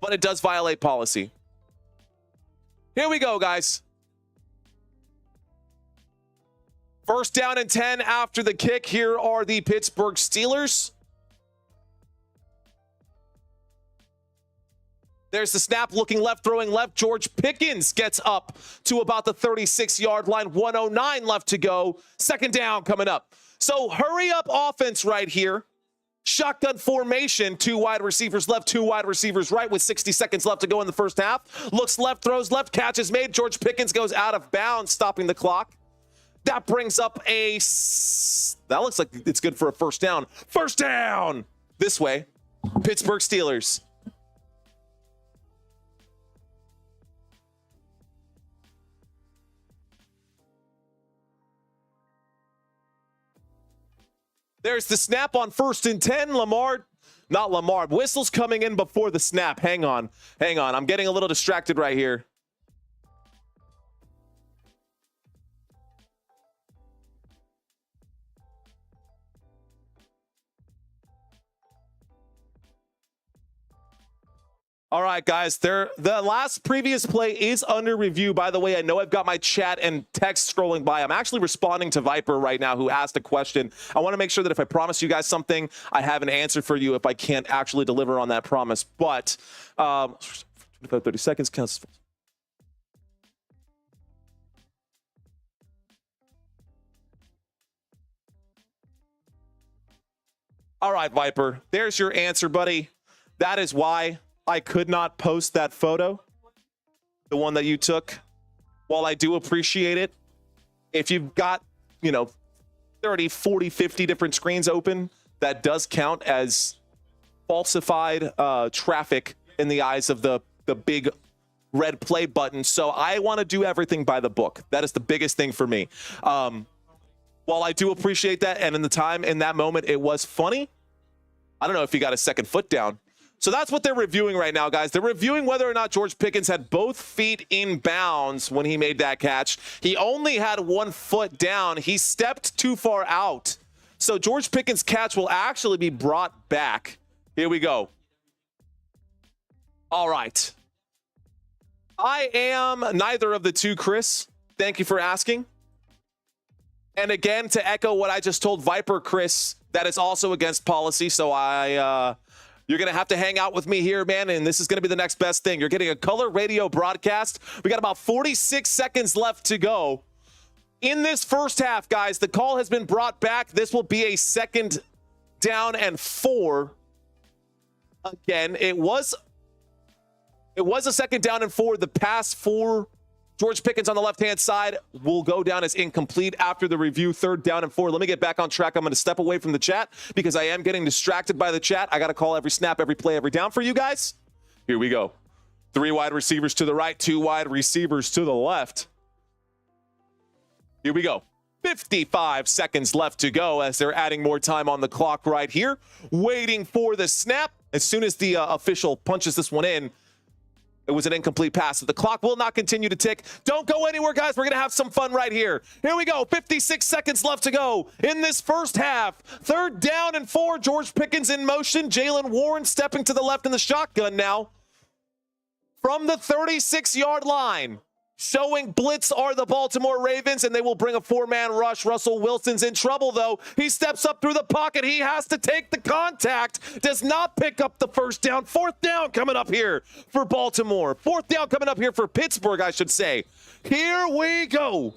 it does violate policy. Here we go, guys. 1st down and 10 after the kick. Here are the Pittsburgh Steelers. There's the snap, looking left, throwing left. George Pickens gets up to about the 36-yard line. 1:09 left to go. 2nd down coming up. So hurry up offense right here. Shotgun formation. 2 wide receivers left, 2 wide receivers right with 60 seconds left to go in the first half. Looks left, throws left, catch is made. George Pickens goes out of bounds, stopping the clock. That brings up that looks like it's good for a 1st down. 1st down! This way. Pittsburgh Steelers. There's the snap on 1st and 10. Whistle's coming in before the snap. Hang on. I'm getting a little distracted right here. All right, guys, the last previous play is under review. By the way, I know I've got my chat and text scrolling by. I'm actually responding to Viper right now, who asked a question. I want to make sure that if I promise you guys something, I have an answer for you if I can't actually deliver on that promise. But 30 seconds counts. All right, Viper, there's your answer, buddy. That is why I could not post that photo, the one that you took. While I do appreciate it, if you've got 30, 40, 50 different screens open, that does count as falsified traffic in the eyes of the big red play button. So I want to do everything by the book. That is the biggest thing for me. While I do appreciate that, and in that moment, it was funny, I don't know if he got a second foot down. So that's what they're reviewing right now, guys. They're reviewing whether or not George Pickens had both feet in bounds when he made that catch. He only had 1 foot down. He stepped too far out. So George Pickens' catch will actually be brought back. Here we go. All right. I am neither of the two, Chris. Thank you for asking. And again, to echo what I just told Viper Chris, that is also against policy. So you're going to have to hang out with me here, man, and this is going to be the next best thing. You're getting a color radio broadcast. We got about 46 seconds left to go. In this first half, guys, the call has been brought back. This will be a 2nd down and 4. Again, it was a 2nd down and 4. The pass for George Pickens on the left-hand side will go down as incomplete after the review. 3rd down and 4. Let me get back on track. I'm going to step away from the chat because I am getting distracted by the chat. I got to call every snap, every play, every down for you guys. Here we go. 3 wide receivers to the right, 2 wide receivers to the left. Here we go. 55 seconds left to go as they're adding more time on the clock right here. Waiting for the snap. As soon as the official punches this one in, it was an incomplete pass. So the clock will not continue to tick. Don't go anywhere, guys. We're going to have some fun right here. Here we go. 56 seconds left to go in this first half. 3rd down and 4. George Pickens in motion. Jalen Warren stepping to the left in the shotgun now. From the 36-yard line. Showing blitz are the Baltimore Ravens, and they will bring a 4-man rush. Russell Wilson's in trouble, though. He steps up through the pocket. He has to take the contact. Does not pick up the first down. 4th down coming up here for Baltimore. 4th down coming up here for Pittsburgh, I should say. Here we go.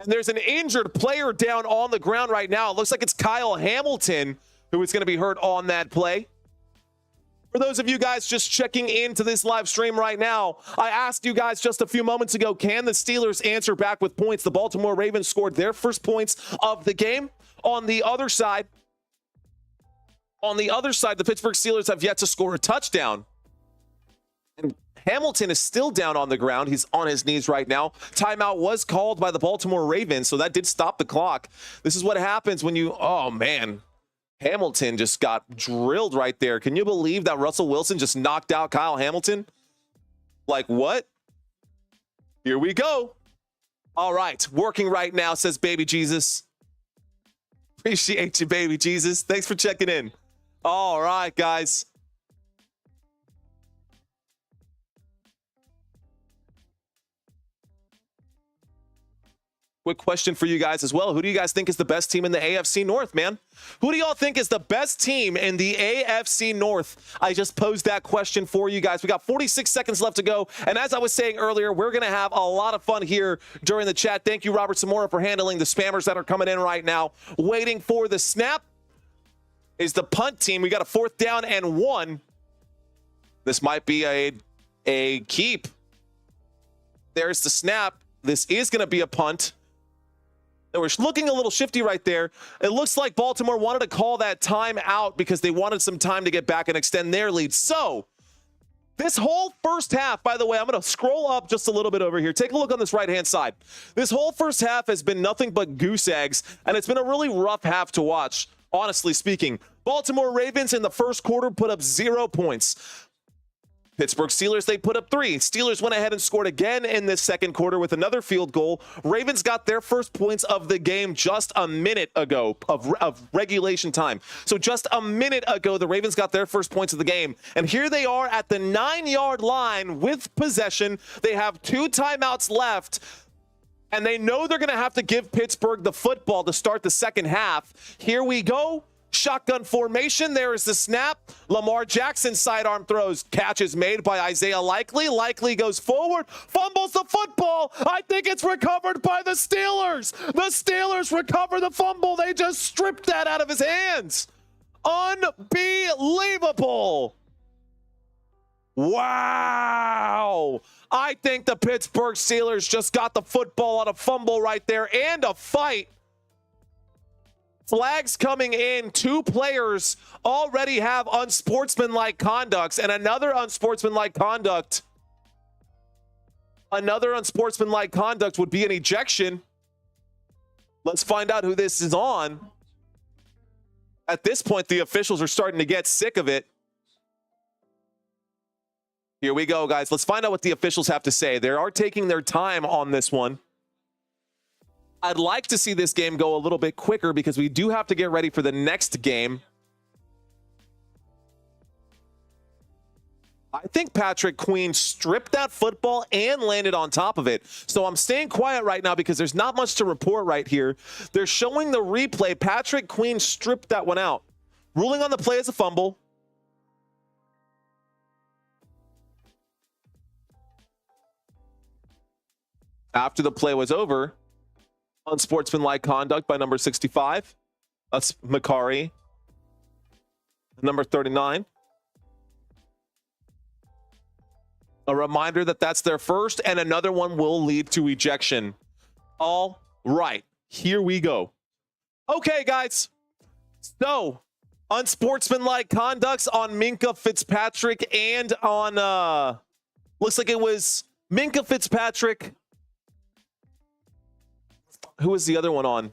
And there's an injured player down on the ground right now. It looks like it's Kyle Hamilton who is going to be hurt on that play. For those of you guys just checking into this live stream right now, I asked you guys just a few moments ago, can the Steelers answer back with points? The Baltimore Ravens scored their first points of the game. On the other side, the Pittsburgh Steelers have yet to score a touchdown. And Hamilton is still down on the ground. He's on his knees right now. Timeout was called by the Baltimore Ravens, so that did stop the clock. This is what happens when you, oh man, Hamilton just got drilled right there. Can you believe that Russell Wilson just knocked out Kyle Hamilton? Like what? Here we go. All right, working right now, says Baby Jesus. Appreciate you, Baby Jesus. Thanks for checking in. All right, guys. Quick question for you guys as well. Who do you guys think is the best team in the AFC North, man? Who do y'all think is the best team in the AFC North? I just posed that question for you guys. We got 46 seconds left to go. And as I was saying earlier, we're going to have a lot of fun here during the chat. Thank you, Robert Samora, for handling the spammers that are coming in right now. Waiting for the snap is the punt team. We got a 4th down and 1. This might be a keep. There's the snap. This is going to be a punt. They were looking a little shifty right there. It looks like Baltimore wanted to call that time out because they wanted some time to get back and extend their lead. So this whole first half, by the way, I'm going to scroll up just a little bit over here. Take a look on this right-hand side. This whole first half has been nothing but goose eggs, and it's been a really rough half to watch, honestly speaking. Baltimore Ravens in the first quarter put up 0 points. Pittsburgh Steelers, they put up 3. Steelers went ahead and scored again in this second quarter with another field goal. Ravens got their first points of the game just a minute ago of regulation time. So just a minute ago, the Ravens got their first points of the game. And here they are at the 9-yard line with possession. They have 2 timeouts left. And they know they're going to have to give Pittsburgh the football to start the second half. Here we go. Shotgun formation. There is the snap. Lamar Jackson sidearm throws. Catch is made by Isaiah Likely. Likely goes forward. Fumbles the football. I think it's recovered by the Steelers. The Steelers recover the fumble. They just stripped that out of his hands. Unbelievable. Wow. I think the Pittsburgh Steelers just got the football on a fumble right there and a fight. Flags coming in. 2 players already have unsportsmanlike conducts, and another unsportsmanlike conduct. Another unsportsmanlike conduct would be an ejection. Let's find out who this is on. At this point, the officials are starting to get sick of it. Here we go, guys. Let's find out what the officials have to say. They are taking their time on this one. I'd like to see this game go a little bit quicker because we do have to get ready for the next game. I think Patrick Queen stripped that football and landed on top of it. So I'm staying quiet right now because there's not much to report right here. They're showing the replay. Patrick Queen stripped that one out. Ruling on the play as a fumble. After the play was over, unsportsmanlike conduct by number 65. That's Macari. Number 39. A reminder that that's their first, and another one will lead to ejection. All right, here we go. Okay, guys. So, unsportsmanlike conducts on Minkah Fitzpatrick and on, looks like it was Minkah Fitzpatrick. Who was the other one on?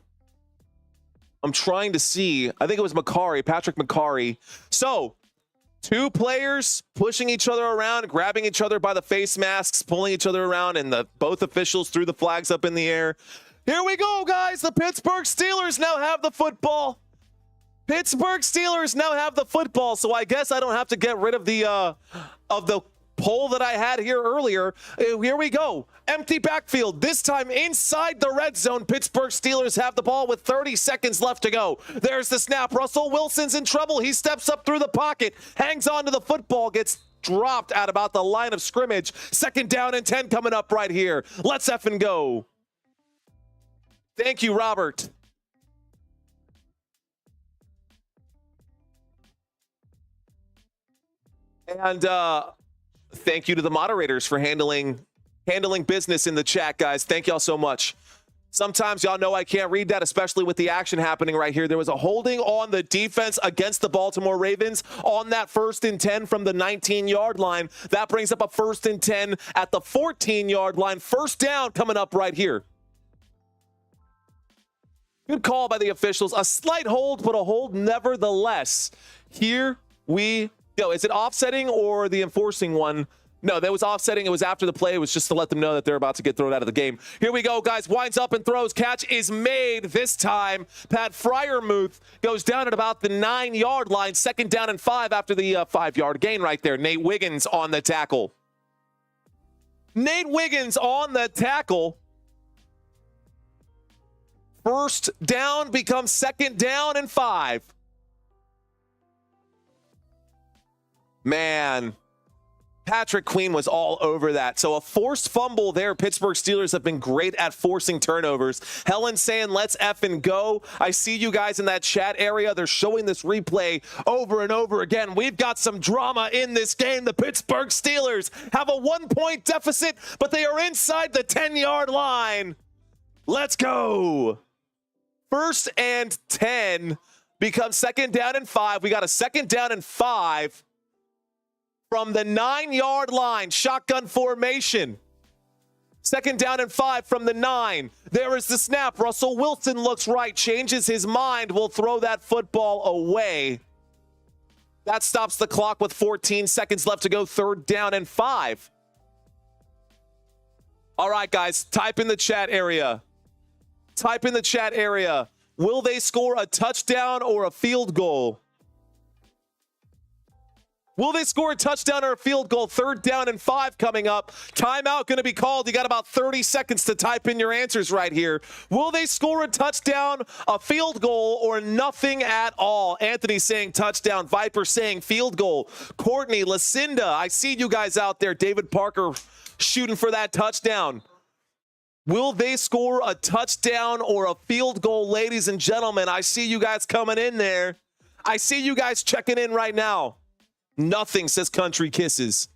I'm trying to see. I think it was Macari, Patrick Macari. So, 2 players pushing each other around, grabbing each other by the face masks, pulling each other around, and both officials threw the flags up in the air. Here we go, guys. The Pittsburgh Steelers now have the football. Pittsburgh Steelers now have the football, so I guess I don't have to get rid of the poll that I had here earlier. Here we go. Empty backfield. This time inside the red zone. Pittsburgh Steelers have the ball with 30 seconds left to go. There's the snap. Russell Wilson's in trouble. He steps up through the pocket, hangs on to the football, gets dropped at about the line of scrimmage. 2nd down and 10 coming up right here. Let's effing go. Thank you, Robert. And thank you to the moderators for handling business in the chat, guys. Thank y'all so much. Sometimes y'all know I can't read that, especially with the action happening right here. There was a holding on the defense against the Baltimore Ravens on that 1st and 10 from the 19-yard line. That brings up a 1st and 10 at the 14-yard line. 1st down coming up right here. Good call by the officials. A slight hold, but a hold nevertheless. Here we go. Is it offsetting or the enforcing one? No, that was offsetting. It was after the play. It was just to let them know that they're about to get thrown out of the game. Here we go, guys. Winds up and throws. Catch is made this time. Pat Freiermuth goes down at about the 9-yard line. 2nd down and 5 after the 5-yard gain right there. Nate Wiggins on the tackle. Nate Wiggins on the tackle. 1st down becomes 2nd down and 5. Man, Patrick Queen was all over that. So a forced fumble there. Pittsburgh Steelers have been great at forcing turnovers. Helen saying, let's effing go. I see you guys in that chat area. They're showing this replay over and over again. We've got some drama in this game. The Pittsburgh Steelers have a 1-point deficit, but they are inside the 10-yard line. Let's go. 1st and 10 becomes 2nd down and 5. We got a 2nd down and 5. From the 9-yard line, shotgun formation. 2nd down and 5 from the 9. There is the snap. Russell Wilson looks right, changes his mind, will throw that football away. That stops the clock with 14 seconds left to go. 3rd down and 5. All right, guys, type in the chat area. Type in the chat area. Will they score a touchdown or a field goal? Will they score a touchdown or a field goal? 3rd down and 5 coming up. Timeout going to be called. You got about 30 seconds to type in your answers right here. Will they score a touchdown, a field goal, or nothing at all? Anthony saying touchdown. Viper saying field goal. Courtney, Lucinda, I see you guys out there. David Parker shooting for that touchdown. Will they score a touchdown or a field goal, ladies and gentlemen? I see you guys coming in there. I see you guys checking in right now. Nothing, says Country Kisses.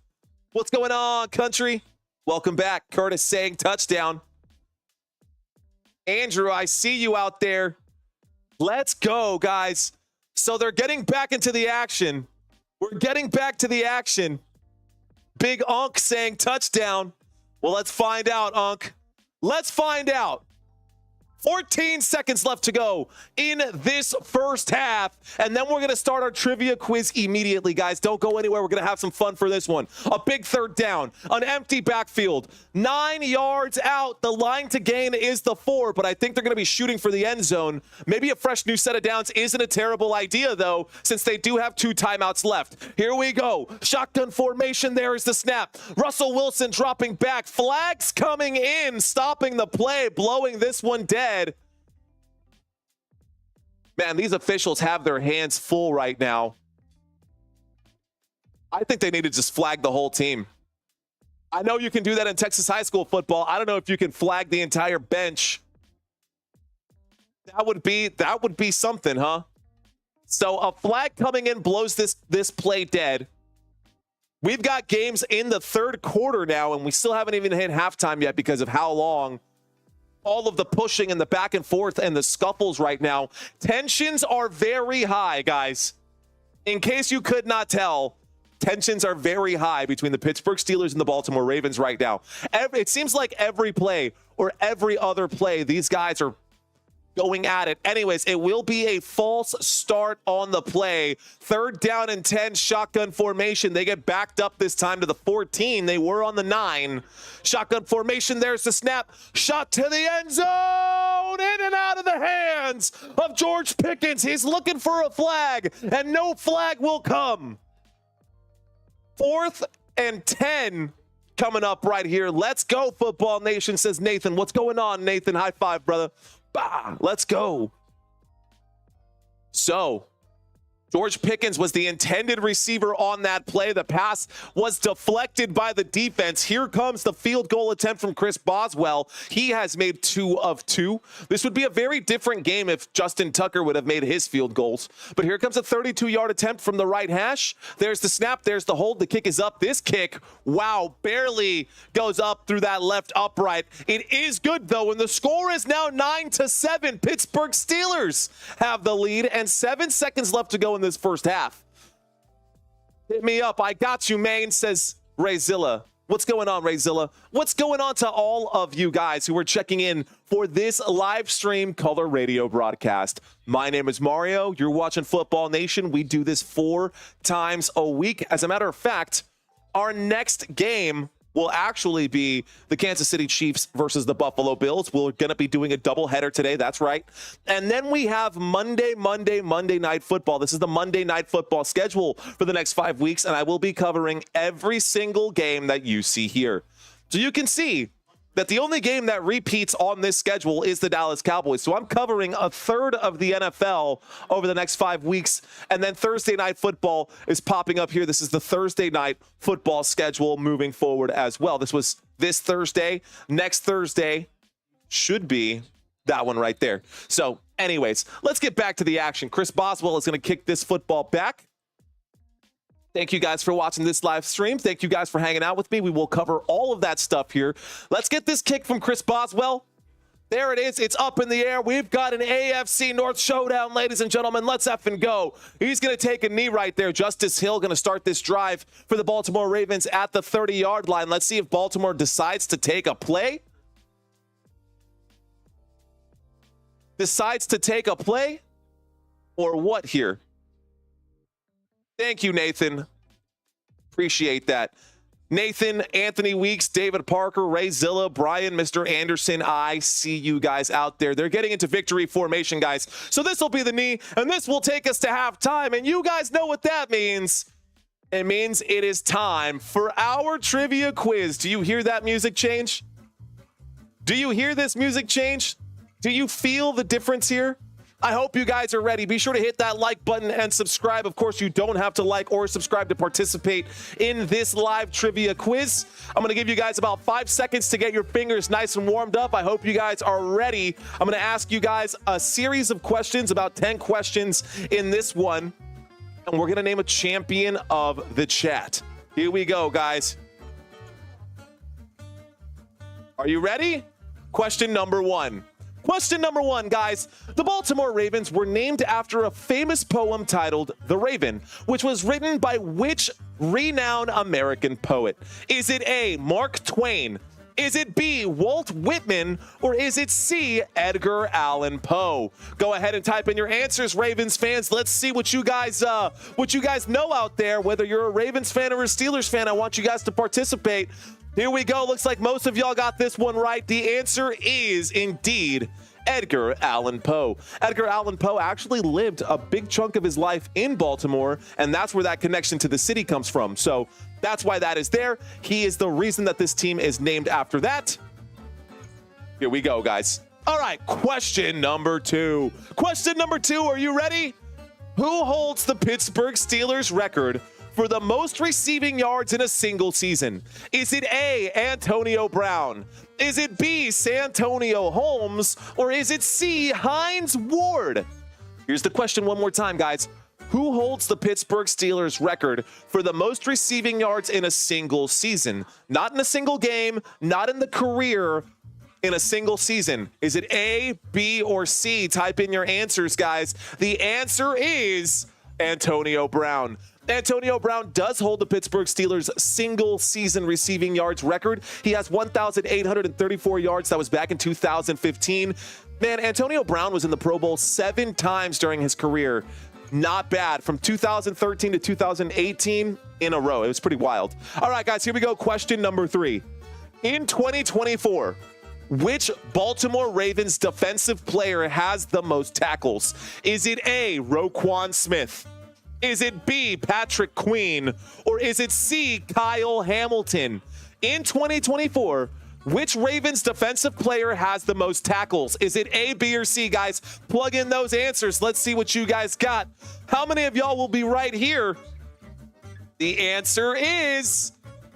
What's going on, country? Welcome back. Curtis saying touchdown. Andrew, I see you out there. Let's go, guys. So they're getting back into the action. We're getting back to the action. Big Unk saying touchdown. Well, let's find out, Unk. Let's find out. 14 seconds left to go in this first half. And then we're going to start our trivia quiz immediately, guys. Don't go anywhere. We're going to have some fun for this one. A big third down, an empty backfield, 9 yards out. The line to gain is the 4, but I think they're going to be shooting for the end zone. Maybe a fresh new set of downs isn't a terrible idea, though, since they do have 2 timeouts left. Here we go. Shotgun formation. There is the snap. Russell Wilson dropping back. Flags coming in, stopping the play, blowing this one dead. Man, these officials have their hands full right now. I think they need to just flag the whole team. I know you can do that in Texas high school football. I don't know if you can flag the entire bench. That would be something, huh? So a flag coming in blows this play dead. We've got games in the third quarter now, and we still haven't even hit halftime yet because of how long all of the pushing and the back and forth and the scuffles right now. Tensions are very high, guys. In case you could not tell, tensions are very high between the Pittsburgh Steelers and the Baltimore Ravens right now. It seems like every play or every other play, these guys are going at it. Anyways, it will be a false start on the play. 3rd down and 10, shotgun formation. They get backed up this time to the 14. They were on the 9. Shotgun formation. There's the snap. Shot to the end zone. In and out of the hands of George Pickens. He's looking for a flag, and no flag will come. 4th and 10 coming up right here. Let's go, Football Nation, says Nathan. What's going on, Nathan? High five, brother. Bah, let's go. So, George Pickens was the intended receiver on that play. The pass was deflected by the defense. Here comes the field goal attempt from Chris Boswell. He has made 2 of 2. This would be a very different game if Justin Tucker would have made his field goals. But here comes a 32-yard attempt from the right hash. There's the snap. There's the hold. The kick is up. This kick, wow, barely goes up through that left upright. It is good, though, and the score is now 9-7. Pittsburgh Steelers have the lead, and 7 seconds left to go in this first half. Hit me up. I got you, man, says Rayzilla. What's going on, Rayzilla? What's going on to all of you guys who are checking in for this live stream color radio broadcast? My name is Mario. You're watching Football Nation. We do this 4 times a week. As a matter of fact, our next game will actually be the Kansas City Chiefs versus the Buffalo Bills. We're going to be doing a doubleheader today. That's right. And then we have Monday Night Football. This is the Monday Night Football schedule for the next 5 weeks, and I will be covering every single game that you see here. So you can see that the only game that repeats on this schedule is the Dallas Cowboys. So I'm covering a third of the NFL over the next 5 weeks. And then Thursday Night Football is popping up here. This is the Thursday Night Football schedule moving forward as well. This was this Thursday. Next Thursday should be that one right there. So anyways, let's get back to the action. Chris Boswell is going to kick this football back. Thank you guys for watching this live stream. Thank you guys for hanging out with me. We will cover all of that stuff here. Let's get this kick from Chris Boswell. There it is. It's up in the air. We've got an AFC North showdown, ladies and gentlemen. Let's effing go. He's going to take a knee right there. Justice Hill going to start this drive for the Baltimore Ravens at the 30-yard line. Let's see if Baltimore decides to take a play. Decides to take a play or what here? Thank you, Nathan. Appreciate that. Nathan, Anthony Weeks, David Parker, Ray Zilla, Brian, Mr. Anderson. I see you guys out there. They're getting into victory formation, guys. So this will be the knee, and this will take us to halftime. And you guys know what that means. It means it is time for our trivia quiz. Do you hear that music change? Do you hear this music change? Do you feel the difference here? I hope you guys are ready. Be sure to hit that like button and subscribe. Of course, you don't have to like or subscribe to participate in this live trivia quiz. I'm going to give you guys about 5 seconds to get your fingers nice and warmed up. I hope you guys are ready. I'm going to ask you guys a series of questions, about 10 questions in this one. And we're going to name a champion of the chat. Here we go, guys. Are you ready? Question number one. Question number one, guys. The Baltimore Ravens were named after a famous poem titled The Raven, which was written by which renowned American poet? Is it A, Mark Twain? Is it B, Walt Whitman? Or is it C, Edgar Allan Poe? Go ahead and type in your answers, Ravens fans. Let's see what you guys know out there. Whether you're a Ravens fan or a Steelers fan, I want you guys to participate. Here we go. Looks like most of y'all got this one right. The answer is indeed Edgar Allan Poe. Edgar Allan Poe actually lived a big chunk of his life in Baltimore, and that's where that connection to the city comes from. So that's why that is there. He is the reason that this team is named after that. Here we go, guys. All right, question number two. Question number two, are you ready? Who holds the Pittsburgh Steelers record for the most receiving yards in a single season? Is it A, Antonio Brown? Is it B, Santonio Holmes? Or is it C, Hines Ward? Here's the question one more time, guys. Who holds the Pittsburgh Steelers record for the most receiving yards in a single season? Not in a single game, not in the career, in a single season. Is it A, B, or C? Type in your answers, guys. The answer is Antonio Brown. Antonio Brown does hold the Pittsburgh Steelers single season receiving yards record. He has 1,834 yards. That was back in 2015. Man, Antonio Brown was in the Pro Bowl 7 times during his career. Not bad. From 2013 to 2018 in a row. It was pretty wild. All right, guys, here we go. Question number 3. In 2024, which Baltimore Ravens defensive player has the most tackles? Is it A, Roquan Smith? Is it B, Patrick Queen? Or is it C, Kyle Hamilton? In 2024, which Ravens defensive player has the most tackles? Is it A, B, or C? Guys, plug in those answers. Let's see what you guys got. How many of y'all will be right here? The answer is...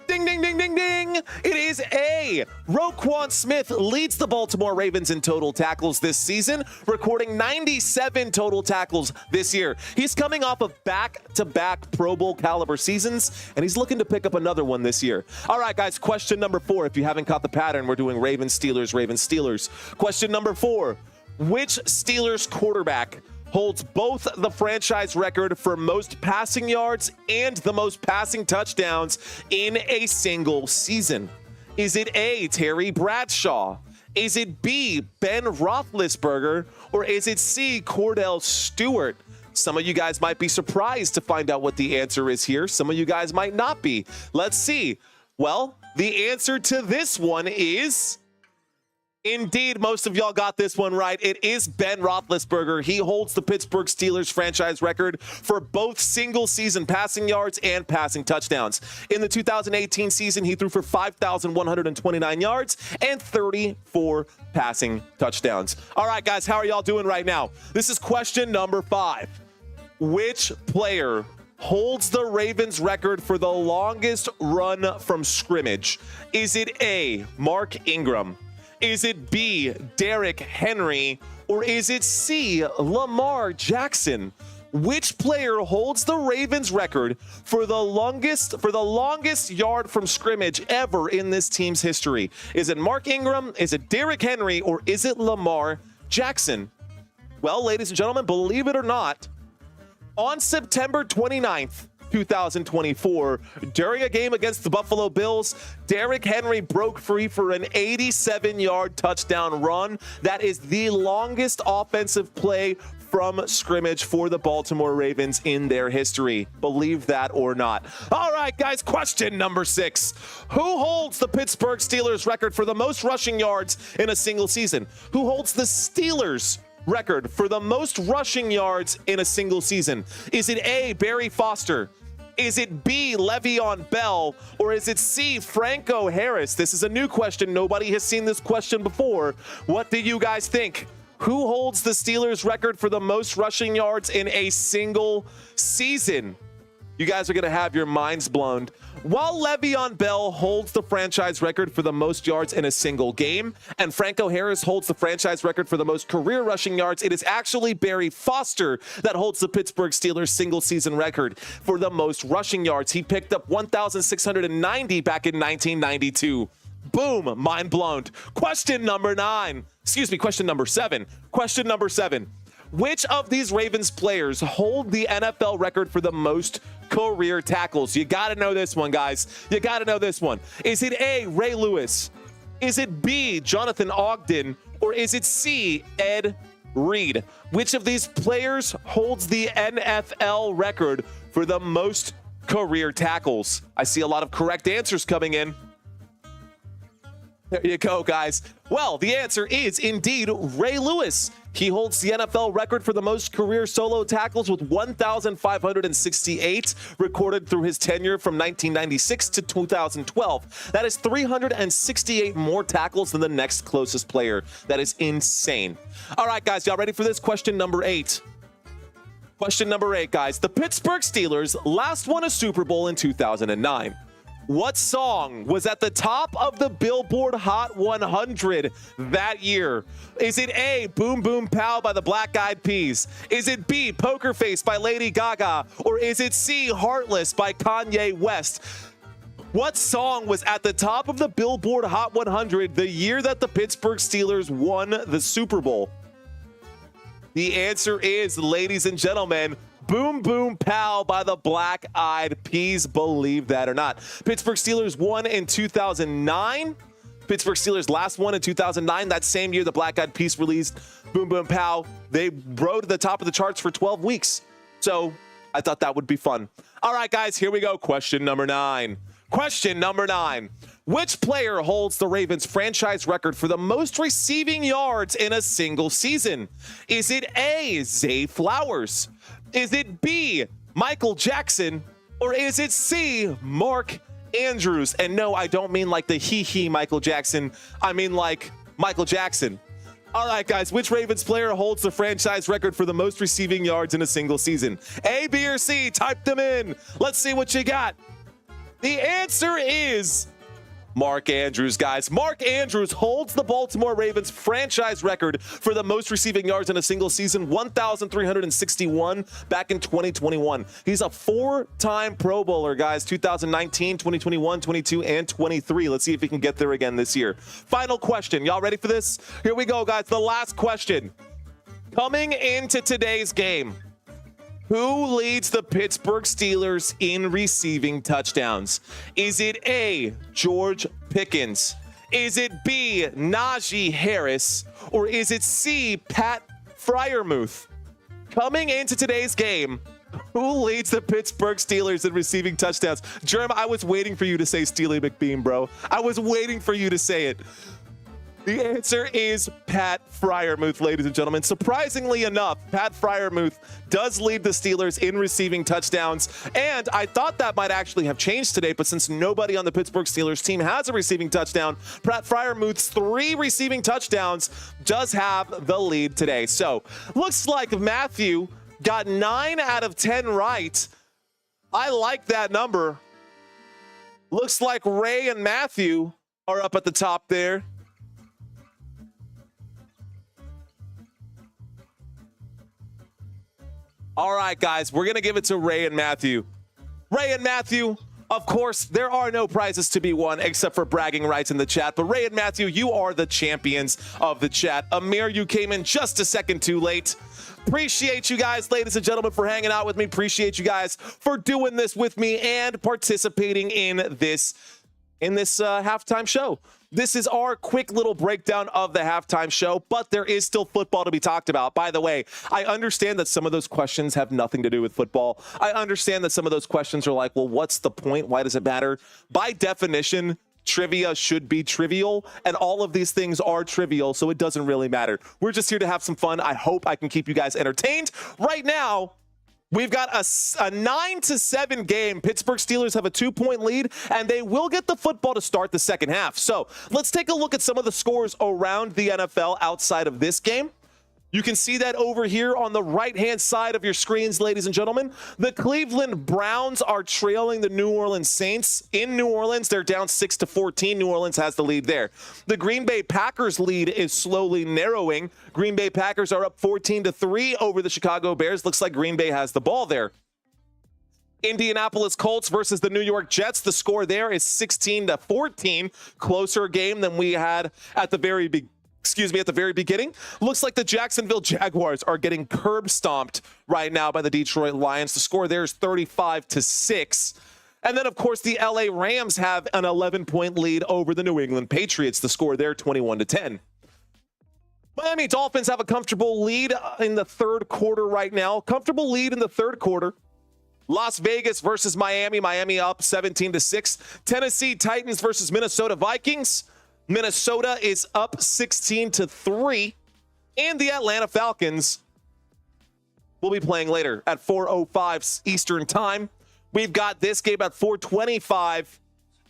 ding, ding, ding, ding, ding. It is A. Roquan Smith leads the Baltimore Ravens in total tackles this season, recording 97 total tackles this year. He's coming off of back-to-back Pro Bowl caliber seasons, and he's looking to pick up another one this year. All right, guys, question number 4. If you haven't caught the pattern, we're doing Ravens, Steelers, Ravens, Steelers. Question number 4. Which Steelers quarterback holds both the franchise record for most passing yards and the most passing touchdowns in a single season? Is it A, Terry Bradshaw? Is it B, Ben Roethlisberger? Or is it C, Cordell Stewart? Some of you guys might be surprised to find out what the answer is here. Some of you guys might not be. Let's see. Well, the answer to this one is... indeed, most of y'all got this one right. It is Ben Roethlisberger. He holds the Pittsburgh Steelers franchise record for both single-season passing yards and passing touchdowns. In the 2018 season, he threw for 5,129 yards and 34 passing touchdowns. All right, guys, how are y'all doing right now? This is question number 5. Which player holds the Ravens record for the longest run from scrimmage? Is it A, Mark Ingram? Is it B, Derrick Henry? Or is it C, Lamar Jackson? Which player holds the Ravens record for the longest yard from scrimmage ever in this team's history? Is it Mark Ingram? Is it Derrick Henry? Or is it Lamar Jackson? Well, ladies and gentlemen, believe it or not, on September 29th, 2024, during a game against the Buffalo Bills, Derrick Henry broke free for an 87-yard touchdown run. That is the longest offensive play from scrimmage for the Baltimore Ravens in their history. Believe that or not. All right, guys, question number 6. Who holds the Pittsburgh Steelers record for the most rushing yards in a single season? Who holds the Steelers record for the most rushing yards in a single season? Is it A, Barry Foster? Is it B, Le'Veon Bell? Or is it C, Franco Harris? This is a new question. Nobody has seen this question before. What do you guys think? Who holds the Steelers record for the most rushing yards in a single season? You guys are going to have your minds blown. While Le'Veon Bell holds the franchise record for the most yards in a single game, and Franco Harris holds the franchise record for the most career rushing yards, it is actually Barry Foster that holds the Pittsburgh Steelers single season record for the most rushing yards. He picked up 1,690 back in 1992. Boom, mind blown. Question number 7. Question number 7. Which of these Ravens players hold the NFL record for the most career tackles? You got to know this one, guys. You got to know this one. Is it A, Ray Lewis? Is it B, Jonathan Ogden? Or is it C, Ed Reed? Which of these players holds the NFL record for the most career tackles? I see a lot of correct answers coming in. There you go, guys. Well, the answer is indeed Ray Lewis. He holds the NFL record for the most career solo tackles with 1,568 recorded through his tenure from 1996 to 2012. That is 368 more tackles than the next closest player. That is insane. All right, guys, y'all ready for this? Question number 8. Question number 8, guys. The Pittsburgh Steelers last won a Super Bowl in 2009. What song was at the top of the Billboard Hot 100 that year? Is it A, Boom Boom Pow by the Black Eyed Peas? Is it B, Poker Face by Lady Gaga? Or is it C, Heartless by Kanye West? What song was at the top of the Billboard Hot 100 the year that the Pittsburgh Steelers won the Super Bowl? The answer is, ladies and gentlemen, Boom Boom Pow by the Black Eyed Peas, believe that or not. Pittsburgh Steelers won in 2009. Pittsburgh Steelers last won in 2009. That same year, the Black Eyed Peas released Boom Boom Pow. They rode to the top of the charts for 12 weeks. So I thought that would be fun. All right, guys, here we go. Question number 9. Question number 9. Which player holds the Ravens franchise record for the most receiving yards in a single season? Is it A, Zay Flowers? Is it B, Michael Jackson? Or is it C, Mark Andrews? And no, I don't mean like the hee Michael Jackson. I mean like Michael Jackson. All right, guys, which Ravens player holds the franchise record for the most receiving yards in a single season? A, B, or C? Type them in. Let's see what you got. The answer is Mark Andrews, guys. Mark Andrews holds the Baltimore Ravens franchise record for the most receiving yards in a single season, 1,361 back in 2021. He's a 4-time Pro Bowler, guys, 2019, 2021, 22, and 23. Let's see if he can get there again this year. Final question. Y'all ready for this? Here we go, guys. The last question. Coming into today's game, who leads the Pittsburgh Steelers in receiving touchdowns? Is it A, George Pickens? Is it B, Najee Harris? Or is it C, Pat Freiermuth? Coming into today's game, who leads the Pittsburgh Steelers in receiving touchdowns? Jerm, I was waiting for you to say Steely McBeam, bro. I was waiting for you to say it. The answer is Pat Freiermuth, ladies and gentlemen. Surprisingly enough, Pat Freiermuth does lead the Steelers in receiving touchdowns. And I thought that might actually have changed today, but since nobody on the Pittsburgh Steelers team has a receiving touchdown, Pat Freiermuth's 3 receiving touchdowns does have the lead today. So looks like Matthew got 9 out of 10 right. I like that number. Looks like Ray and Matthew are up at the top there. All right, guys, we're going to give it to Ray and Matthew. Ray and Matthew, of course, there are no prizes to be won except for bragging rights in the chat. But Ray and Matthew, you are the champions of the chat. Amir, you came in just a second too late. Appreciate you guys, ladies and gentlemen, for hanging out with me. Appreciate you guys for doing this with me and participating in this halftime show. This is our quick little breakdown of the halftime show, but there is still football to be talked about. By the way, I understand that some of those questions have nothing to do with football. I understand that some of those questions are like, well, what's the point? Why does it matter? By definition, trivia should be trivial, and all of these things are trivial, so it doesn't really matter. We're just here to have some fun. I hope I can keep you guys entertained. Right now, we've got a 9-7 game. Pittsburgh Steelers have a 2-point lead, and they will get the football to start the second half. So let's take a look at some of the scores around the NFL outside of this game. You can see that over here on the right-hand side of your screens, ladies and gentlemen. The Cleveland Browns are trailing the New Orleans Saints. In New Orleans, they're down 6-14. New Orleans has the lead there. The Green Bay Packers lead is slowly narrowing. Green Bay Packers are up 14-3 over the Chicago Bears. Looks like Green Bay has the ball there. Indianapolis Colts versus the New York Jets. The score there is 16-14. Closer game than we had at the very beginning. Looks like the Jacksonville Jaguars are getting curb stomped right now by the Detroit Lions. The score there is 35-6. And then, of course, the LA Rams have an 11-point lead over the New England Patriots. The score there, 21-10. Miami Dolphins have a comfortable lead in the third quarter right now. Comfortable lead in the third quarter. Las Vegas versus Miami. Miami up 17-6. Tennessee Titans versus Minnesota Vikings. Minnesota is up 16-3. And the Atlanta Falcons will be playing later at 4:05 Eastern Time. We've got this game at 4:25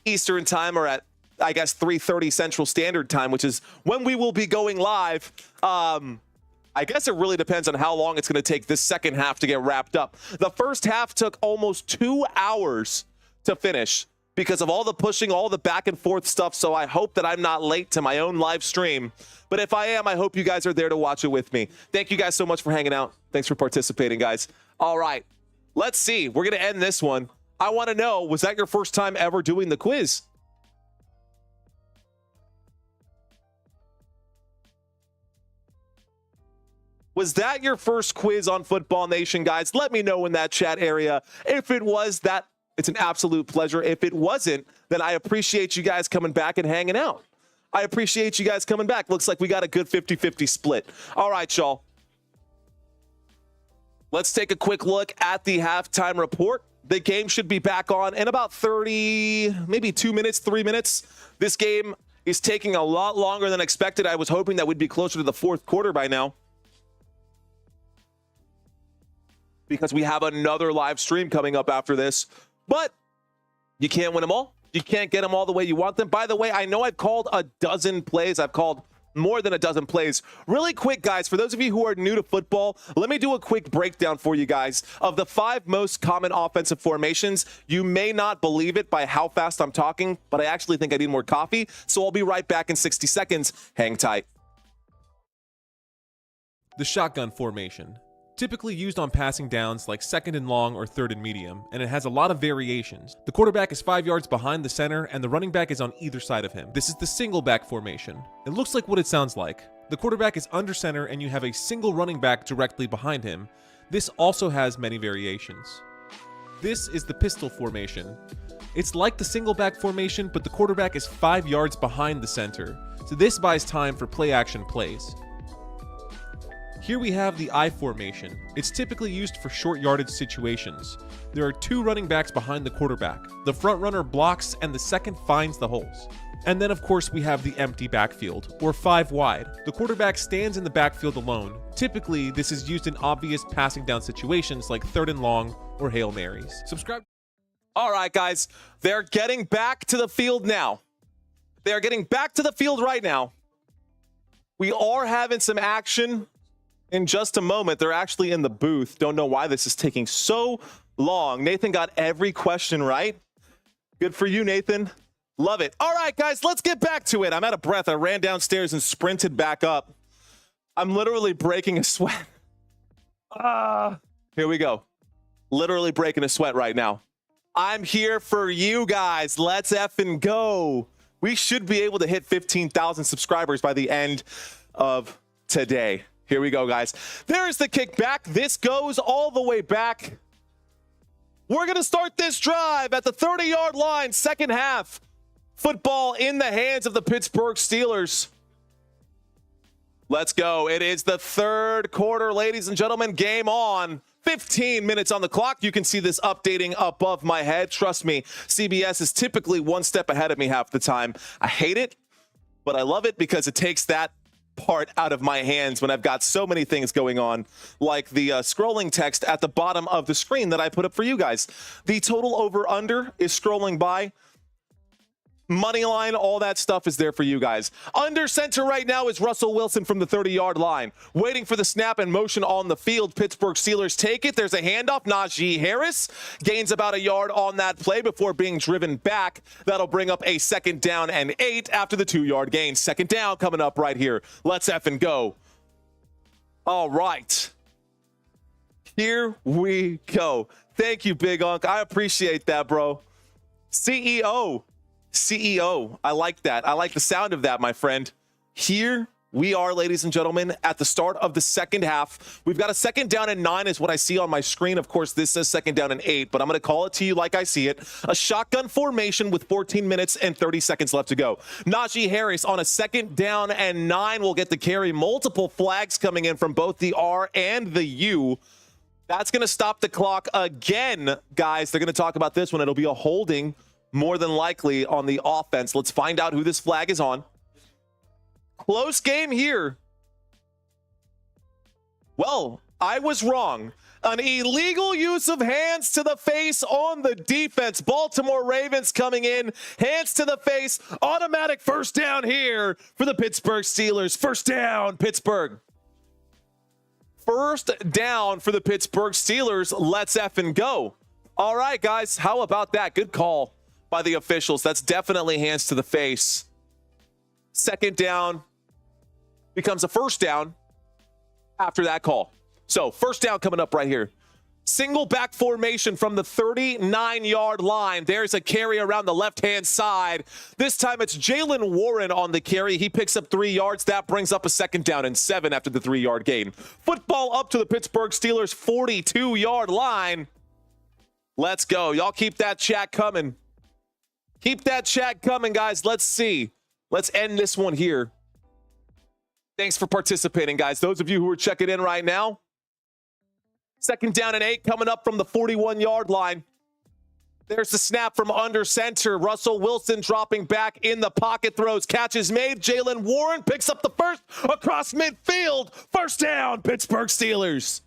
Eastern Time, or at, I guess, 3:30 Central Standard Time, which is when we will be going live. I guess it really depends on how long it's going to take this second half to get wrapped up. The first half took almost 2 hours to finish because of all the pushing, all the back and forth stuff. So I hope that I'm not late to my own live stream. But if I am, I hope you guys are there to watch it with me. Thank you guys so much for hanging out. Thanks for participating, guys. All right, let's see. We're going to end this one. I want to know, was that your first time ever doing the quiz? Was that your first quiz on Football Nation, guys? Let me know in that chat area. If it was, that it's an absolute pleasure. If it wasn't, then I appreciate you guys coming back and hanging out. I appreciate you guys coming back. Looks like we got a good 50-50 split. All right, y'all. Let's take a quick look at the halftime report. The game should be back on in about 30, maybe 2 minutes, 3 minutes. This game is taking a lot longer than expected. I was hoping that we'd be closer to the fourth quarter by now, because we have another live stream coming up after this. But you can't win them all. You can't get them all the way you want them. By the way, I know I've called a dozen plays. I've called more than a dozen plays. Really quick, guys, for those of you who are new to football, let me do a quick breakdown for you guys of the 5 most common offensive formations. You may not believe it by how fast I'm talking, but I actually think I need more coffee. So I'll be right back in 60 seconds. Hang tight. The shotgun formation. Typically used on passing downs like 2nd and long or 3rd and medium, and it has a lot of variations. The quarterback is 5 yards behind the center, and the running back is on either side of him. This is the single back formation. It looks like what it sounds like. The quarterback is under center, and you have a single running back directly behind him. This also has many variations. This is the pistol formation. It's like the single back formation, but the quarterback is 5 yards behind the center, so this buys time for play action plays. Here we have the I formation. It's typically used for short yardage situations. There are 2 running backs behind the quarterback. The front runner blocks and the second finds the holes. And then of course we have the empty backfield, or 5 wide. The quarterback stands in the backfield alone. Typically this is used in obvious passing down situations like 3rd and long or Hail Marys. Subscribe. All right, guys, they're getting back to the field now. They're getting back to the field right now. We are having some action. In just a moment, they're actually in the booth. Don't know why this is taking so long. Nathan got every question right. Good for you, Nathan. Love it. All right, guys, let's get back to it. I'm out of breath. I ran downstairs and sprinted back up. I'm literally breaking a sweat. Here we go. Literally breaking a sweat right now. I'm here for you guys. Let's effing go. We should be able to hit 15,000 subscribers by the end of today. Here we go, guys. There's the kickback. This goes all the way back. We're going to start this drive at the 30-yard line, second half. Football in the hands of the Pittsburgh Steelers. Let's go. It is the third quarter, ladies and gentlemen. Game on. 15 minutes on the clock. You can see this updating above my head. Trust me, CBS is typically one step ahead of me half the time. I hate it, but I love it because it takes that part out of my hands when I've got so many things going on, like the scrolling text at the bottom of the screen that I put up for you guys. The total over under is scrolling by. Moneyline, all that stuff is there for you guys. Under center right now is Russell Wilson from the 30-yard line. Waiting for the snap and motion on the field. Pittsburgh Steelers take it. There's a handoff. Najee Harris gains about a yard on that play before being driven back. That'll bring up a 2nd down and 8 after the 2-yard gain. 2nd down coming up right here. Let's effing go. All right. Here we go. Thank you, Big Unk. I appreciate that, bro. CEO. I like that. I like the sound of that, my friend. Here we are, ladies and gentlemen, at the start of the second half. We've got a 2nd down and 9 is what I see on my screen. Of course, this says 2nd down and 8, but I'm going to call it to you like I see it. A shotgun formation with 14 minutes and 30 seconds left to go. Najee Harris on a 2nd down and 9 will get the carry. Multiple flags coming in from both the R and the U. That's going to stop the clock again, guys. They're going to talk about this one. It'll be a holding more than likely on the offense. Let's find out who this flag is on. Close game here. Well, I was wrong. An illegal use of hands to the face on the defense. Baltimore Ravens coming in. Hands to the face. Automatic 1st down here for the Pittsburgh Steelers. 1st down, Pittsburgh. 1st down for the Pittsburgh Steelers. Let's effing go. All right, guys. How about that? Good call by the officials. That's definitely hands to the face. 2nd down becomes a 1st down after that call. So 1st down coming up right here. Single back formation from the 39-yard line. There's a carry around the left-hand side. This time it's Jaylen Warren on the carry. He picks up 3 yards. That brings up a 2nd down and 7 after the 3-yard gain. Football up to the Pittsburgh Steelers 42-yard line. Let's go. Y'all keep that chat coming. Keep that chat coming, guys. Let's see. Let's end this one here. Thanks for participating, guys. Those of you who are checking in right now. 2nd down and 8 coming up from the 41-yard line. There's the snap from under center. Russell Wilson dropping back in the pocket. Throws. Catches made. Jaylen Warren picks up the 1st across midfield. 1st down, Pittsburgh Steelers.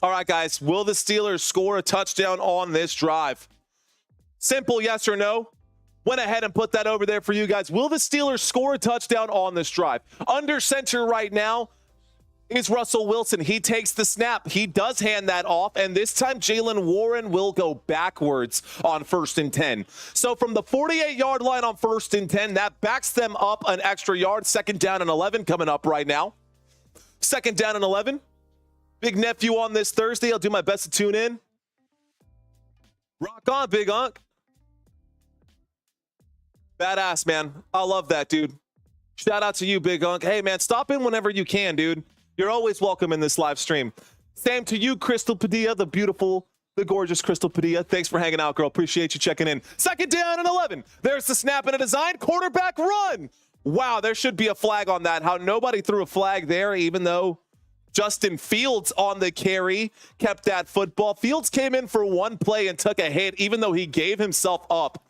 All right, guys, will the Steelers score a touchdown on this drive? Simple yes or no. Went ahead and put that over there for you guys. Will the Steelers score a touchdown on this drive? Under center right now is Russell Wilson. He takes the snap. He does hand that off, and this time Jaylen Warren will go backwards on 1st and 10. So from the 48-yard line on 1st and 10, that backs them up an extra yard. 2nd down and 11 coming up right now. 2nd down and 11. Big nephew on this Thursday. I'll do my best to tune in. Rock on, Big Unk. Badass, man. I love that, dude. Shout out to you, Big Unk. Hey, man, stop in whenever you can, dude. You're always welcome in this live stream. Same to you, Crystal Padilla, the beautiful, the gorgeous Crystal Padilla. Thanks for hanging out, girl. Appreciate you checking in. 2nd down and 11. There's the snap and a design. Quarterback run. Wow, there should be a flag on that. How nobody threw a flag there, even though Justin Fields on the carry kept that football. Fields came in for 1 play and took a hit, even though he gave himself up.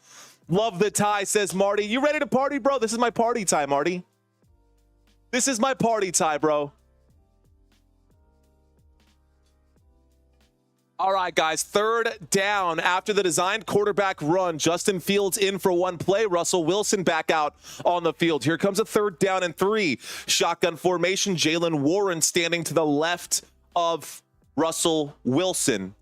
Love the tie, says Marty. You ready to party, bro? This is my party tie, Marty. This is my party tie, bro. All right, guys, 3rd down after the designed quarterback run. Justin Fields in for 1 play. Russell Wilson back out on the field. Here comes a 3rd down and 3. Shotgun formation. Jaylen Warren standing to the left of Russell Wilson.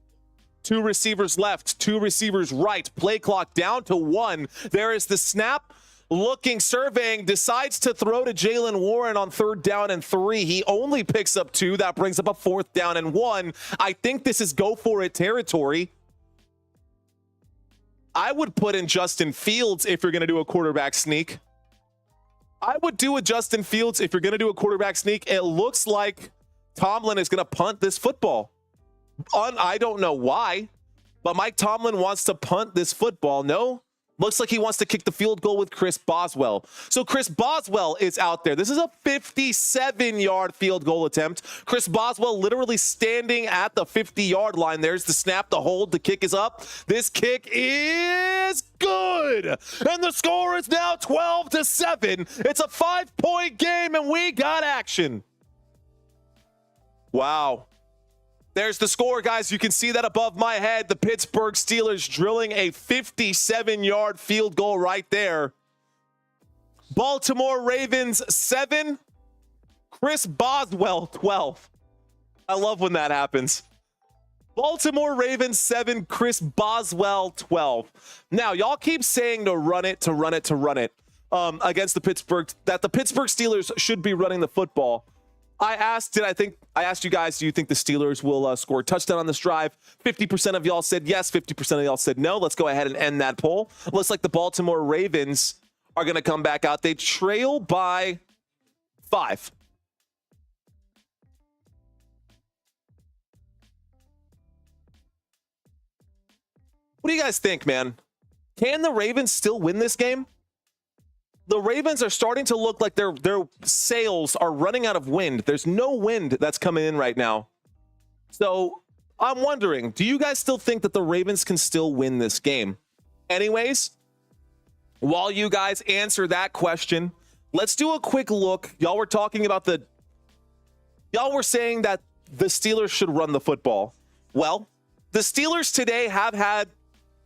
2 receivers left, 2 receivers right. Play clock down to 1. There is the snap. Looking, surveying, decides to throw to Jaylen Warren on 3rd down and 3. He only picks up 2. That brings up a 4th down and 1. I think this is go for it territory. I would put in Justin Fields if you're going to do a quarterback sneak. I would do a Justin Fields if you're going to do a quarterback sneak. It looks like Tomlin is going to punt this football. I don't know why, but Mike Tomlin wants to punt this football. No? Looks like he wants to kick the field goal with Chris Boswell. So Chris Boswell is out there. This is a 57-yard field goal attempt. Chris Boswell literally standing at the 50-yard line. There's the snap, the hold, the kick is up. This kick is good. And the score is now 12-7. It's a 5-point game, and we got action. Wow. There's the score, guys. You can see that above my head. The Pittsburgh Steelers drilling a 57-yard field goal right there. Baltimore Ravens 7, Chris Boswell 12. I love when that happens. Baltimore Ravens 7, Chris Boswell 12. Now, y'all keep saying to run it against the Pittsburgh, that the Pittsburgh Steelers should be running the football. I asked you guys, do you think the Steelers will score a touchdown on this drive? 50% of y'all said yes, 50% of y'all said no. Let's go ahead and end that poll. Looks like the Baltimore Ravens are going to come back out. They trail by 5. What do you guys think, man? Can the Ravens still win this game? The Ravens are starting to look like their sails are running out of wind. There's no wind that's coming in right now. So I'm wondering, do you guys still think that the Ravens can still win this game? Anyways, while you guys answer that question, let's do a quick look. Y'all were saying that the Steelers should run the football. Well, the Steelers today have had,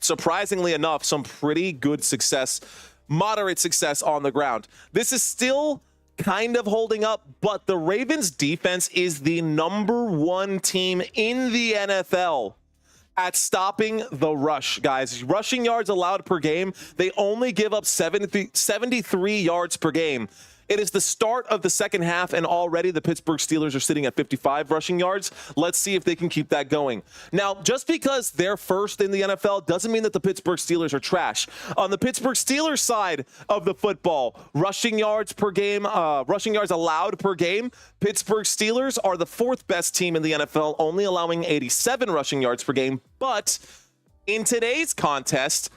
surprisingly enough, some pretty good success, moderate success on the ground. This is still kind of holding up, but the Ravens defense is the #1 team in the NFL at stopping the rush, guys. Rushing yards allowed per game, they only give up 73 yards per game. It is the start of the second half, and already the Pittsburgh Steelers are sitting at 55 rushing yards. Let's see if they can keep that going. Now, just because they're first in the NFL doesn't mean that the Pittsburgh Steelers are trash. On the Pittsburgh Steelers side of the football, rushing yards per game, rushing yards allowed per game, Pittsburgh Steelers are the 4th best team in the NFL, only allowing 87 rushing yards per game. But in today's contest,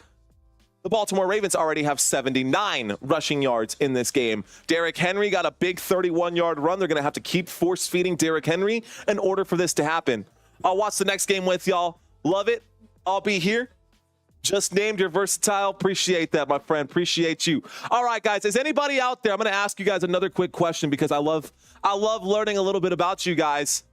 the Baltimore Ravens already have 79 rushing yards in this game. Derrick Henry got a big 31-yard run. They're going to have to keep force-feeding Derrick Henry in order for this to happen. I'll watch the next game with y'all. Love it. I'll be here. Just named your versatile. Appreciate that, my friend. Appreciate you. All right, guys. Is anybody out there? I'm going to ask you guys another quick question because I love learning a little bit about you guys.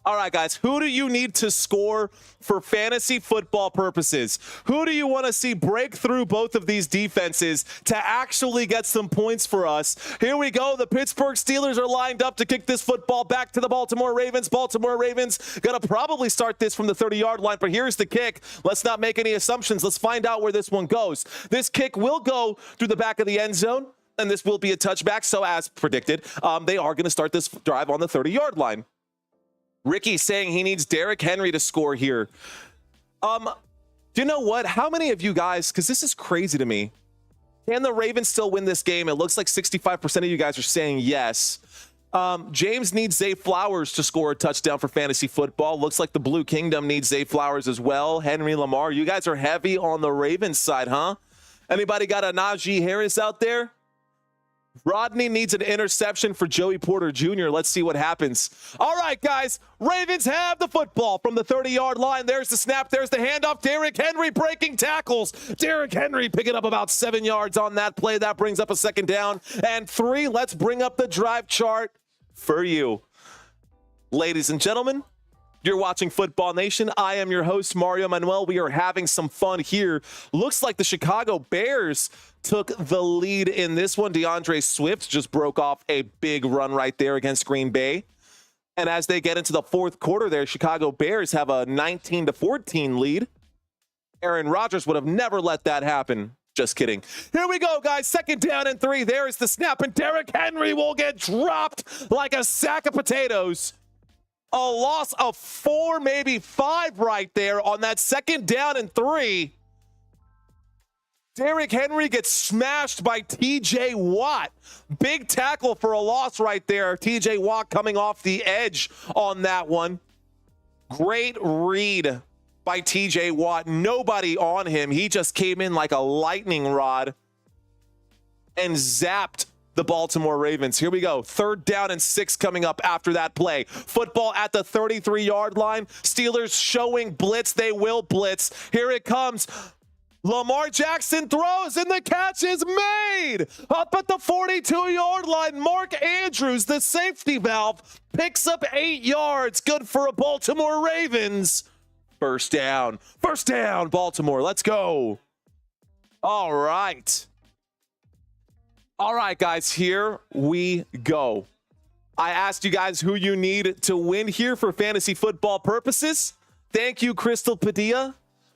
All right, guys, who do you need to score for fantasy football purposes? Who do you want to see break through both of these defenses to actually get some points for us? Here we go. The Pittsburgh Steelers are lined up to kick this football back to the Baltimore Ravens. Baltimore Ravens going to probably start this from the 30-yard line, but here's the kick. Let's not make any assumptions. Let's find out where this one goes. This kick will go through the back of the end zone, and this will be a touchback. So as predicted, they are going to start this drive on the 30-yard line. Ricky saying he needs Derrick Henry to score here. Do you know what? How many of you guys, because this is crazy to me, can the Ravens still win this game? It looks like 65% of you guys are saying yes. James needs Zay Flowers to score a touchdown for fantasy football. Looks like the Blue Kingdom needs Zay Flowers as well. Henry Lamar, you guys are heavy on the Ravens side, huh? Anybody got a Najee Harris out there? Rodney needs an interception for Joey Porter Jr. Let's see what happens. All right, guys. Ravens have the football from the 30-yard line. There's the snap. There's the handoff. Derrick Henry breaking tackles. Derrick Henry picking up about 7 yards on that play. That brings up a 2nd down and 3. Let's bring up the drive chart for you. Ladies and gentlemen, you're watching Football Nation. I am your host, Mario Manuel. We are having some fun here. Looks like the Chicago Bears took the lead in this one. DeAndre Swift just broke off a big run right there against Green Bay. And as they get into the 4th quarter there, Chicago Bears have a 19-14 lead. Aaron Rodgers would have never let that happen. Just kidding. Here we go, guys. 2nd down and 3. There is the snap, and Derrick Henry will get dropped like a sack of potatoes. A loss of 4, maybe 5 right there on that 2nd down and 3. Derrick Henry gets smashed by TJ Watt. Big tackle for a loss right there. TJ Watt coming off the edge on that one. Great read by TJ Watt. Nobody on him. He just came in like a lightning rod and zapped the Baltimore Ravens. Here we go. 3rd down and 6 coming up after that play. Football at the 33-yard line. Steelers showing blitz. They will blitz. Here it comes. Lamar Jackson throws, and the catch is made. Up at the 42-yard line, Mark Andrews, the safety valve, picks up 8 yards. Good for a Baltimore Ravens. First down. Baltimore. Let's go. All right. All right, guys, here we go. I asked you guys who you need to win here for fantasy football purposes. Thank you, Crystal Padilla,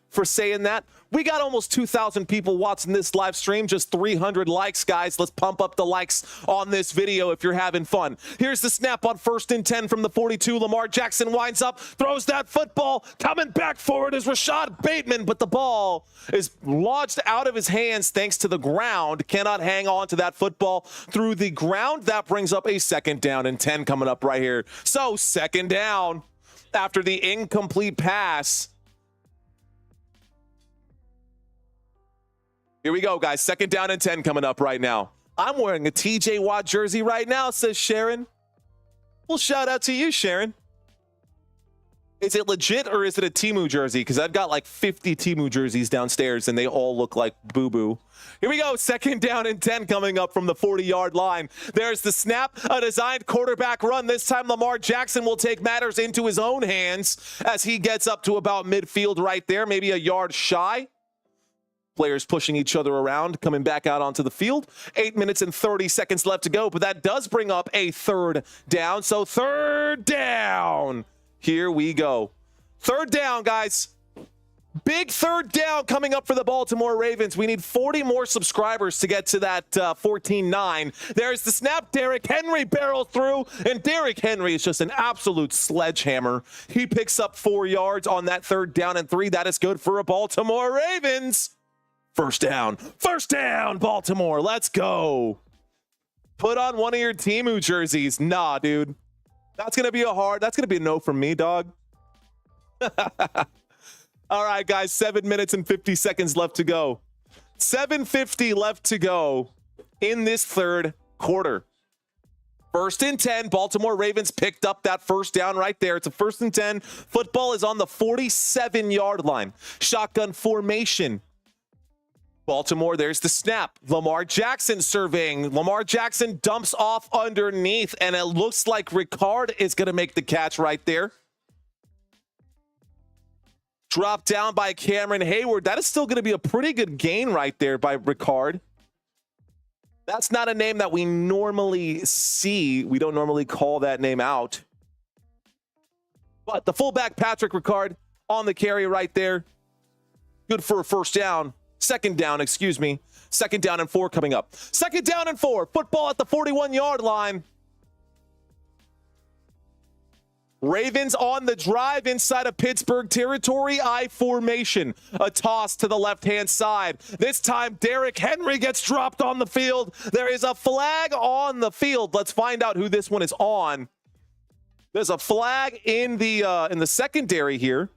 for saying that. We got almost 2,000 people watching this live stream, just 300 likes, guys. Let's pump up the likes on this video if you're having fun. Here's the snap on 1st and 10 from the 42. Lamar Jackson winds up, throws that football. Coming back forward is Rashad Bateman, but the ball is lodged out of his hands thanks to the ground. Cannot hang on to that football through the ground. That brings up a 2nd down and 10 coming up right here. So 2nd down after the incomplete pass. Here we go, guys. 2nd down and 10 coming up right now. I'm wearing a TJ Watt jersey right now, says Sharon. Well, shout out to you, Sharon. Is it legit or is it a Temu jersey? Because I've got like 50 Temu jerseys downstairs and they all look like boo-boo. Here we go. 2nd down and 10 coming up from the 40-yard line. There's the snap, a designed quarterback run. This time Lamar Jackson will take matters into his own hands as he gets up to about midfield right there, maybe a yard shy. Players pushing each other around, coming back out onto the field. 8 minutes and 30 seconds left to go, but that does bring up a 3rd down. So 3rd down. Here we go. 3rd down, guys. Big 3rd down coming up for the Baltimore Ravens. We need 40 more subscribers to get to that 14-9. There's the snap. Derrick Henry barrels through, and Derrick Henry is just an absolute sledgehammer. He picks up 4 yards on that 3rd down and 3. That is good for a Baltimore Ravens. 1st down, Baltimore. Let's go. Put on one of your Temu jerseys. Nah, dude. That's going to be a no from me, dog. All right, guys, 7 minutes and 50 seconds left to go. 7:50 left to go in this 3rd quarter. 1st and 10, Baltimore Ravens picked up that 1st down right there. It's a 1st and 10. Football is on the 47-yard line. Shotgun formation. Baltimore, there's the snap. Lamar Jackson surveying. Lamar Jackson dumps off underneath, and it looks like Ricard is going to make the catch right there. Dropped down by Cameron Hayward. That is still going to be a pretty good gain right there by Ricard. That's not a name that we normally see. We don't normally call that name out. But the fullback, Patrick Ricard, on the carry right there. Good for a 1st down. 2nd down, excuse me. 2nd down and 4 coming up. 2nd down and 4. Football at the 41-yard line. Ravens on the drive inside of Pittsburgh territory. I formation. A toss to the left-hand side. This time, Derrick Henry gets dropped on the field. There is a flag on the field. Let's find out who this one is on. There's a flag in the secondary here.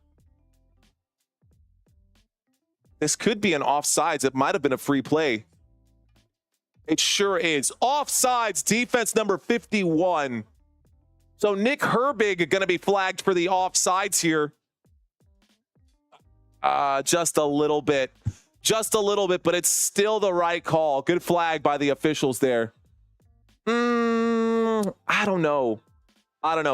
This could be an offsides. It might have been a free play. It sure is. Offsides, defense number 51. So Nick Herbig going to be flagged for the offsides here. Just a little bit. Just a little bit, but it's still the right call. Good flag by the officials there. I don't know.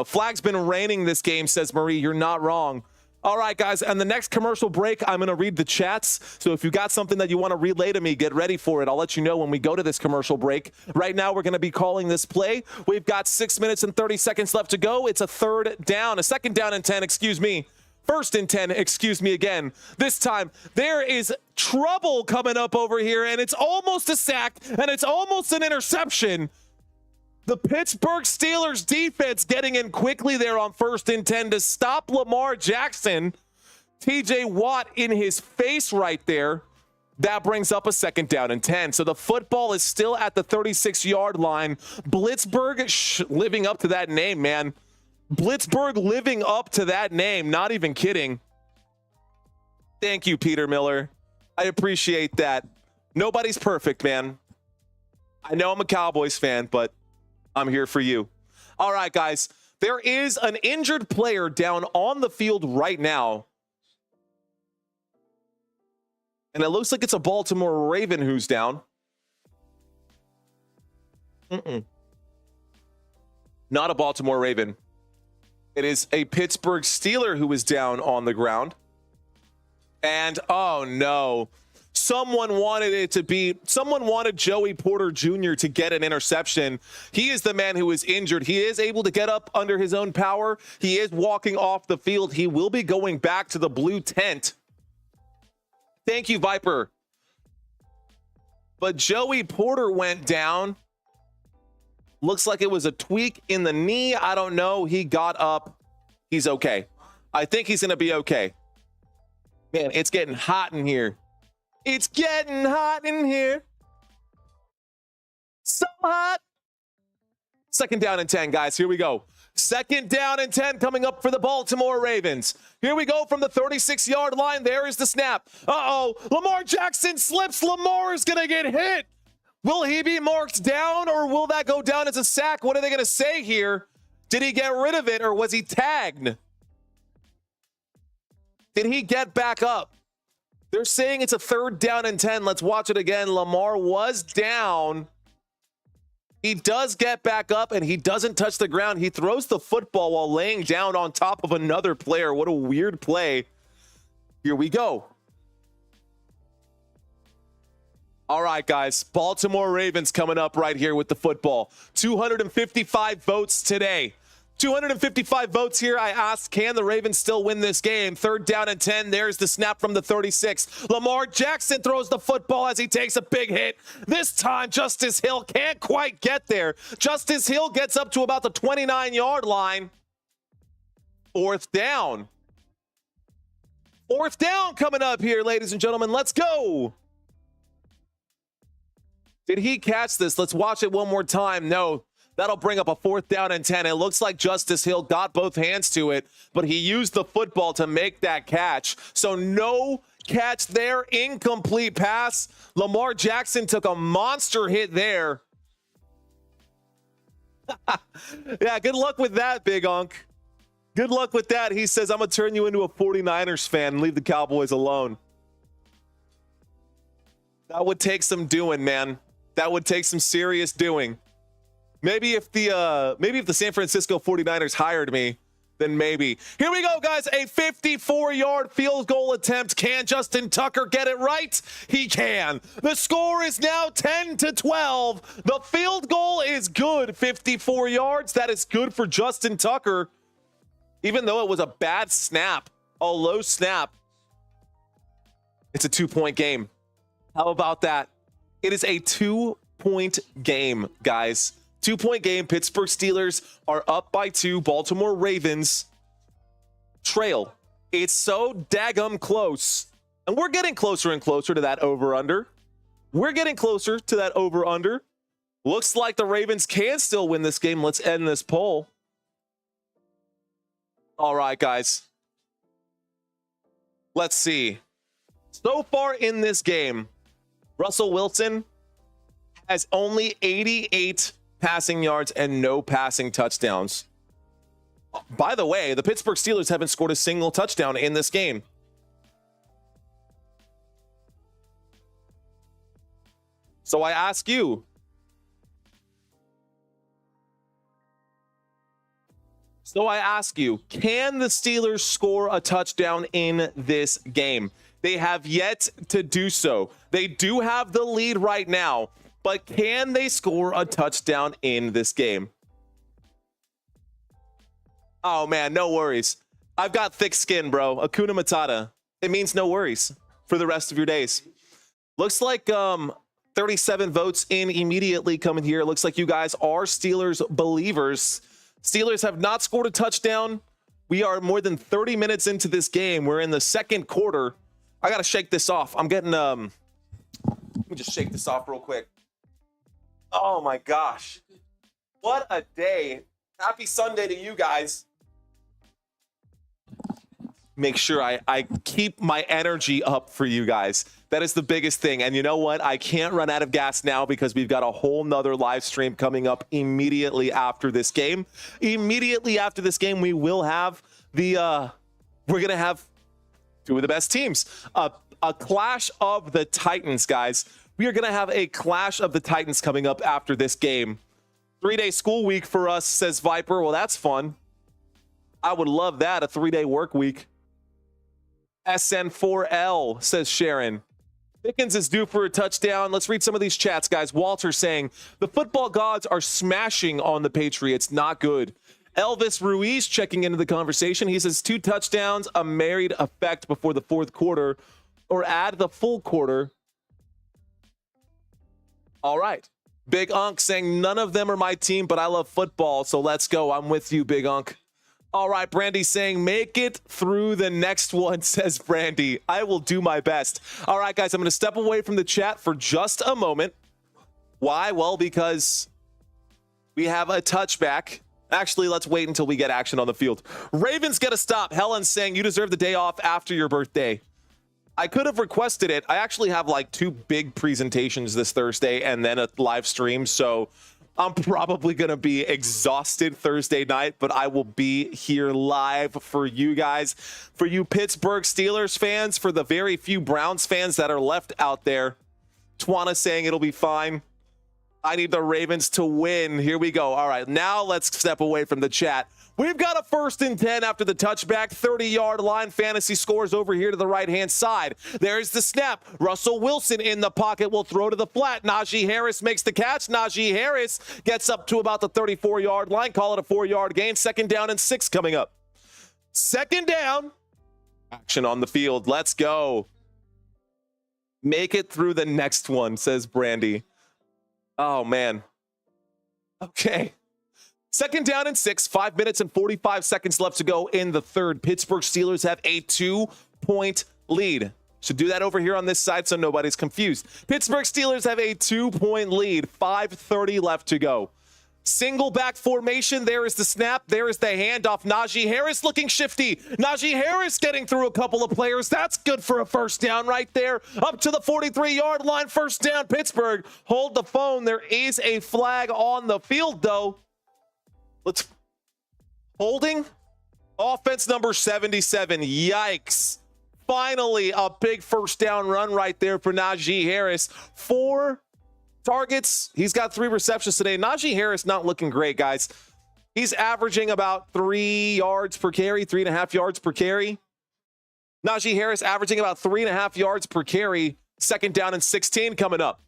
Flag's been raining this game, says Marie. You're not wrong. All right, guys, and the next commercial break, I'm going to read the chats. So if you got something that you want to relay to me, get ready for it. I'll let you know when we go to this commercial break. Right now, we're going to be calling this play. We've got 6 minutes and 30 seconds left to go. It's a 3rd down, a 2nd down and 10, excuse me. 1st and 10, excuse me again. This time, there is trouble coming up over here, and it's almost a sack, and it's almost an interception. The Pittsburgh Steelers defense getting in quickly there on 1st and 10 to stop Lamar Jackson. TJ Watt in his face right there. That brings up a 2nd down and 10. So the football is still at the 36-yard line. Blitzburg living up to that name, man. Blitzburg living up to that name. Not even kidding. Thank you, Peter Miller. I appreciate that. Nobody's perfect, man. I know I'm a Cowboys fan, but I'm here for you. All right, guys. There is an injured player down on the field right now. And it looks like it's a Baltimore Raven who's down. Not a Baltimore Raven. It is a Pittsburgh Steeler who is down on the ground. And, oh no. Someone wanted Joey Porter Jr. to get an interception. He is the man who is injured. He is able to get up under his own power. He is walking off the field. He will be going back to the blue tent. Thank you, Viper. But Joey Porter went down. Looks like it was a tweak in the knee. I don't know. He got up. He's okay. I think he's going to be okay. Man, it's getting hot in here. It's getting hot in here. So hot. 2nd down and 10, guys. Here we go. 2nd down and 10 coming up for the Baltimore Ravens. Here we go from the 36-yard line. There is the snap. Uh-oh. Lamar Jackson slips. Lamar is going to get hit. Will he be marked down, or will that go down as a sack? What are they going to say here? Did he get rid of it, or was he tagged? Did he get back up? They're saying it's a 3rd down and 10. Let's watch it again. Lamar was down. He does get back up, and he doesn't touch the ground. He throws the football while laying down on top of another player. What a weird play. Here we go. All right, guys. Baltimore Ravens coming up right here with the football. 255 votes today. 255 votes here. I asked, can the Ravens still win this game? 3rd down and 10. There's the snap from the 36. Lamar Jackson throws the football as he takes a big hit. This time, Justice Hill can't quite get there. Justice Hill gets up to about the 29-yard line. 4th down. 4th down coming up here, ladies and gentlemen. Let's go. Did he catch this? Let's watch it one more time. No. That'll bring up a 4th down and 10. It looks like Justice Hill got both hands to it, but he used the football to make that catch. So no catch there. Incomplete pass. Lamar Jackson took a monster hit there. Yeah, good luck with that, Big Unk. Good luck with that. He says, I'm going to turn you into a 49ers fan and leave the Cowboys alone. That would take some doing, man. That would take some serious doing. Maybe if the San Francisco 49ers hired me, then maybe. Here we go, guys. A 54-yard field goal attempt. Can Justin Tucker get it right? He can. The score is now 10-12. The field goal is good. 54 yards. That is good for Justin Tucker. Even though it was a bad snap, a low snap, it's a 2-point game. How about that? It is a 2-point game, guys. 2-point game. Pittsburgh Steelers are up by 2. Baltimore Ravens trail. It's so daggum close. And we're getting closer and closer to that over-under. We're getting closer to that over-under. Looks like the Ravens can still win this game. Let's end this poll. All right, guys. Let's see. So far in this game, Russell Wilson has only 88 passing yards and no passing touchdowns. By the way, the Pittsburgh Steelers haven't scored a single touchdown in this game. So I ask you, can the Steelers score a touchdown in this game? They have yet to do so. They do have the lead right now, but can they score a touchdown in this game? Oh, man, no worries. I've got thick skin, bro. Hakuna Matata. It means no worries for the rest of your days. Looks like 37 votes in immediately coming here. Looks like you guys are Steelers believers. Steelers have not scored a touchdown. We are more than 30 minutes into this game. We're in the second quarter. I got to shake this off. I'm getting, let me just shake this off real quick. Oh my gosh. What a day. Happy Sunday to you guys. Make sure I keep my energy up for you guys. That is the biggest thing. And you know what? I can't run out of gas now because we've got a whole nother live stream coming up immediately after this game. Immediately after this game, we will have we're going to have two of the best teams. A clash of the Titans, guys. We are going to have a clash of the Titans coming up after this game. 3-day school week for us, says Viper. Well, that's fun. I would love that, a 3-day work week. SN4L, says Sharon. Pickens is due for a touchdown. Let's read some of these chats, guys. Walter saying, the football gods are smashing on the Patriots. Not good. Elvis Ruiz checking into the conversation. He says 2 touchdowns, a married effect before the fourth quarter, or add the full quarter. All right. Big Unk saying none of them are my team, but I love football, so let's go. I'm with you, Big Unk. All right, Brandy saying make it through the next one, says Brandy. I will do my best. All right, guys, I'm going to step away from the chat for just a moment. Why? Well, because we have a touchback. Actually, let's wait until we get action on the field. Ravens get a stop. Helen saying you deserve the day off after your birthday. I could have requested it. I actually have like 2 big presentations this Thursday and then a live stream. So I'm probably going to be exhausted Thursday night, but I will be here live for you guys, for you Pittsburgh Steelers fans, for the very few Browns fans that are left out there. Twana saying it'll be fine. I need the Ravens to win. Here we go. All right, now let's step away from the chat. We've got a 1st and 10 after the touchback, 30-yard line. Fantasy scores over here to the right-hand side. There's the snap. Russell Wilson in the pocket will throw to the flat. Najee Harris makes the catch. Najee Harris gets up to about the 34-yard line. Call it a 4-yard gain. 2nd down and 6 coming up. 2nd down. Action on the field. Let's go. Make it through the next one, says Brandy. Oh, man. Okay. 2nd down and 6, 5 minutes and 45 seconds left to go in the third. Pittsburgh Steelers have a 2-point lead. Should do that over here on this side so nobody's confused. Pittsburgh Steelers have a 2-point lead, 5:30 left to go. Single back formation. There is the snap. There is the handoff. Najee Harris looking shifty. Najee Harris getting through a couple of players. That's good for a 1st down right there. Up to the 43-yard line. 1st down, Pittsburgh. Hold the phone. There is a flag on the field, though. Let's holding offense number 77. Yikes. Finally, a big 1st down run right there for Najee Harris. 4 targets. He's got 3 receptions today. Najee Harris not looking great, guys. He's averaging about 3 yards per carry, 3.5 yards per carry. Najee Harris averaging about 3.5 yards per carry. 2nd down and 16 coming up.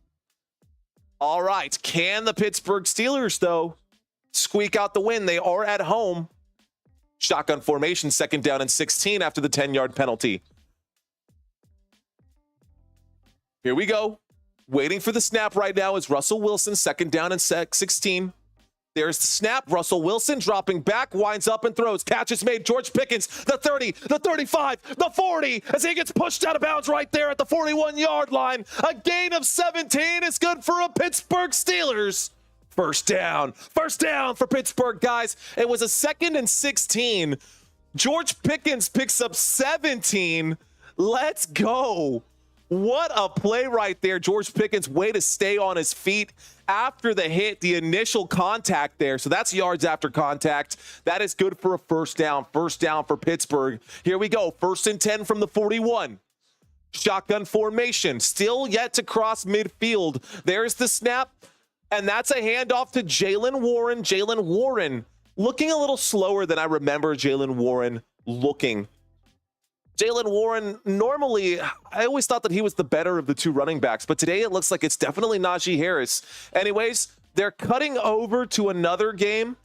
All right. Can the Pittsburgh Steelers, though, squeak out the win? They are at home. Shotgun formation, 2nd down and 16 after the 10-yard penalty. Here we go. Waiting for the snap right now is Russell Wilson, 2nd down and 16. There's the snap. Russell Wilson dropping back, winds up and throws. Catch is made. George Pickens, the 30, the 35, the 40, as he gets pushed out of bounds right there at the 41-yard line. A gain of 17 is good for a Pittsburgh Steelers. 1st down. 1st down for Pittsburgh, guys. It was a 2nd and 16. George Pickens picks up 17. Let's go. What a play right there. George Pickens, way to stay on his feet after the hit, the initial contact there. So that's yards after contact. That is good for a 1st down. 1st down for Pittsburgh. Here we go. 1st and 10 from the 41. Shotgun formation. Still yet to cross midfield. There's the snap. And that's a handoff to Jaylen Warren. Jaylen Warren looking a little slower than I remember Jaylen Warren looking. Jaylen Warren, normally, I always thought that he was the better of the 2 running backs, but today it looks like it's definitely Najee Harris. Anyways, they're cutting over to another game.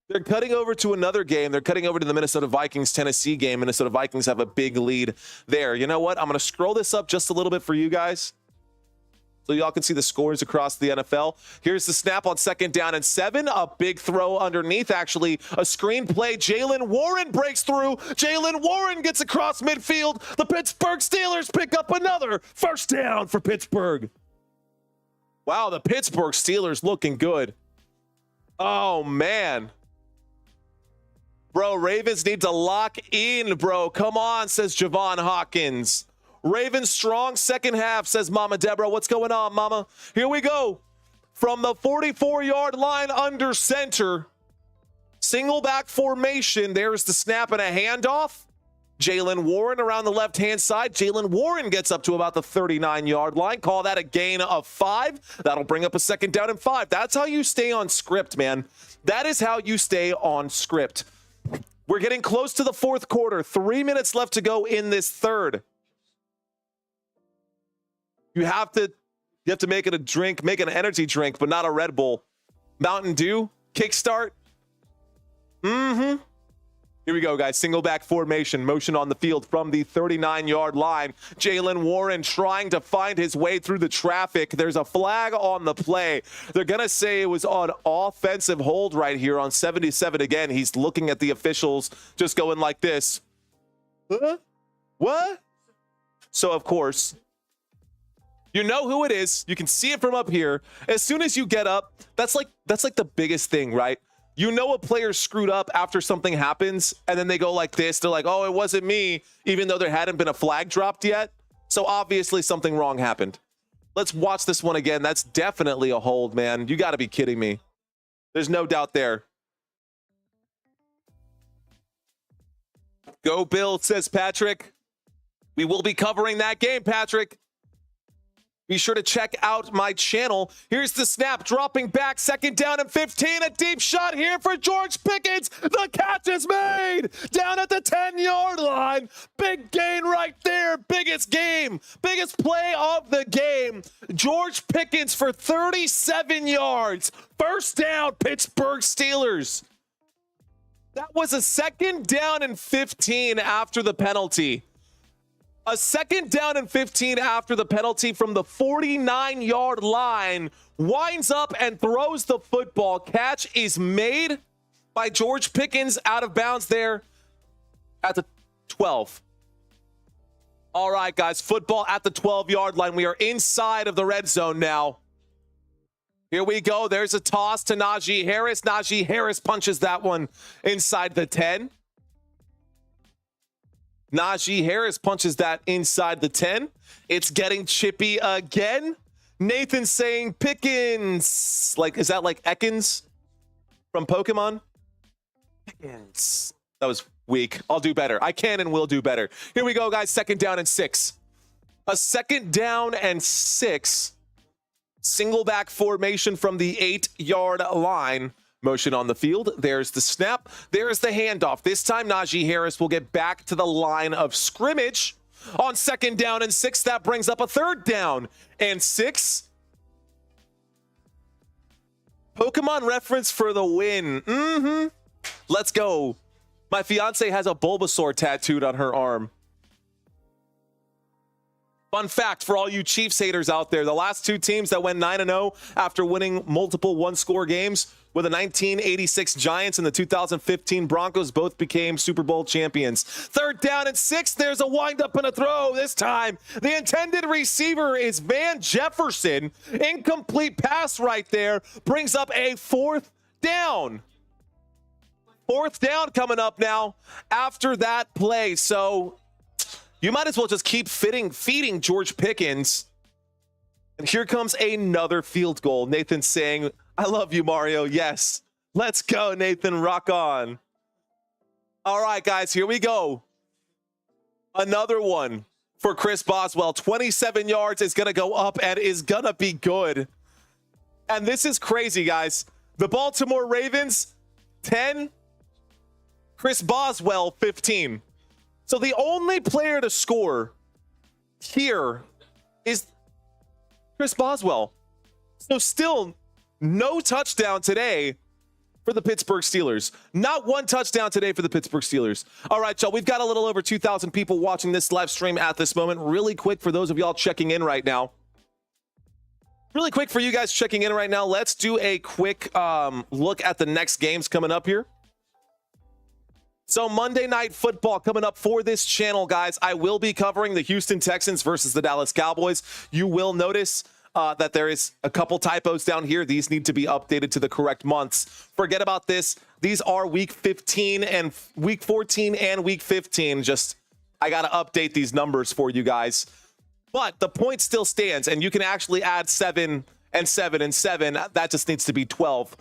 They're cutting over to the Minnesota Vikings-Tennessee game. Minnesota Vikings have a big lead there. You know what? I'm going to scroll this up just a little bit for you guys, so y'all can see the scores across the NFL. Here's the snap on 2nd down and 7. A big throw underneath, actually. A screen play. Jaylen Warren breaks through. Jaylen Warren gets across midfield. The Pittsburgh Steelers pick up another 1st down for Pittsburgh. Wow, the Pittsburgh Steelers looking good. Oh, man. Bro, Ravens need to lock in, bro. Come on, says Javon Hawkins. Ravens strong 2nd half, says Mama Deborah. What's going on, Mama? Here we go. From the 44-yard line under center. Single back formation. There's the snap and a handoff. Jaylen Warren around the left-hand side. Jaylen Warren gets up to about the 39-yard line. Call that a gain of 5. That'll bring up a 2nd down and 5. That's how you stay on script, man. That is how you stay on script. We're getting close to the 4th quarter. 3 minutes left to go in this third. You have to make it a drink, make it an energy drink, but not a Red Bull. Mountain Dew, kickstart. Here we go, guys. Single back formation, motion on the field from the 39-yard line. Jalen Warren trying to find his way through the traffic. There's a flag on the play. They're going to say it was on offensive hold right here on 77 again. He's looking at the officials, just going like this. Huh? What? So, of course, you know who it is. You can see it from up here. As soon as you get up, that's like the biggest thing, right? You know a player screwed up after something happens, and then they go like this. They're like, oh, it wasn't me, even though there hadn't been a flag dropped yet. So obviously something wrong happened. Let's watch this one again. That's definitely a hold, man. You got to be kidding me. There's no doubt there. Go Bill, says Patrick. We will be covering that game, Patrick. Be sure to check out my channel. Here's the snap, dropping back, 2nd down and 15. A deep shot here for George Pickens. The catch is made down at the 10-yard line. Big gain right there. Biggest play of the game. George Pickens for 37 yards. First down, Pittsburgh Steelers. That was a 2nd down and 15 after the penalty. A 2nd down and 15 after the penalty from the 49-yard line. Winds up and throws the football. Catch is made by George Pickens out of bounds there at the 12. All right, guys, football at the 12-yard line. We are inside of the red zone now. Here we go. There's a toss to Najee Harris. Najee Harris punches that one inside the 10. Najee Harris punches that inside the 10. It's getting chippy again. Nathan saying Pickens. Like, is that like Ekans from Pokemon? Pickens. That was weak. I'll do better. I can and will do better. Here we go, guys. 2nd down and 6. A 2nd down and 6. Single back formation from the 8-yard line. Motion on the field. There's the snap. There's the handoff. This time, Najee Harris will get back to the line of scrimmage on 2nd down and 6. That brings up a 3rd down and 6. Pokemon reference for the win. Let's go. My fiance has a Bulbasaur tattooed on her arm. Fun fact for all you Chiefs haters out there, the last 2 teams that went 9-0 after winning multiple one-score games were the 1986 Giants and the 2015 Broncos. Both became Super Bowl champions. 3rd down and 6. There's a windup and a throw. This time, the intended receiver is Van Jefferson. Incomplete pass right there. Brings up a 4th down. 4th down coming up now after that play. So you might as well just keep feeding George Pickens. And here comes another field goal. Nathan saying, I love you, Mario. Yes. Let's go, Nathan. Rock on. All right, guys, here we go. Another one for Chris Boswell. 27 yards is going to go up and is going to be good. And this is crazy, guys. The Baltimore Ravens, 10. Chris Boswell, 15. So the only player to score here is Chris Boswell. So still no touchdown today for the Pittsburgh Steelers. Not one touchdown today for the Pittsburgh Steelers. All right, y'all, we've got a little over 2,000 people watching this live stream at this moment. Really quick for those of y'all checking in right now. Really quick for you guys checking in right now. Let's do a quick look at the next games coming up here. So Monday Night Football coming up for this channel, guys. I will be covering the Houston Texans versus the Dallas Cowboys. You will notice that there is a couple typos down here. These need to be updated to the correct months. Forget about this. These are week 15 and week 14 and week 15. Just, I got to update these numbers for you guys. But the point still stands, and you can actually add 7 and 7 and 7. That just needs to be 12.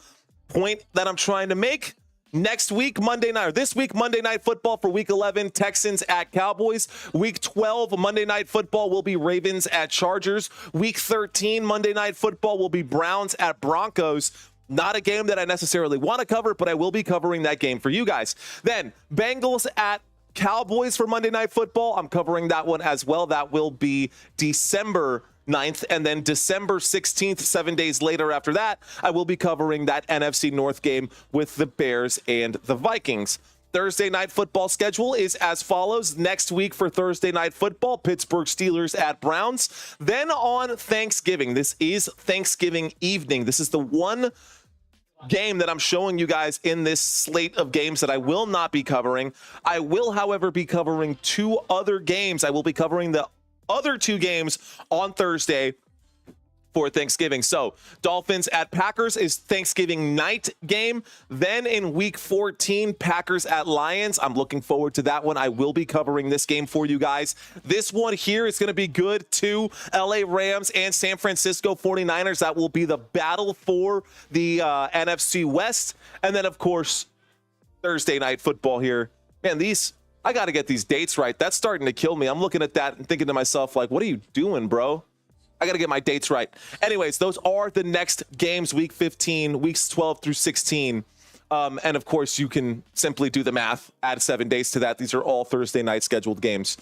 Point that I'm trying to make. Next week, Monday night, or this week, Monday Night Football for Week 11, Texans at Cowboys. Week 12, Monday Night Football will be Ravens at Chargers. Week 13, Monday Night Football will be Browns at Broncos. Not a game that I necessarily want to cover, but I will be covering that game for you guys. Then, Bengals at Cowboys for Monday Night Football. I'm covering that one as well. That will be December 9th, and then December 16th, 7 days later after that, I will be covering that NFC North game with the Bears and the Vikings. Thursday night football schedule is as follows. Next week for Thursday night football, Pittsburgh Steelers at Browns. Then on Thanksgiving, this is Thanksgiving evening. This is the one game that I'm showing you guys in this slate of games that I will not be covering. I will, however, be covering two other games. I will be covering the other two games on Thursday for Thanksgiving. So Dolphins at Packers is Thanksgiving night game. Then in week 14, Packers at Lions. I'm looking forward to that one. I will be covering this game for you guys. This one here is going to be good too. LA Rams and San Francisco 49ers. That will be the battle for the NFC West. And then of course, Thursday night football here. Man, I got to get these dates right. That's starting to kill me. I'm looking at that and thinking to myself, like, what are you doing, bro? I got to get my dates right. Anyways, those are the next games, week 15, weeks 12 through 16. And of course, you can simply do the math, add 7 days to that. These are all Thursday night scheduled games.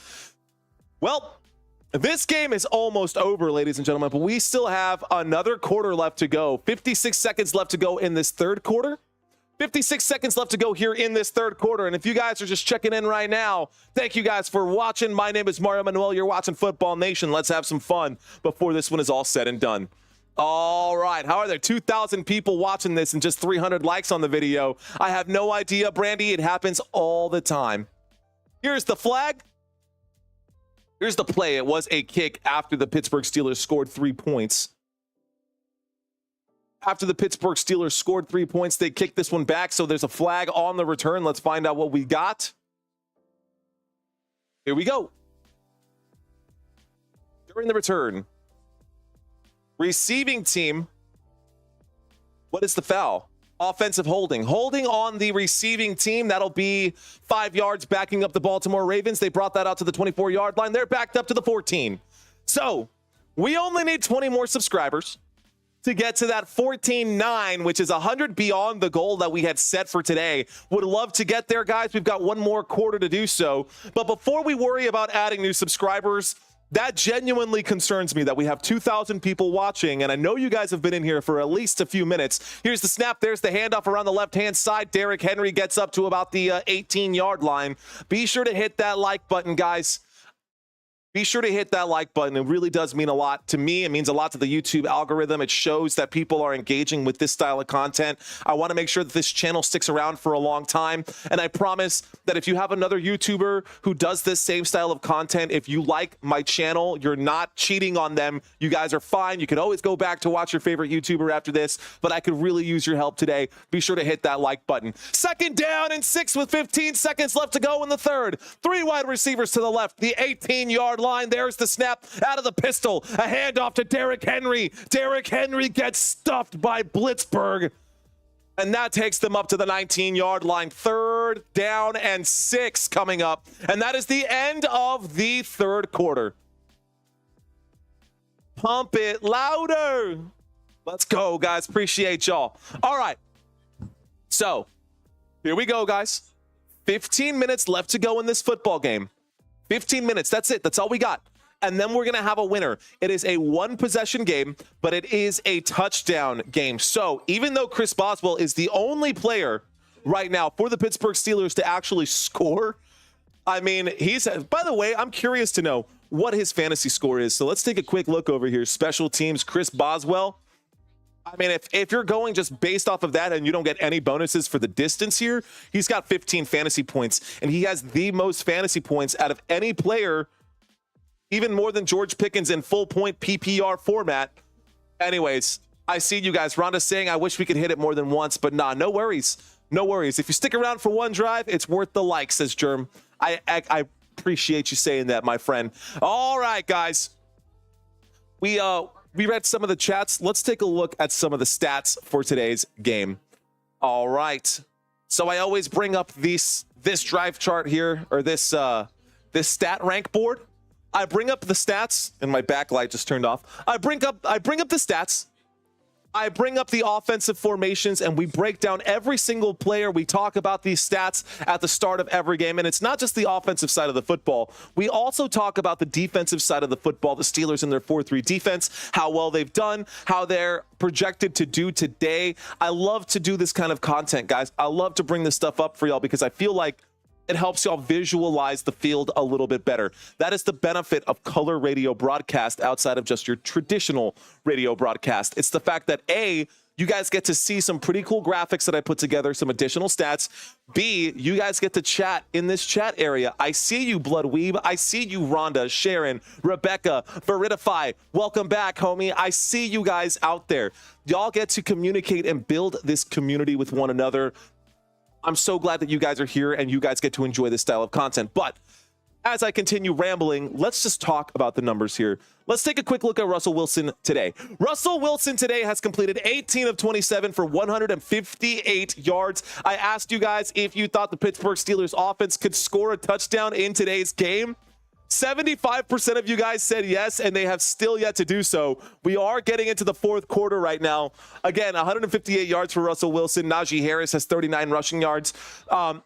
Well, this game is almost over, ladies and gentlemen, but we still have another quarter left to go. 56 seconds left to go in this third quarter. 56 seconds left to go here in this third quarter. And if you guys are just checking in right now, thank you guys for watching. My name is Mario Manuel. You're watching Football Nation. Let's have some fun before this one is all said and done. All right. How are there 2,000 people watching this and just 300 likes on the video? I have no idea, Brandy. It happens all the time. Here's the flag. Here's the play. It was a kick after the Pittsburgh Steelers scored 3 points. After the Pittsburgh Steelers scored 3 points, they kicked this one back. So there's a flag on the return. Let's find out what we got. Here we go. During the return, receiving team. What is the foul? Offensive holding. Holding on the receiving team. That'll be 5 yards backing up the Baltimore Ravens. They brought that out to the 24-yard line. They're backed up to the 14. So we only need 20 more subscribers to get to that 14-9, which is 100 beyond the goal that we had set for today. Would love to get there, guys. We've got one more quarter to do so. But before we worry about adding new subscribers, that genuinely concerns me that we have 2,000 people watching, and I know you guys have been in here for at least a few minutes. Here's the snap. There's the handoff around the left-hand side. Derrick Henry gets up to about the 18-yard line. Be sure to hit that like button, guys. Be sure to hit that like button. It really does mean a lot to me. It means a lot to the YouTube algorithm. It shows that people are engaging with this style of content. I want to make sure that this channel sticks around for a long time. And I promise that if you have another YouTuber who does this same style of content, if you like my channel, you're not cheating on them. You guys are fine. You can always go back to watch your favorite YouTuber after this, but I could really use your help today. Be sure to hit that like button. 2nd down and 6 with 15 seconds left to go in the third. 3 wide receivers to the left, the 18-yard line. There's the snap out of the pistol. A handoff to Derrick Henry. Derrick Henry gets stuffed by Blitzburg. And that takes them up to the 19-yard line. 3rd down and 6 coming up. And that is the end of the third quarter. Pump it louder. Let's go, guys. Appreciate y'all. All right. So here we go, guys. 15 minutes left to go in this football game. 15 minutes. That's it. That's all we got. And then we're going to have a winner. It is a 1-possession game, but it is a touchdown game. So even though Chris Boswell is the only player right now for the Pittsburgh Steelers to actually score, I mean, by the way, I'm curious to know what his fantasy score is. So let's take a quick look over here. Special teams, Chris Boswell. I mean, if you're going just based off of that and you don't get any bonuses for the distance here, he's got 15 fantasy points, and he has the most fantasy points out of any player, even more than George Pickens in full point PPR format. Anyways, I see you guys. Rhonda's saying, I wish we could hit it more than once, but nah, no worries. No worries. If you stick around for one drive, it's worth the like, says Germ. I appreciate you saying that, my friend. All right, guys. We read some of the chats. Let's take a look at some of the stats for today's game. All right. So I always bring up this drive chart here, or this stat rank board. I bring up the stats, and my backlight just turned off. I bring up the stats. I bring up the offensive formations and we break down every single player. We talk about these stats at the start of every game. And it's not just the offensive side of the football. We also talk about the defensive side of the football, the Steelers and their 4-3 defense, how well they've done, how they're projected to do today. I love to do this kind of content, guys. I love to bring this stuff up for y'all because I feel like it helps y'all visualize the field a little bit better. That is the benefit of color radio broadcast outside of just your traditional radio broadcast. It's the fact that A, you guys get to see some pretty cool graphics that I put together, some additional stats. B, you guys get to chat in this chat area. I see you, Bloodweeb. I see you, Rhonda, Sharon, Rebecca, Veridify. Welcome back, homie. I see you guys out there. Y'all get to communicate and build this community with one another. I'm so glad that you guys are here and you guys get to enjoy this style of content. But as I continue rambling, let's just talk about the numbers here. Let's take a quick look at Russell Wilson today. Russell Wilson today has completed 18 of 27 for 158 yards. I asked you guys if you thought the Pittsburgh Steelers offense could score a touchdown in today's game. 75% of you guys said yes, and they have still yet to do so. We are getting into the fourth quarter right now. Again, 158 yards for Russell Wilson. Najee Harris has 39 rushing yards.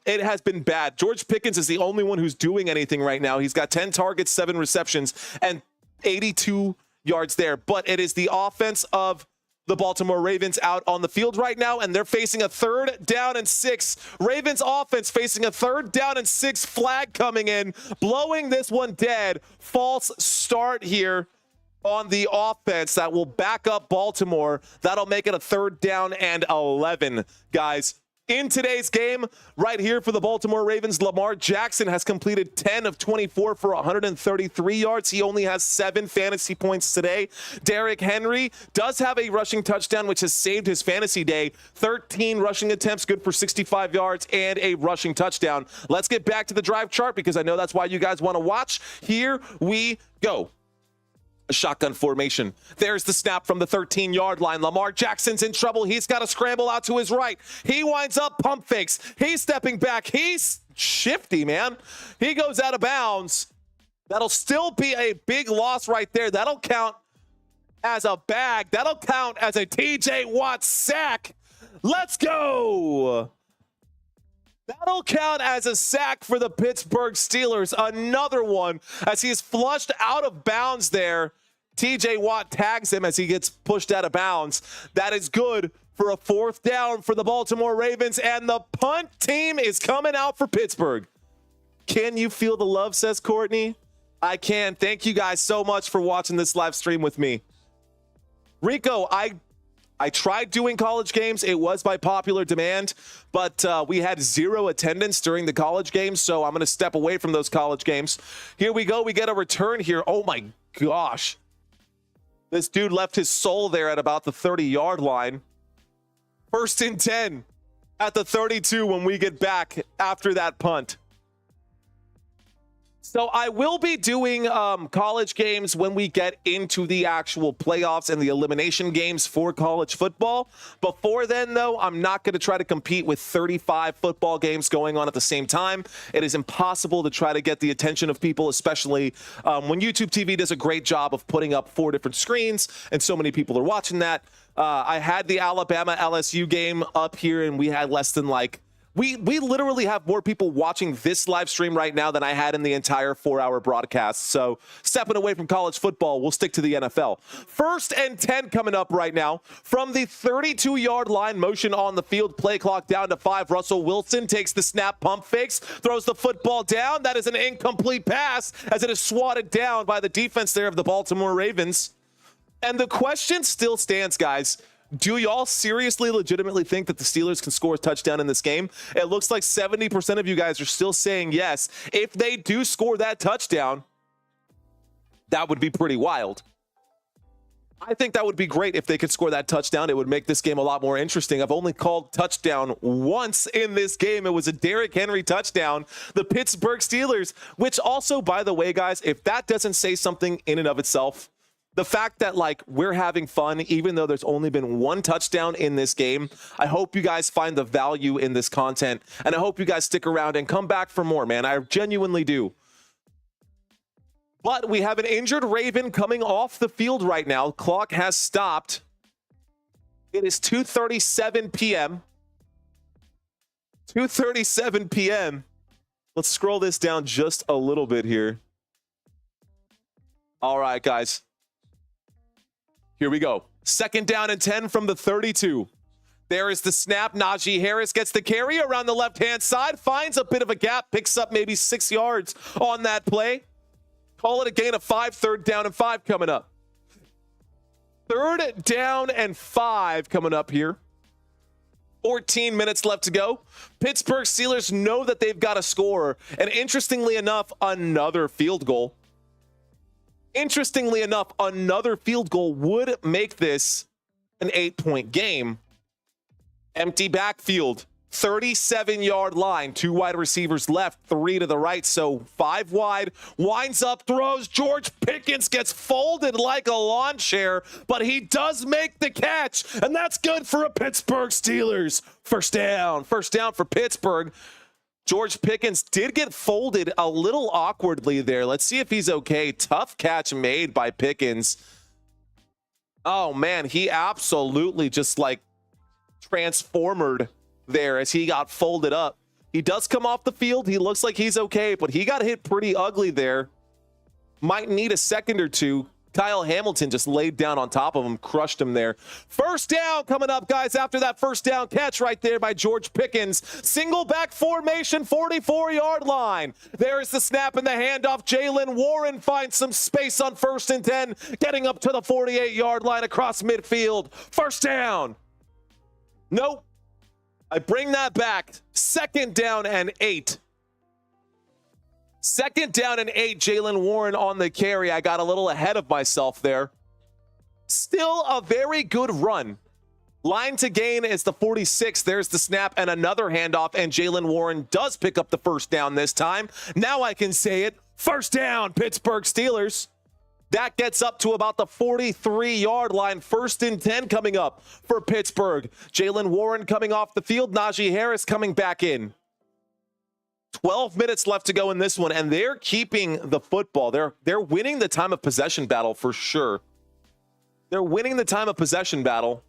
It has been bad. George Pickens is the only one who's doing anything right now. He's got 10 targets, 7 receptions, and 82 yards there. But it is the offense of the Baltimore Ravens out on the field right now, and they're facing a 3rd down and 6. Ravens offense facing a 3rd down and 6 flag coming in, blowing this one dead. False start here on the offense that will back up Baltimore. That'll make it a 3rd down and 11, guys. In today's game, right here for the Baltimore Ravens, Lamar Jackson has completed 10 of 24 for 133 yards. He only has 7 fantasy points today. Derrick Henry does have a rushing touchdown, which has saved his fantasy day. 13 rushing attempts, good for 65 yards and a rushing touchdown. Let's get back to the drive chart because I know that's why you guys want to watch. Here we go. A shotgun formation. There's the snap from the 13-yard line. Lamar Jackson's in trouble. He's got to scramble out to his right. He winds up pump fakes. He's stepping back. He's shifty, man. He goes out of bounds. That'll still be a big loss right there. That'll count as a bag. That'll count as a TJ Watt sack. Let's go. That'll count as a sack for the Pittsburgh Steelers. Another one as he's flushed out of bounds there. TJ Watt tags him as he gets pushed out of bounds. That is good for a 4th down for the Baltimore Ravens, and the punt team is coming out for Pittsburgh. Can you feel the love, says Courtney? I can. Thank you guys so much for watching this live stream with me. Rico, I tried doing college games. It was by popular demand, but we had 0 attendance during the college games, so I'm going to step away from those college games. Here we go. We get a return here. Oh, my gosh. This dude left his soul there at about the 30-yard line. 1st and 10 at the 32 when we get back after that punt. So I will be doing college games when we get into the actual playoffs and the elimination games for college football. Before then, though, I'm not going to try to compete with 35 football games going on at the same time. It is impossible to try to get the attention of people, especially when YouTube TV does a great job of putting up 4 different screens and so many people are watching that. I had the Alabama LSU game up here and we had less than we literally have more people watching this live stream right now than I had in the entire 4-hour broadcast. So stepping away from college football, we'll stick to the NFL. 1st and 10 coming up right now from the 32-yard line. Motion on the field, play clock down to 5. Russell Wilson takes the snap, pump fakes, throws the football down. That is an incomplete pass as it is swatted down by the defense there of the Baltimore Ravens. And the question still stands, guys. Do y'all seriously, legitimately think that the Steelers can score a touchdown in this game? It looks like 70% of you guys are still saying yes. If they do score that touchdown, that would be pretty wild. I think that would be great if they could score that touchdown. It would make this game a lot more interesting. I've only called touchdown once in this game. It was a Derrick Henry touchdown. The Pittsburgh Steelers, which also, by the way, guys, if that doesn't say something in and of itself, the fact that we're having fun, even though there's only been 1 touchdown in this game, I hope you guys find the value in this content, and I hope you guys stick around and come back for more, man. I genuinely do. But we have an injured Raven coming off the field right now. Clock has stopped. It is 2:37 p.m. 2:37 p.m. Let's scroll this down just a little bit here. All right, guys. Here we go. 2nd down and 10 from the 32. There is the snap. Najee Harris gets the carry around the left-hand side, finds a bit of a gap, picks up maybe 6 yards on that play. Call it a gain of 5, 3rd down and 5 coming up. 3rd down and 5 coming up here. 14 minutes left to go. Pittsburgh Steelers know that they've got a score. And interestingly enough, another field goal. Interestingly enough, another field goal would make this an 8-point game. Empty backfield, 37-yard line, 2 wide receivers left, 3 to the right, so 5 wide, winds up, throws, George Pickens gets folded like a lawn chair, but he does make the catch, and that's good for a Pittsburgh Steelers. First down for Pittsburgh. George Pickens did get folded a little awkwardly there. Let's see if he's okay. Tough catch made by Pickens. Oh, man, he absolutely just like transformed there as he got folded up. He does come off the field. He looks like he's okay, but he got hit pretty ugly there. Might need a second or two. Kyle Hamilton just laid down on top of him, crushed him there. First down coming up, guys, after that first down catch right there by George Pickens. Single back formation, 44-yard line. There's the snap and the handoff. Jaylen Warren finds some space on 1st and 10, getting up to the 48-yard line across midfield. First down. Nope. I bring that back. 2nd down and 8. 2nd down and 8. Jaylen Warren on the carry. I got a little ahead of myself there. Still a very good run. Line to gain is the 46. There's the snap and another handoff, and Jaylen Warren does pick up the first down this time. Now I can say it. First down, Pittsburgh Steelers. That gets up to about the 43-yard line. 1st and 10 coming up for Pittsburgh. Jaylen Warren coming off the field. Najee Harris coming back in. 12 minutes left to go in this one, and they're keeping the football. They're winning the time of possession battle for sure. They're winning the time of possession battle.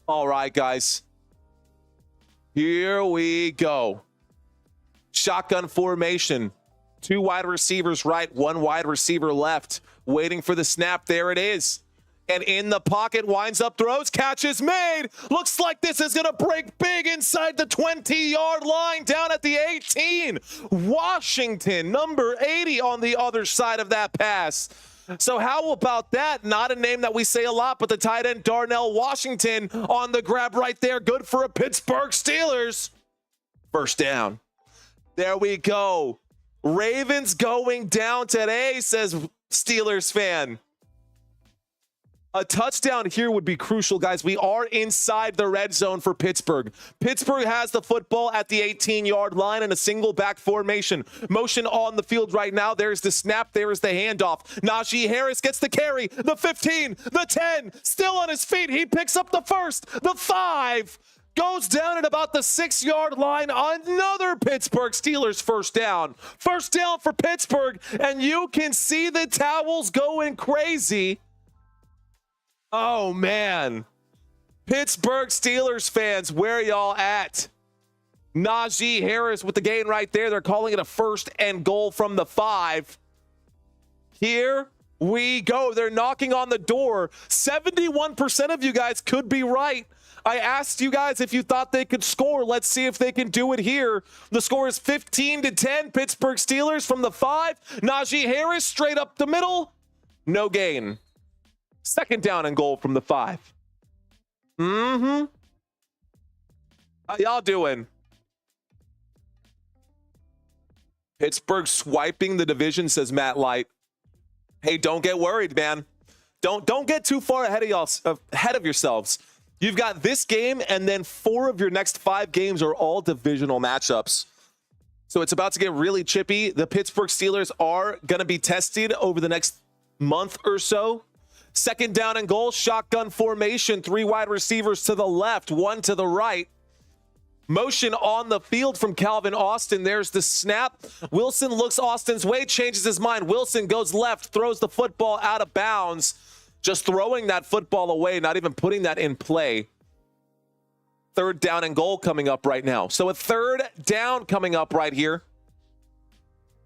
All right, guys. Here we go. Shotgun formation. 2 wide receivers right, 1 wide receiver left. Waiting for the snap. There it is. And in the pocket, winds up, throws, catch is made. Looks like this is going to break big inside the 20-yard line down at the 18. Washington, number 80 on the other side of that pass. So how about that? Not a name that we say a lot, but the tight end Darnell Washington on the grab right there. Good for a Pittsburgh Steelers. First down. There we go. Ravens going down today, says Steelers fan. A touchdown here would be crucial, guys. We are inside the red zone for Pittsburgh. Pittsburgh has the football at the 18-yard line in a single back formation. Motion on the field right now. There's the snap. There's the handoff. Najee Harris gets the carry. The 15, the 10, still on his feet. He picks up the 1st, the 5. Goes down at about the 6-yard line. Another Pittsburgh Steelers first down. First down for Pittsburgh, and you can see the towels going crazy. Oh, man. Pittsburgh Steelers fans, where y'all at? Najee Harris with the gain right there. They're calling it a 1st and goal from the 5. Here we go. They're knocking on the door. 71% of you guys could be right. I asked you guys if you thought they could score. Let's see if they can do it here. The score is 15-10. Pittsburgh Steelers from the 5. Najee Harris straight up the middle. No gain. 2nd down and goal from the 5. How y'all doing? Pittsburgh swiping the division, says Matt Light. Hey, don't get worried, man. Don't get too far ahead of yourselves. You've got this game, and then 4 of your next 5 games are all divisional matchups. So it's about to get really chippy. The Pittsburgh Steelers are going to be tested over the next month or so. 2nd down and goal, shotgun formation, 3 wide receivers to the left, 1 to the right. Motion on the field from Calvin Austin. There's the snap. Wilson looks Austin's way, changes his mind. Wilson goes left, throws the football out of bounds. Just throwing that football away, not even putting that in play. Third down and goal coming up right now. So a third down coming up right here.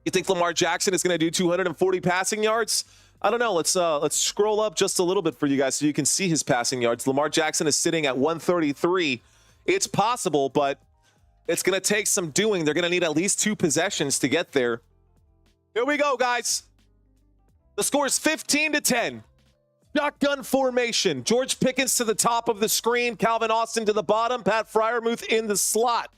You think Lamar Jackson is going to do 240 passing yards? I don't know. Let's scroll up just a little bit for you guys so you can see his passing yards. Lamar Jackson is sitting at 133. It's possible, but it's going to take some doing. They're going to need at least 2 possessions to get there. Here we go, guys. The score is 15-10. Shotgun formation. George Pickens to the top of the screen. Calvin Austin to the bottom. Pat Freiermuth in the slot.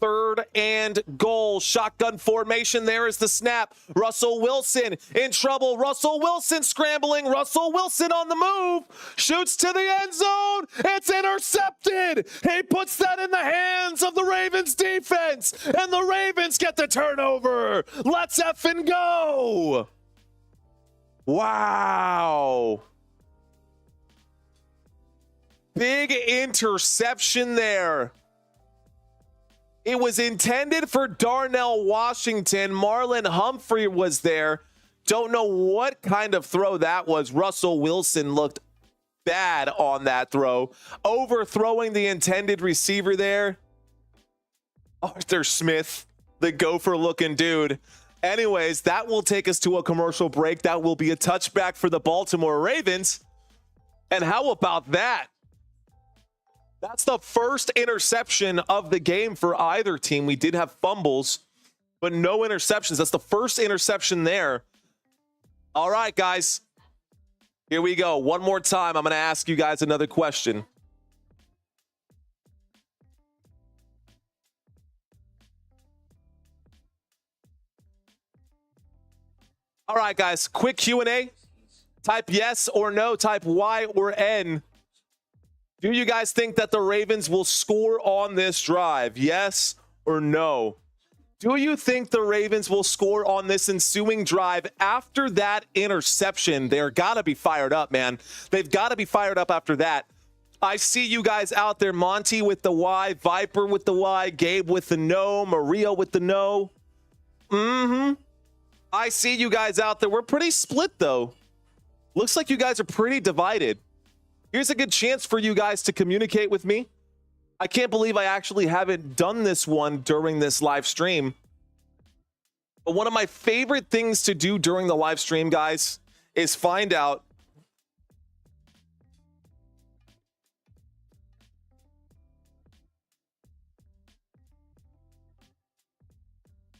Third and goal. Shotgun formation. There is the snap. Russell Wilson in trouble. Russell Wilson scrambling. Russell Wilson on the move. Shoots to the end zone. It's intercepted. He puts that in the hands of the Ravens defense. And the Ravens get the turnover. Let's effing go. Wow. Big interception there. It was intended for Darnell Washington. Marlon Humphrey was there. Don't know what kind of throw that was. Russell Wilson looked bad on that throw. Overthrowing the intended receiver there. Arthur Smith, the gopher-looking dude. Anyways, that will take us to a commercial break. That will be a touchback for the Baltimore Ravens. And how about that? That's the first interception of the game for either team. We did have fumbles, but no interceptions. That's the first interception there. All right, guys. Here we go. One more time. I'm going to ask you guys another question. All right, guys. Quick Q&A. Type yes or no. Type Y or N. Do you guys think that the Ravens will score on this drive? Yes or no? Do you think the Ravens will score on this ensuing drive after that interception? They're got to be fired up, man. They've got to be fired up after that. I see you guys out there. Monty with the Y, Viper with the Y, Gabe with the no, Maria with the no. I see you guys out there. We're pretty split, though. Looks like you guys are pretty divided. Here's a good chance for you guys to communicate with me. I can't believe I actually haven't done this one during this live stream. But one of my favorite things to do during the live stream, guys, is find out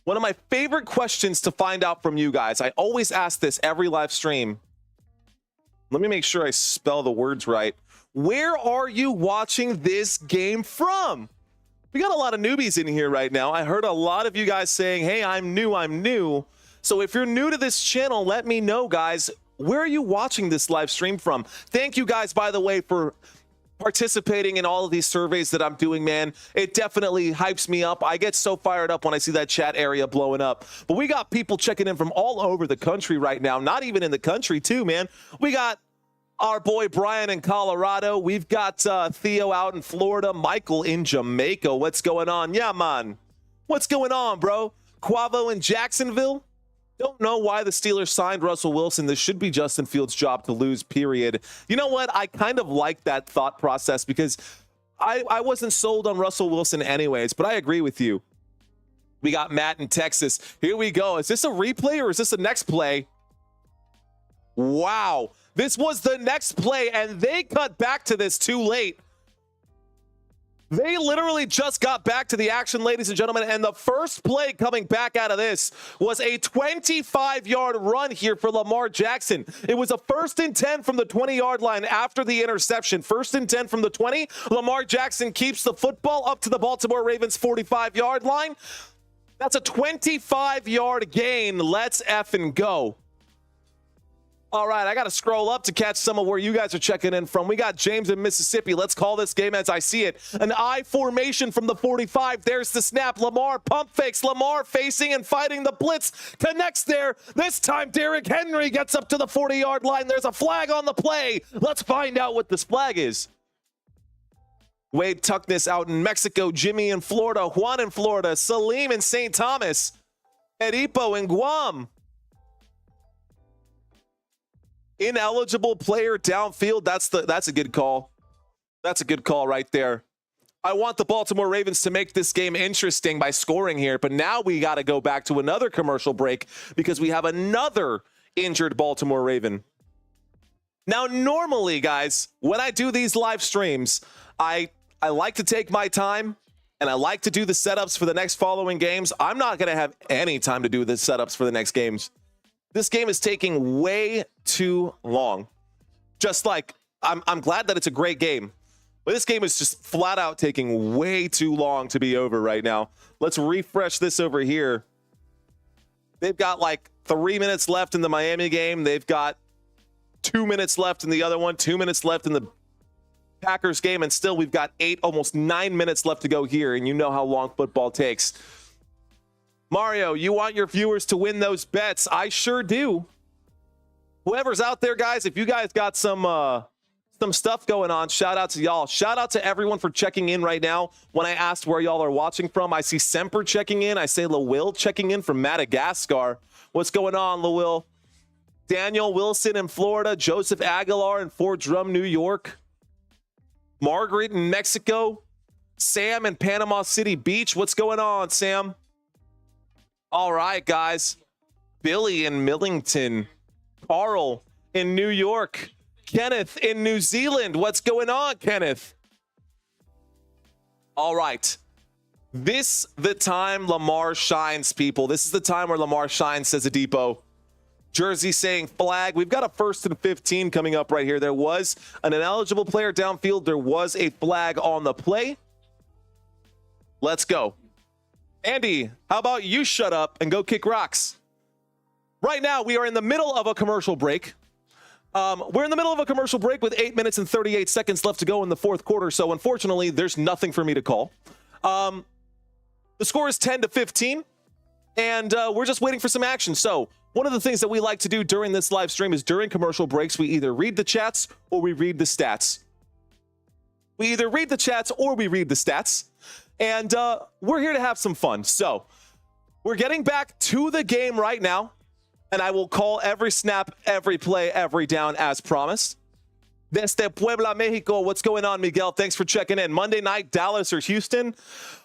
one of my favorite questions to find out from you guys. I always ask this every live stream. Let me make sure I spell the words right. Where are you watching this game from? We got a lot of newbies in here right now. I heard a lot of you guys saying, hey, I'm new. So if you're new to this channel, let me know, guys. Where are you watching this live stream from? Thank you guys, by the way, for participating in all of these surveys that I'm doing, man. It definitely hypes me up. I get so fired up when I see that chat area blowing up. But we got people checking in from all over the country right now, not even in the country too, man. We got our boy Brian in Colorado. We've got Theo out in Florida, Michael in Jamaica. What's going on? Yeah, man. What's going on, bro? Quavo in Jacksonville. Don't know why the Steelers signed Russell Wilson. This should be Justin Fields' job to lose, period. You know what? I kind of like that thought process because I wasn't sold on Russell Wilson anyways, but I agree with you. We got Matt in Texas. Here we go. Is this a replay or is this the next play? Wow. This was the next play, and they cut back to this too late. They literally just got back to the action, ladies and gentlemen, and the first play coming back out of this was a 25-yard run here for Lamar Jackson. It was a 1st and 10 from the 20-yard line after the interception. 1st and 10 from the 20. Lamar Jackson keeps the football up to the Baltimore Ravens 45-yard line. That's a 25-yard gain. Let's effing go. All right, I got to scroll up to catch some of where you guys are checking in from. We got James in Mississippi. Let's call this game as I see it. An I formation from the 45. There's the snap. Lamar pump fakes. Lamar facing and fighting the blitz. Connects there. This time, Derrick Henry gets up to the 40-yard line. There's a flag on the play. Let's find out what this flag is. Wade Tuckness out in Mexico, Jimmy in Florida, Juan in Florida, Salim in St. Thomas, Edipo in Guam. Ineligible player downfield. That's a good call. That's a good call right there. I want the Baltimore Ravens to make this game interesting by scoring here, but now we got to go back to another commercial break because we have another injured Baltimore Raven. Now, normally, guys, when I do these live streams, I like to take my time and I like to do the setups for the next following games. I'm not going to have any time to do the setups for the next games. This game is taking way too long. Just like, I'm glad that it's a great game, but this game is just flat out taking way too long to be over right now. Let's refresh this over here. They've got like 3 minutes left in the Miami game. They've got 2 minutes left in the other one, 2 minutes left in the Packers game, and still we've got almost 9 minutes left to go here, and you know how long football takes. Mario, you want your viewers to win those bets? I sure do. Whoever's out there, guys, if you guys got some stuff going on, shout out to y'all. Shout out to everyone for checking in right now. When I asked where y'all are watching from, I see Semper checking in. I say LaWill checking in from Madagascar. What's going on, LaWill? Daniel Wilson in Florida, Joseph Aguilar in Fort Drum, New York, Margaret in Mexico, Sam in Panama City Beach. What's going on, Sam? All right, guys. Billy in Millington, Carl in New York, Kenneth in New Zealand. What's going on, Kenneth? All right. This the time Lamar shines, people. This is the time where Lamar shines, says Adipo. Jersey saying flag. We've got a 1st and 15 coming up right here. There was an ineligible player downfield. There was a flag on the play. Let's go. Andy, how about you shut up and go kick rocks? Right now, we are in the middle of a commercial break. We're in the middle of a commercial break with 8 minutes and 38 seconds left to go in the fourth quarter. So unfortunately, there's nothing for me to call. The score is 10-15, and we're just waiting for some action. So one of the things that we like to do during this live stream is during commercial breaks, we either read the chats or we read the stats. We either read the chats or we read the stats. And we're here to have some fun. So we're getting back to the game right now. And I will call every snap, every play, every down as promised. Desde Puebla, Mexico. What's going on, Miguel? Thanks for checking in. Monday night, Dallas or Houston.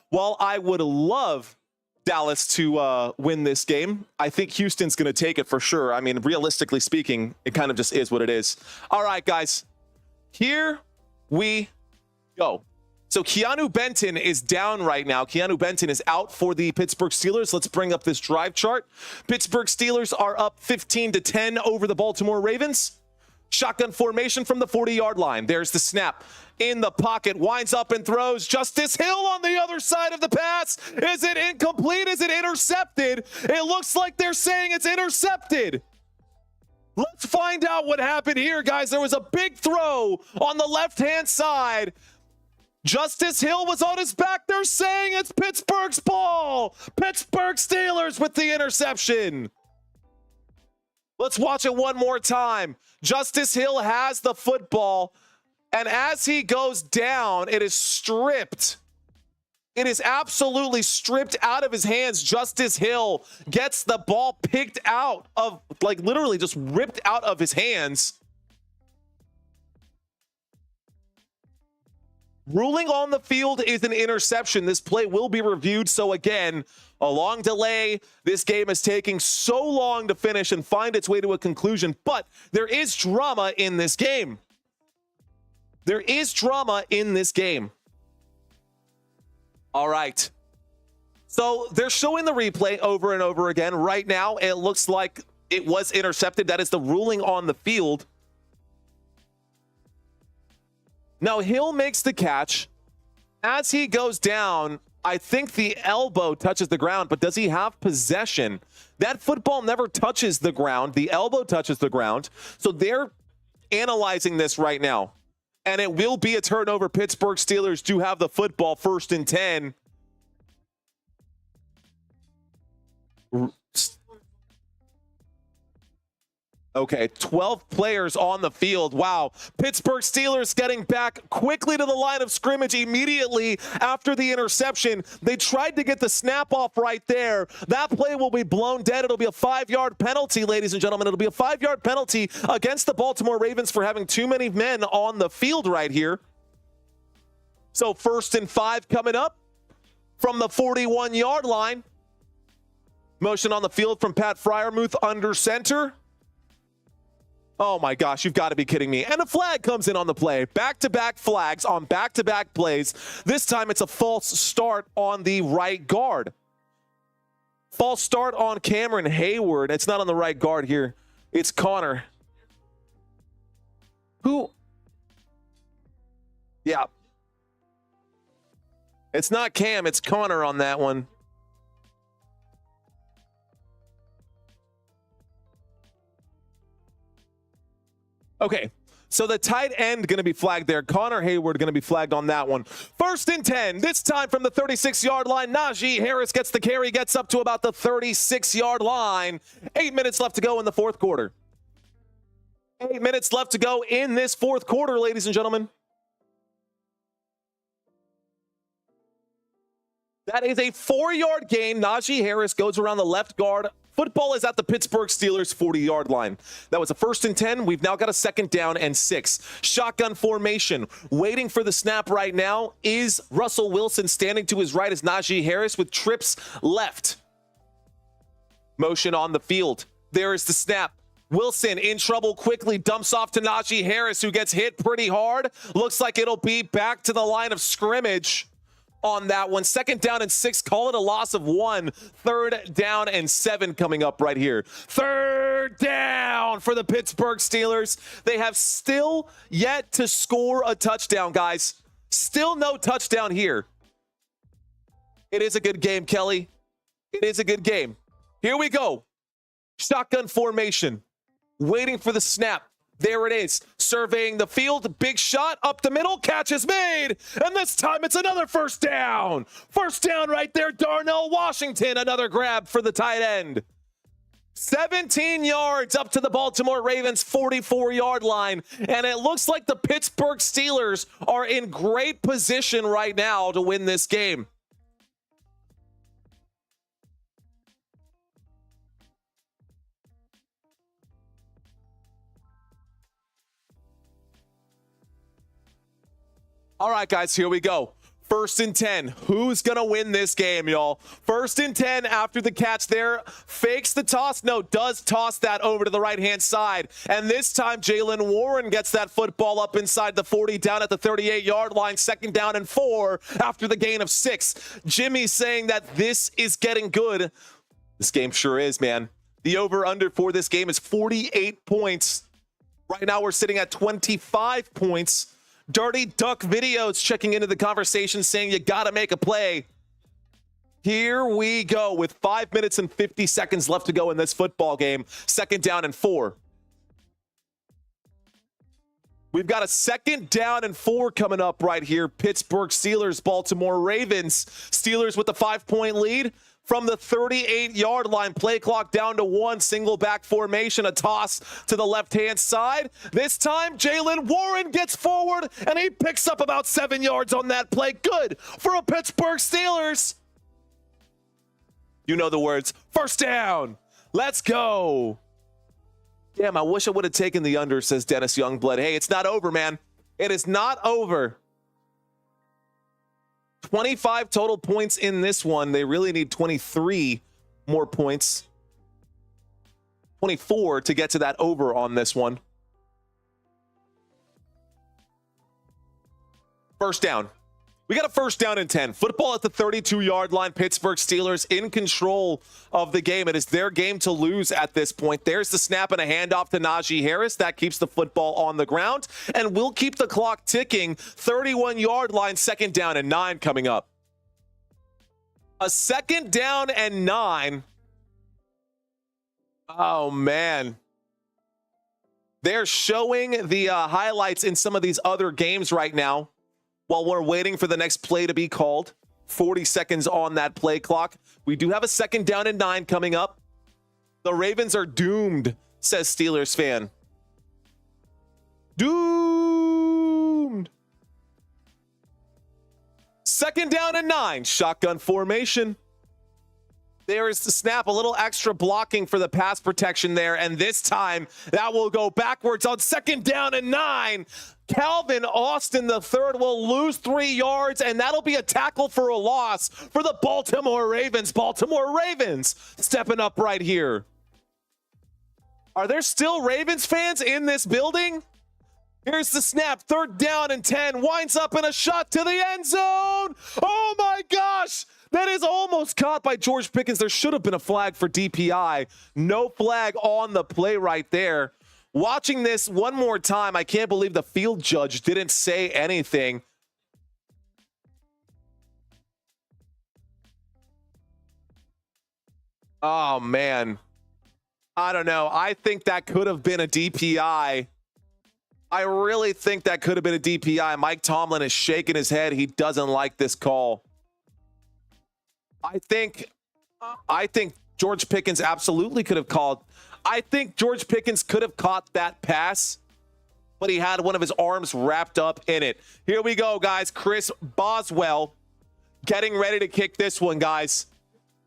While I would love Dallas to win this game, I think Houston's going to take it for sure. I mean, realistically speaking, it kind of just is what it is. All right, guys. Here we go. So Keanu Benton is down right now. Keanu Benton is out for the Pittsburgh Steelers. Let's bring up this drive chart. Pittsburgh Steelers are up 15-10 over the Baltimore Ravens. Shotgun formation from the 40-yard line. There's the snap. In the pocket, winds up and throws. Justice Hill on the other side of the pass. Is it incomplete? Is it intercepted? It looks like they're saying it's intercepted. Let's find out what happened here, guys. There was a big throw on the left-hand side. Justice Hill was on his back. They're saying it's Pittsburgh's ball. Pittsburgh Steelers with the interception. Let's watch it one more time. Justice Hill has the football, and as he goes down, it is stripped. It is absolutely stripped out of his hands. Justice Hill gets the ball picked out of, like, literally just ripped out of his hands. Ruling on the field is an interception. This play will be reviewed. So again, a long delay. This game is taking so long to finish and find its way to a conclusion. But there is drama in this game. There is drama in this game. All right. So they're showing the replay over and over again. Right now, it looks like it was intercepted. That is the ruling on the field. Now, Hill makes the catch. As he goes down, I think the elbow touches the ground, but does he have possession? That football never touches the ground. The elbow touches the ground. So they're analyzing this right now. And it will be a turnover. Pittsburgh Steelers do have the football, 1st and 10. Okay, 12 players on the field. Wow. Pittsburgh Steelers getting back quickly to the line of scrimmage immediately after the interception. They tried to get the snap off right there. That play will be blown dead. It'll be a 5-yard penalty, ladies and gentlemen. It'll be a 5-yard penalty against the Baltimore Ravens for having too many men on the field right here. So 1st and 5 coming up from the 41-yard line. Motion on the field from Pat Freiermuth under center. Oh my gosh, you've got to be kidding me. And a flag comes in on the play. Back-to-back flags on back-to-back plays. This time it's a false start on the right guard. False start on Cameron Hayward. It's not on the right guard here. It's Connor. Who? Yeah. It's not Cam, it's Connor on that one. Okay, so the tight end going to be flagged there. Connor Hayward going to be flagged on that one. 1st and 10, this time from the 36-yard line. Najee Harris gets the carry, gets up to about the 36-yard line. 8 minutes left to go in the fourth quarter. 8 minutes left to go in this fourth quarter, ladies and gentlemen. That is a 4-yard gain. Najee Harris goes around the left guard. Football is at the Pittsburgh Steelers 40-yard line. That was a 1st and 10. We've now got a 2nd down and 6. Shotgun formation. Waiting for the snap right now is Russell Wilson. Standing to his right is Najee Harris with trips left. Motion on the field. There is the snap. Wilson in trouble quickly, dumps off to Najee Harris, who gets hit pretty hard. Looks like it'll be back to the line of scrimmage on that one. 2nd down and 6. Call it a loss of 1. 3rd down and 7 coming up right here. 3rd down for the Pittsburgh Steelers. They have still yet to score a touchdown, guys. Still no touchdown here. It is a good game, Kelly. It is a good game. Here we go. Shotgun formation. Waiting for the snap. There it is. Surveying the field. Big shot up the middle. Catch is made. And this time it's another 1st down. 1st down right there. Darnell Washington. Another grab for the tight end. 17 yards up to the Baltimore Ravens 44-yard line. And it looks like the Pittsburgh Steelers are in great position right now to win this game. All right, guys, here we go. 1st and 10. Who's going to win this game, y'all? 1st and 10 after the catch there. Fakes the toss. No, does toss that over to the right-hand side. And this time, Jaylen Warren gets that football up inside the 40, down at the 38-yard line. 2nd down and 4 after the gain of 6. Jimmy saying that this is getting good. This game sure is, man. The over-under for this game is 48 points. Right now, we're sitting at 25 points. Dirty Duck Videos checking into the conversation saying you got to make a play. Here we go with 5 minutes and 50 seconds left to go in this football game. 2nd down and 4. We've got a 2nd down and 4 coming up right here. Pittsburgh Steelers, Baltimore Ravens. Steelers with the 5-point lead. From the 38-yard line, play clock down to 1, single back formation, a toss to the left-hand side. This time, Jaylen Warren gets forward, and he picks up about 7 yards on that play. Good for a Pittsburgh Steelers. You know the words. 1st down. Let's go. Damn, I wish I would have taken the under, says Dennis Youngblood. Hey, it's not over, man. It is not over. 25 total points in this one. They really need 23 more points. 24 to get to that over on this one. 1st down. We got a 1st down and 10. Football at the 32-yard line. Pittsburgh Steelers in control of the game. It is their game to lose at this point. There's the snap and a handoff to Najee Harris. That keeps the football on the ground. And we'll keep the clock ticking. 31-yard line, 2nd down and 9 coming up. A 2nd down and 9. Oh, man. They're showing the highlights in some of these other games right now. While we're waiting for the next play to be called. 40 seconds on that play clock. We do have a 2nd down and 9 coming up. The Ravens are doomed says Steelers fan. Doomed. 2nd down and 9. Shotgun formation. There is the snap, a little extra blocking for the pass protection there, and this time that will go backwards on 2nd down and 9. Calvin Austin III will lose 3 yards, and that'll be a tackle for a loss for the Baltimore Ravens. Baltimore Ravens stepping up right here. Are there still Ravens fans in this building? Here's the snap, 3rd down and 10, winds up in a shot to the end zone. Oh my gosh, that is almost caught by George Pickens. There should have been a flag for DPI. No flag on the play right there. Watching this one more time, I can't believe the field judge didn't say anything. Oh man, I don't know. I think that could have been a DPI. I really think that could have been a DPI. Mike Tomlin is shaking his head. He doesn't like this call. I think George Pickens absolutely could have called. I think George Pickens could have caught that pass, but he had one of his arms wrapped up in it. Here we go, guys. Chris Boswell getting ready to kick this one, guys.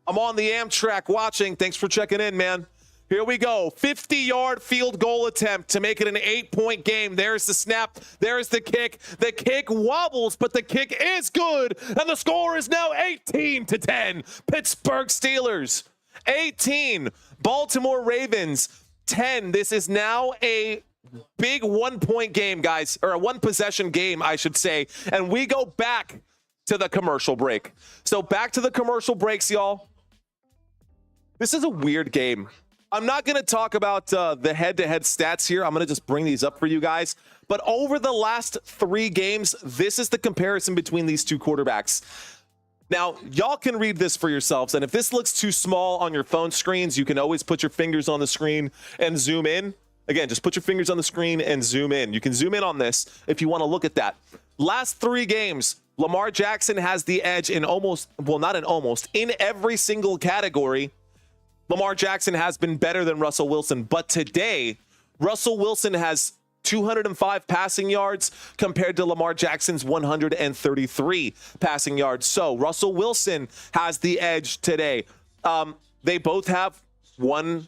I'm on the Amtrak watching. Thanks for checking in, man. Here we go. 50-yard field goal attempt to make it an 8-point game. There's the snap. There's the kick. The kick wobbles, but the kick is good. And the score is now 18-10. Pittsburgh Steelers 18. Baltimore Ravens 10. This is now a big 1-point game, guys, or a 1-possession game, I should say. And we go back to the commercial break. So back to the commercial breaks, y'all. This is a weird game. I'm not going to talk about the head-to-head stats here. I'm going to just bring these up for you guys. But over the last 3 games, this is the comparison between these two quarterbacks. Now, y'all can read this for yourselves. And if this looks too small on your phone screens, you can always put your fingers on the screen and zoom in. Again, just put your fingers on the screen and zoom in. You can zoom in on this if you want to look at that. Last 3 games, Lamar Jackson has the edge in in every single category. Lamar Jackson has been better than Russell Wilson, but today, Russell Wilson has 205 passing yards compared to Lamar Jackson's 133 passing yards. So Russell Wilson has the edge today. They both have one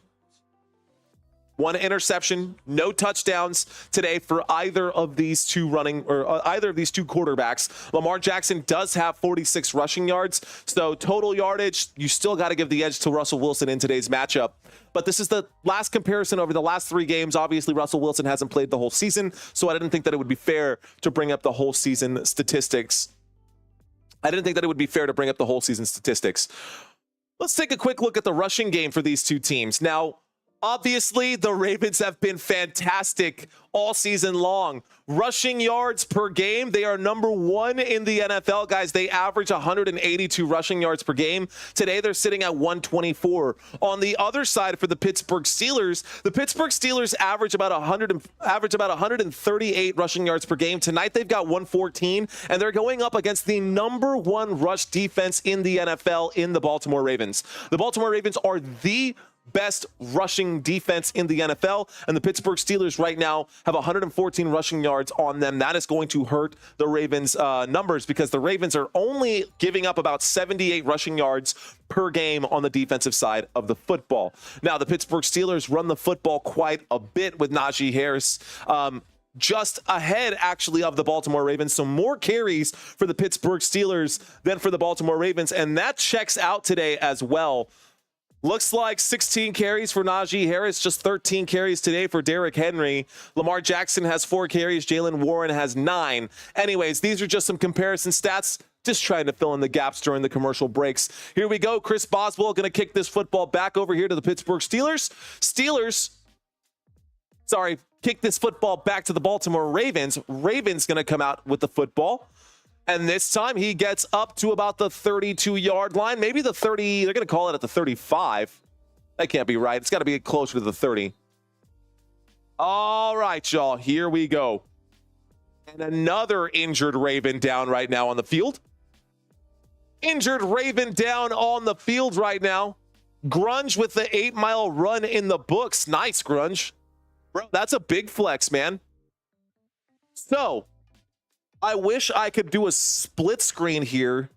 interception, no touchdowns today for either of these two quarterbacks. Lamar Jackson does have 46 rushing yards, so total yardage, you still got to give the edge to Russell Wilson in today's matchup. But this is the last comparison over the last 3 games. Obviously, Russell Wilson hasn't played the whole season, so I didn't think that it would be fair to bring up the whole season statistics. Let's take a quick look at the rushing game for these two teams. Now, obviously, the Ravens have been fantastic all season long. Rushing yards per game, they are number 1 in the NFL, guys. They average 182 rushing yards per game. Today, they're sitting at 124. On the other side, for the Pittsburgh Steelers average about 138 rushing yards per game. Tonight, they've got 114, and they're going up against the number 1 rush defense in the NFL in the Baltimore Ravens. The Baltimore Ravens are the best rushing defense in the NFL, and the Pittsburgh Steelers right now have 114 rushing yards on them. That is going to hurt the Ravens' numbers because the Ravens are only giving up about 78 rushing yards per game on the defensive side of the football. Now, the Pittsburgh Steelers run the football quite a bit with Najee Harris, just ahead, actually, of the Baltimore Ravens. So more carries for the Pittsburgh Steelers than for the Baltimore Ravens, and that checks out today as well. Looks like 16 carries for Najee Harris, just 13 carries today for Derrick Henry. Lamar Jackson has 4 carries. Jaylen Warren has 9. Anyways, these are just some comparison stats, just trying to fill in the gaps during the commercial breaks. Here we go. Chris Boswell going to kick this football back over here to the Pittsburgh Steelers. Kick this football back to the Baltimore Ravens. Ravens going to come out with the football. And this time he gets up to about the 32-yard line, maybe the 30. They're going to call it at the 35. That can't be right. It's got to be closer to the 30. All right, y'all. Here we go. And another injured Raven down right now on the field. Injured Raven down on the field right now. Grunge with the 8-mile run in the books. Nice, Grunge. Bro, that's a big flex, man. So, I wish I could do a split screen here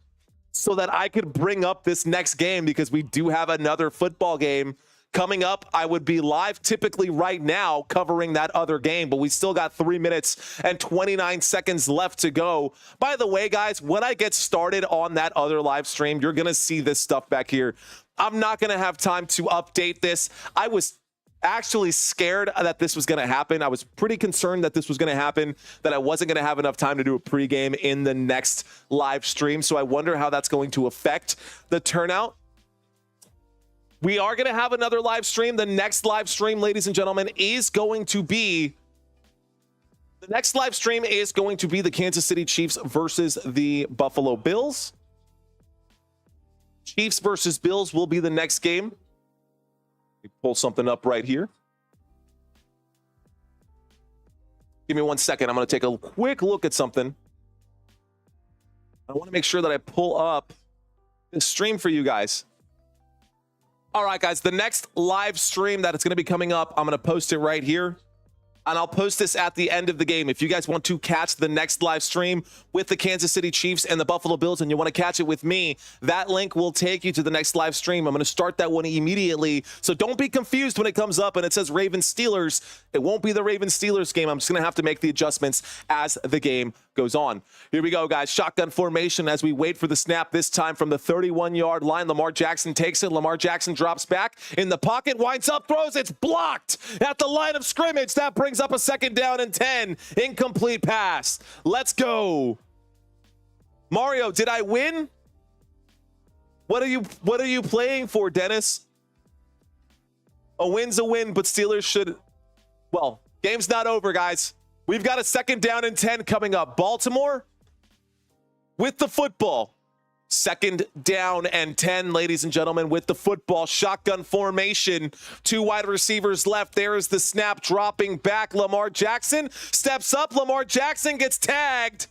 so that I could bring up this next game, because we do have another football game coming up. I would be live typically right now covering that other game, but we still got 3 minutes and 29 seconds left to go. By the way, guys, when I get started on that other live stream, you're going to see this stuff back here. I'm not going to have time to update this. I was actually scared that this was going to happen. I was pretty concerned that this was going to happen, that I wasn't going to have enough time to do a pregame in the next live stream. So I wonder how that's going to affect the turnout. We are going to have another live stream. The next live stream, ladies and gentlemen, is going to be the Kansas City Chiefs versus the Buffalo Bills. Chiefs versus Bills will be the next game. Let me pull something up right here. Give me 1 second. I'm going to take a quick look at something. I want to make sure that I pull up the stream for you guys. All right, guys, the next live stream that is going to be coming up, I'm going to post it right here. And I'll post this at the end of the game. If you guys want to catch the next live stream with the Kansas City Chiefs and the Buffalo Bills, and you want to catch it with me, that link will take you to the next live stream. I'm going to start that one immediately. So don't be confused when it comes up and it says Ravens Steelers. It won't be the Ravens Steelers game. I'm just going to have to make the adjustments as the game goes on. Here we go, guys. Shotgun formation as we wait for the snap, this time from the 31-yard line. Lamar Jackson takes it. Lamar Jackson drops back in the pocket, winds up, throws. It's blocked at the line of scrimmage. That brings up a 2nd down and 10. Incomplete pass. Let's go. Mario, did I win? What are you playing for, Dennis? A win's a win, but Steelers should... Well, game's not over, guys. We've got a 2nd down and 10 coming up. Baltimore with the football. 2nd down and 10, ladies and gentlemen, with the football. Shotgun formation. 2 wide receivers left. There is the snap, dropping back. Lamar Jackson steps up. Lamar Jackson gets tagged.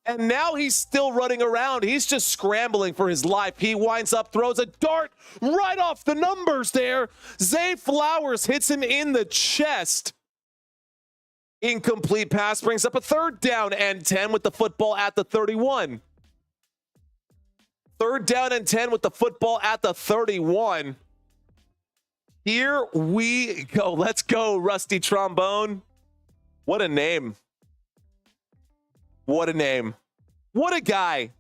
And now he's still running around. He's just scrambling for his life. He winds up, throws a dart right off the numbers there. Zay Flowers hits him in the chest. Incomplete pass brings up a 3rd down and 10 with the football at the 31. 3rd down and 10 with the football at the 31. Here we go. Let's go, Rusty Trombone. What a name. What a name. What a guy.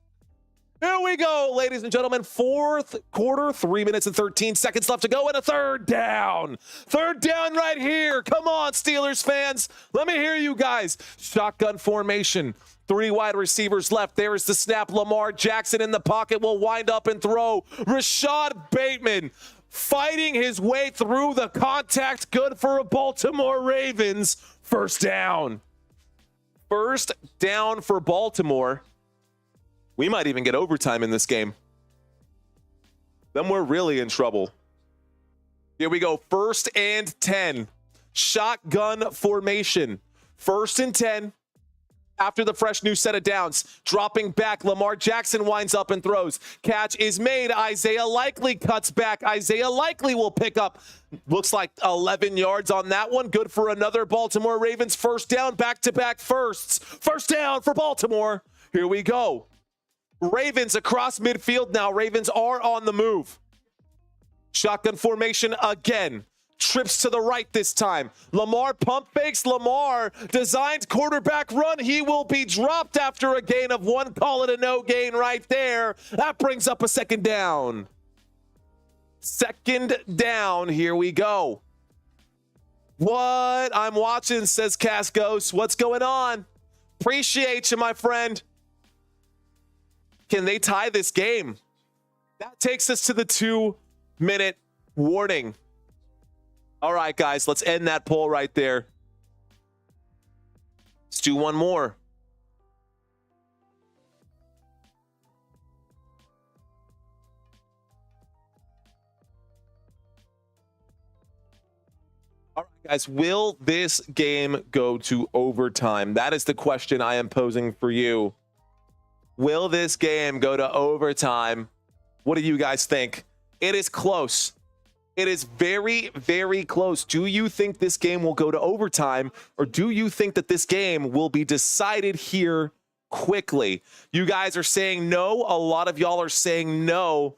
Here we go, ladies and gentlemen. 4th quarter, 3 minutes and 13 seconds left to go, and a 3rd down. 3rd down right here. Come on, Steelers fans. Let me hear you guys. Shotgun formation. 3 wide receivers left. There is the snap. Lamar Jackson in the pocket will wind up and throw. Rashad Bateman fighting his way through the contact. Good for a Baltimore Ravens. 1st down. 1st down for Baltimore. We might even get overtime in this game. Then we're really in trouble. Here we go. 1st and 10. Shotgun formation. 1st and 10. After the fresh new set of downs. Dropping back. Lamar Jackson winds up and throws. Catch is made. Isaiah Likely cuts back. Isaiah Likely will pick up, looks like 11 yards on that one. Good for another Baltimore Ravens 1st down. Back-to-back firsts. 1st down for Baltimore. Here we go. Ravens across midfield now. Ravens are on the move. Shotgun formation again. Trips to the right this time. Lamar pump fakes. Lamar designed quarterback run. He will be dropped after a gain of 1. Call it a no gain right there. That brings up a 2nd down. 2nd down. Here we go. What I'm watching, says Cascos. What's going on? Appreciate you, my friend. Can they tie this game? That takes us to the 2-minute warning. All right, guys, let's end that poll right there. Let's do one more. All right, guys, will this game go to overtime? That is the question I am posing for you. Will this game go to overtime? What do you guys think? It is close. It is very, very close. Do you think this game will go to overtime, or do you think that this game will be decided here quickly? You guys are saying no. A lot of y'all are saying no.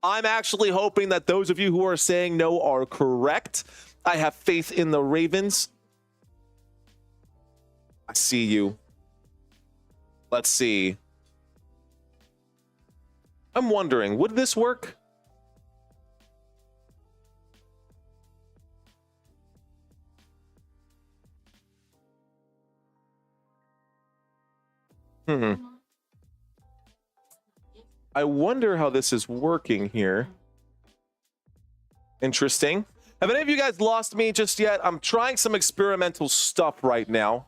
I'm actually hoping that those of you who are saying no are correct. I have faith in the Ravens. I see you. Let's see. I'm wondering, would this work? I wonder how this is working here. Interesting. Have any of you guys lost me just yet? I'm trying some experimental stuff right now.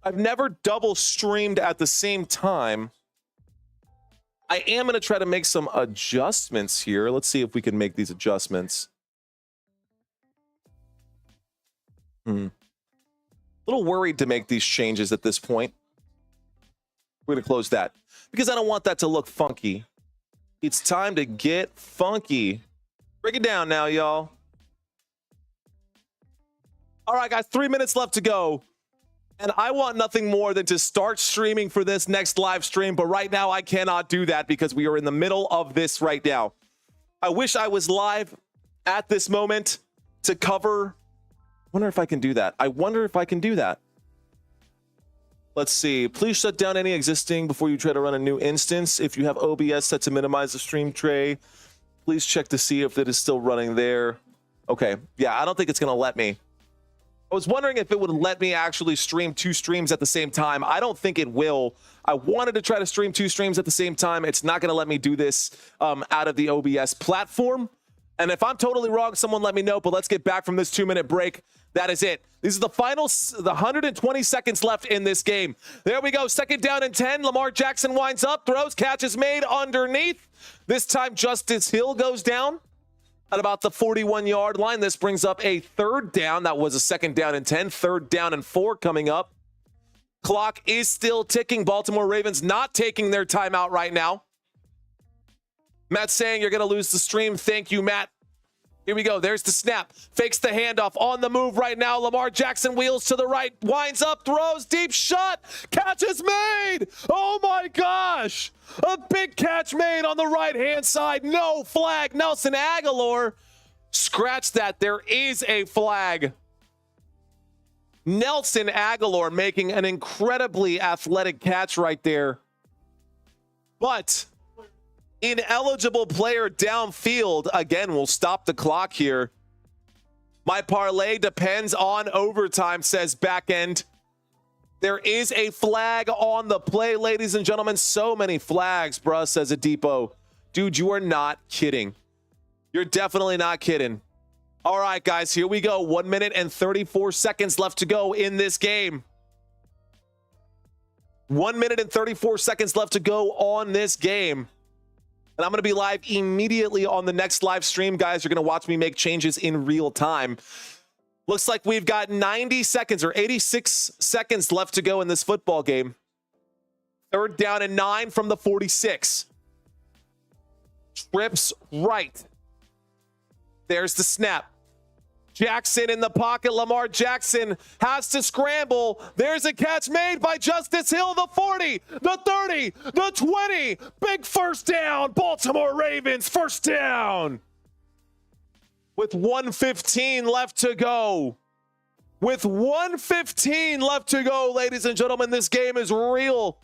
I've never double streamed at the same time. I am going to try to make some adjustments here. Let's see if we can make these adjustments. A little worried to make these changes at this point. We're going to close that because I don't want that to look funky. It's time to get funky. Break it down now, y'all. All right, guys, 3 minutes left to go. And I want nothing more than to start streaming for this next live stream. But right now, I cannot do that because we are in the middle of this right now. I wish I was live at this moment to cover. I wonder if I can do that. I wonder if I can do that. Let's see. Please shut down any existing before you try to run a new instance. If you have OBS set to minimize the stream tray, please check to see if it is still running there. Okay. Yeah, I don't think it's going to let me. I was wondering if it would let me actually stream 2 streams at the same time. I don't think it will. I wanted to try to stream 2 streams at the same time. It's not going to let me do this out of the OBS platform. And if I'm totally wrong, someone let me know. But let's get back from this 2-minute break. That is it. These are the final, the 120 seconds left in this game. There we go. 2nd down and 10. Lamar Jackson winds up, throws, catch is made underneath. This time, Justice Hill goes down at about the 41-yard line. This brings up a 3rd down. That was a 2nd down and 10. 3rd down and 4 coming up. Clock is still ticking. Baltimore Ravens not taking their timeout right now. Matt saying you're going to lose the stream. Thank you, Matt. Here we go. There's the snap. Fakes the handoff. On the move right now. Lamar Jackson wheels to the right. Winds up. Throws. Deep shot. Catch is made. Oh, my gosh. A big catch made on the right-hand side. No flag. Nelson Aguilar. Scratch that. There is a flag. Nelson Aguilar making an incredibly athletic catch right there. But ineligible player downfield. Again, we'll stop the clock here. My parlay depends on overtime, says back end. There is a flag on the play, ladies and gentlemen. So many flags, bruh, says Adipo. Dude, you are not kidding. You're definitely not kidding. All right, guys, here we go. 1 minute and 34 seconds left to go in this game. 1 minute and 34 seconds left to go on this game. And I'm going to be live immediately on the next live stream, guys. You're going to watch me make changes in real time. Looks like we've got 90 seconds or 86 seconds left to go in this football game. 3rd down and 9 from the 46. Trips right. There's the snap. Jackson in the pocket. Lamar Jackson has to scramble. There's a catch made by Justice Hill. The 40, the 30, the 20. Big 1st down. Baltimore Ravens 1st down. With 1:15 left to go. With 1:15 left to go, ladies and gentlemen, this game is real.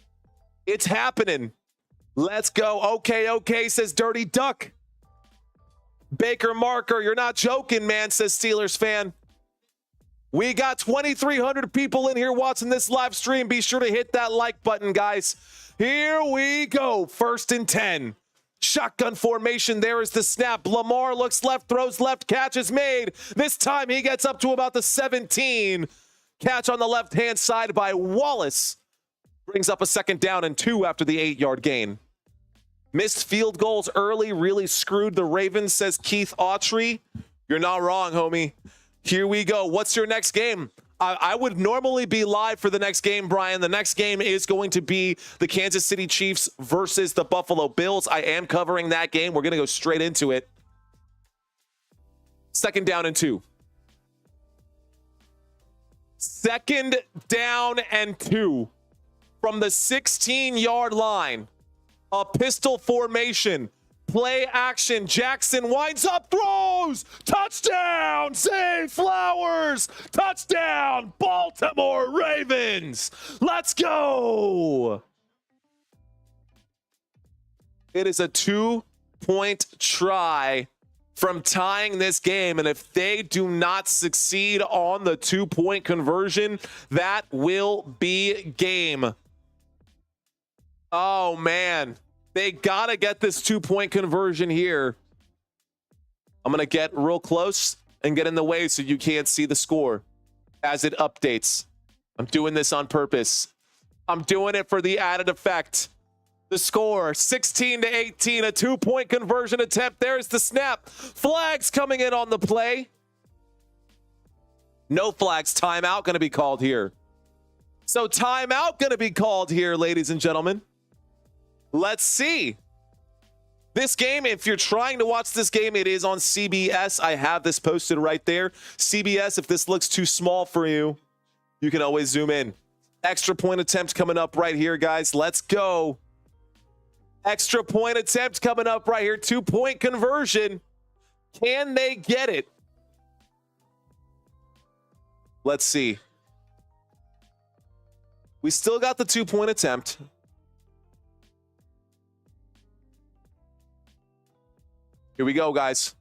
It's happening. Let's go. Okay, says Dirty Duck. Baker Marker, you're not joking, man, says Steelers fan. We got 2,300 people in here watching this live stream. Be sure to hit that like button, guys. Here we go. 1st and 10. Shotgun formation. There is the snap. Lamar looks left, throws left, catch is made. This time he gets up to about the 17. Catch on the left-hand side by Wallace. Brings up a 2nd down and 2 after the 8-yard gain. Missed field goals early really screwed the Ravens, says Keith Autry. You're not wrong, homie. Here we go. What's your next game? I would normally be live for the next game, Brian. The next game is going to be the Kansas City Chiefs versus the Buffalo Bills. I am covering that game. We're going to go straight into it. 2nd down and 2. 2nd down and 2 from the 16-yard line. A pistol formation. Play action. Jackson winds up, throws. Touchdown. Zay Flowers. Touchdown. Baltimore Ravens. Let's go. It is a 2-point try from tying this game. And if they do not succeed on the 2-point conversion, that will be game. Oh, man. They got to get this 2-point conversion here. I'm going to get real close and get in the way so you can't see the score as it updates. I'm doing this on purpose. I'm doing it for the added effect. The score, 16-18, a 2-point conversion attempt. There's the snap. Flags coming in on the play. No flags. Timeout going to be called here. So timeout going to be called here, ladies and gentlemen. Let's see. This game, if you're trying to watch this game, it is on CBS. I have this posted right there. CBS, if this looks too small for you, you can always zoom in. Extra point attempt coming up right here, guys. Let's go. Extra point attempt coming up right here. 2-point conversion. Can they get it? Let's see. We still got the 2-point attempt. Here we go, guys.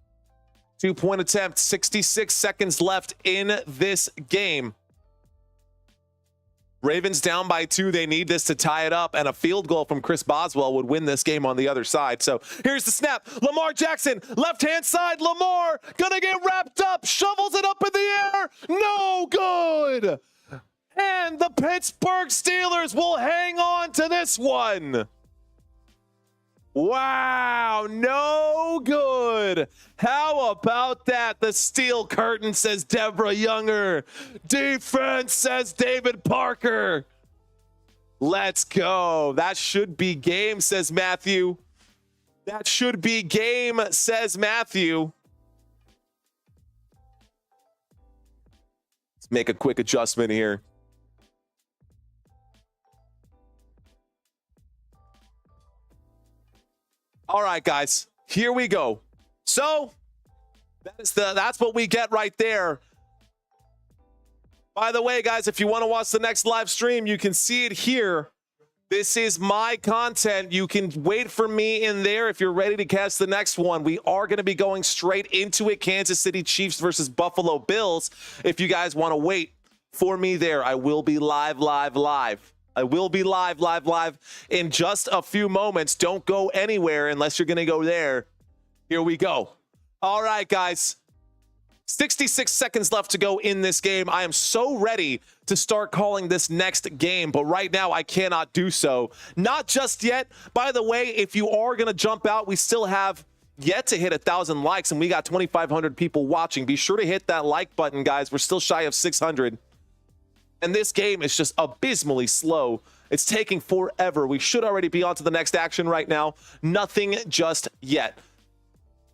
2-point attempt, 66 seconds left in this game. Ravens down by 2. They need this to tie it up, and a field goal from Chris Boswell would win this game on the other side. So here's the snap. Lamar Jackson, left-hand side. Lamar gonna get wrapped up, shovels it up in the air. No good. And the Pittsburgh Steelers will hang on to this one. Wow, no good. How about that? The steel curtain, says Deborah Younger. Defense, says David Parker. Let's go. That should be game, says Matthew. That should be game, says Matthew. Let's make a quick adjustment here. All right, guys, here we go. So that's what we get right there. By the way, guys, if you want to watch the next live stream, you can see it here. This is my content. You can wait for me in there if you're ready to catch the next one. We are going to be going straight into it. Kansas City Chiefs versus Buffalo Bills. If you guys want to wait for me there, I will be live. I will be live in just a few moments. Don't go anywhere unless you're going to go there. Here we go. All right, guys. 66 seconds left to go in this game. I am so ready to start calling this next game, but right now I cannot do so. Not just yet. By the way, if you are going to jump out, we still have yet to hit 1,000 likes, and we got 2,500 people watching. Be sure to hit that like button, guys. We're still shy of 600. And this game is just abysmally slow. It's taking forever. We should already be on to the next action right now. Nothing just yet.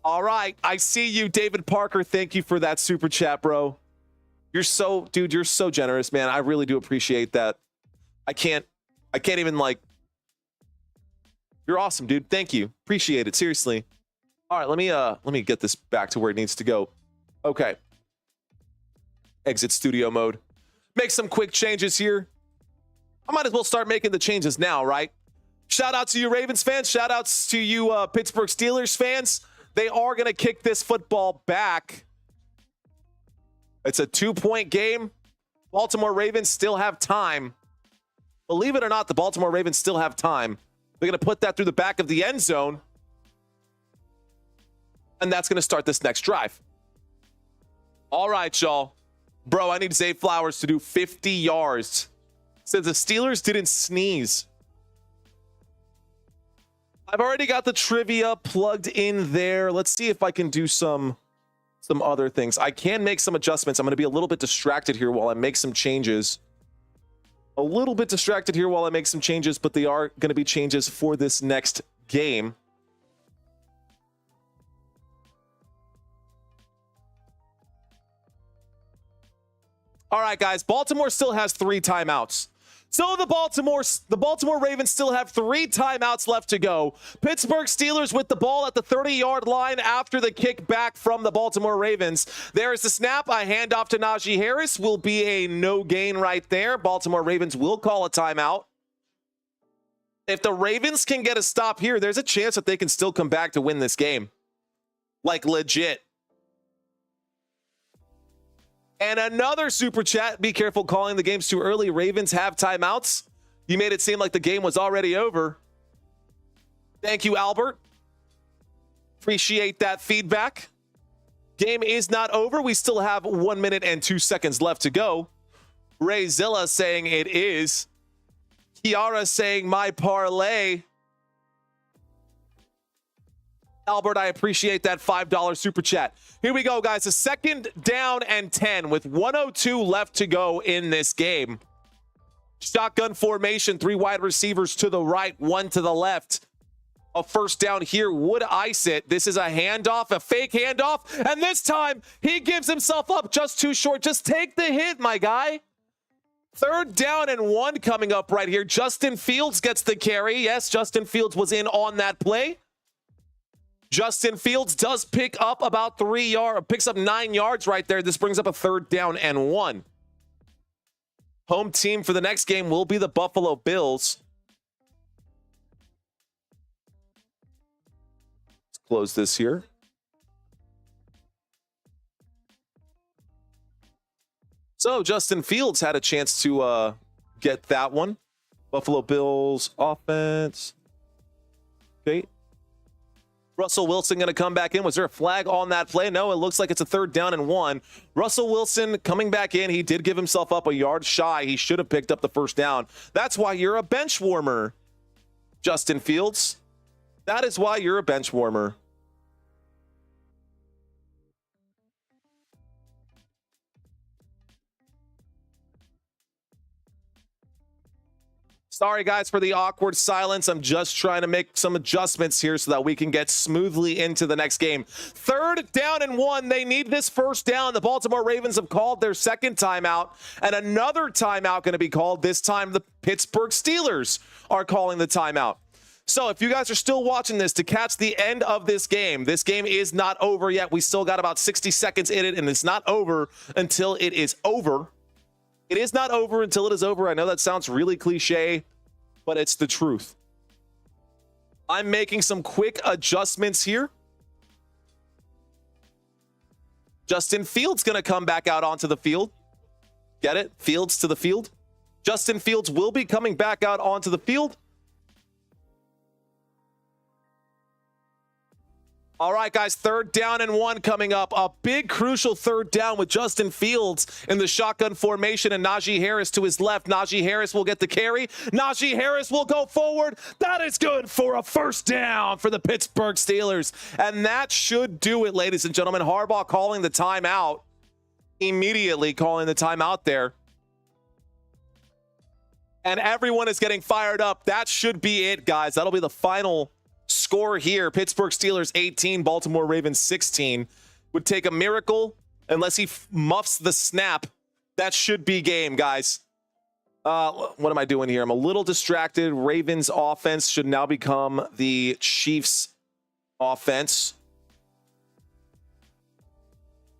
All right. I see you, David Parker. Thank you for that super chat, bro. You're so generous, man. I really do appreciate that. I can't even you're awesome, dude. Thank you. Appreciate it. Seriously. All right. Let me get this back to where it needs to go. Okay. Exit studio mode. Make some quick changes here. I might as well start making the changes now, right? Shout out to you Ravens fans. Shout outs to you Pittsburgh Steelers fans. They are going to kick this football back. It's a 2-point game. Baltimore Ravens still have time. Believe it or not, the Baltimore Ravens still have time. They're going to put that through the back of the end zone. And that's going to start this next drive. All right, y'all. Bro, I need Zay Flowers to do 50 yards. Says the Steelers didn't sneeze. I've already got the trivia plugged in there. Let's see if I can do some some other things. I can make some adjustments. I'm going to be a little bit distracted here while I make some changes. A little bit distracted here while I make some changes, but they are going to be changes for this next game. All right, guys, Baltimore still has 3 timeouts. So the Baltimore Ravens still have 3 timeouts left to go. Pittsburgh Steelers with the ball at the 30-yard line after the kick back from the Baltimore Ravens. There's the snap. A handoff to Najee Harris will be a no gain right there. Baltimore Ravens will call a timeout. If the Ravens can get a stop here, there's a chance that they can still come back to win this game. Like legit. And another super chat. Be careful calling the games too early. Ravens have timeouts. You made it seem like the game was already over. Thank you, Albert. Appreciate that feedback. Game is not over. We still have 1 minute and 2 seconds left to go. Ray Zilla saying it is. Kiara saying my parlay. Albert, I appreciate that $5 super chat. Here we go, guys. A 2nd down and 10 with 1:02 left to go in this game. Shotgun formation, 3 wide receivers to the right, 1 to the left. A 1st down here would ice it. This is a handoff, a fake handoff, and this time he gives himself up just too short. Just take the hit, my guy. 3rd down and 1 coming up right here. Justin Fields gets the carry. Yes, Justin Fields was in on that play. Justin Fields does pick up about 3 yards, picks up 9 yards right there. This brings up a 3rd down and 1. Home team for the next game will be the Buffalo Bills. Let's close this here. So Justin Fields had a chance to get that one. Buffalo Bills offense. Okay. Russell Wilson going to come back in. Was there a flag on that play? No, it looks like it's a 3rd down and 1. Russell Wilson coming back in. He did give himself up a yard shy. He should have picked up the 1st down. That's why you're a bench warmer, Justin Fields. That is why you're a bench warmer. Sorry, guys, for the awkward silence. I'm just trying to make some adjustments here so that we can get smoothly into the next game. 3rd down and 1. They need this 1st down. The Baltimore Ravens have called their 2nd timeout, and another timeout going to be called. This time, the Pittsburgh Steelers are calling the timeout. So if you guys are still watching this to catch the end of this game is not over yet. We still got about 60 seconds in it, and it's not over until it is over. It is not over until it is over. I know that sounds really cliche, but it's the truth. I'm making some quick adjustments here. Justin Fields going to come back out onto the field. Get it? Fields to the field. Justin Fields will be coming back out onto the field. All right, guys, 3rd down and 1 coming up. A big, crucial 3rd down with Justin Fields in the shotgun formation and Najee Harris to his left. Najee Harris will get the carry. Najee Harris will go forward. That is good for a 1st down for the Pittsburgh Steelers. And that should do it, ladies and gentlemen. Harbaugh calling the timeout. Immediately calling the timeout there. And everyone is getting fired up. That should be it, guys. That'll be the final score here. Pittsburgh Steelers 18, Baltimore Ravens 16. Would take a miracle unless he muffs the snap. That should be game, guys. What am I doing here? I'm a little distracted. Ravens offense should now become the Chiefs offense.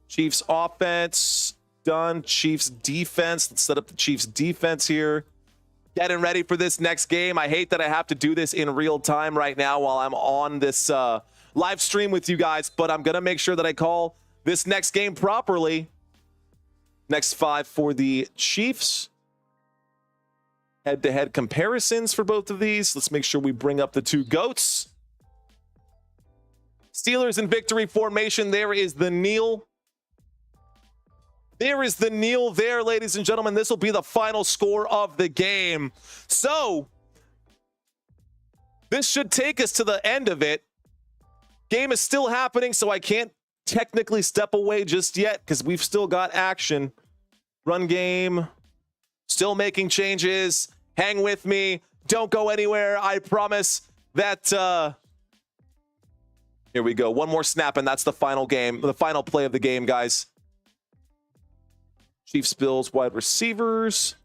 Chiefs offense done. Chiefs defense. Let's set up the Chiefs defense here. Getting ready for this next game. I hate that I have to do this in real time right now while I'm on this live stream with you guys, but I'm going to make sure that I call this next game properly. Next 5 for the Chiefs. Head-to-head comparisons for both of these. Let's make sure we bring up the 2 GOATs. Steelers in victory formation. There is the kneel. There is the kneel there, ladies and gentlemen. This will be the final score of the game. So, this should take us to the end of it. Game is still happening, so I can't technically step away just yet because we've still got action. Run game, still making changes. Hang with me. Don't go anywhere. I promise that... Here we go. One more snap, and that's the final game, the final play of the game, guys. Chiefs, Bills, wide receivers.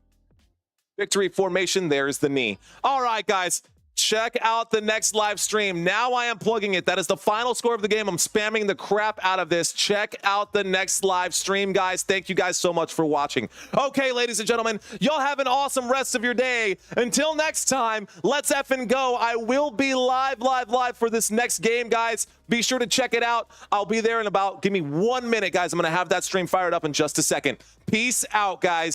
Victory formation. There's the knee. All right, guys. Check out the next live stream. Now I am plugging it. That is the final score of the game. I'm spamming the crap out of this. Check out the next live stream, guys. Thank you guys so much for watching. Okay, ladies and gentlemen, y'all have an awesome rest of your day. Until next time, let's effing go. I will be live for this next game, guys. Be sure to check it out. I'll be there in about, give me 1 minute, guys. I'm going to have that stream fired up in just a second. Peace out, guys.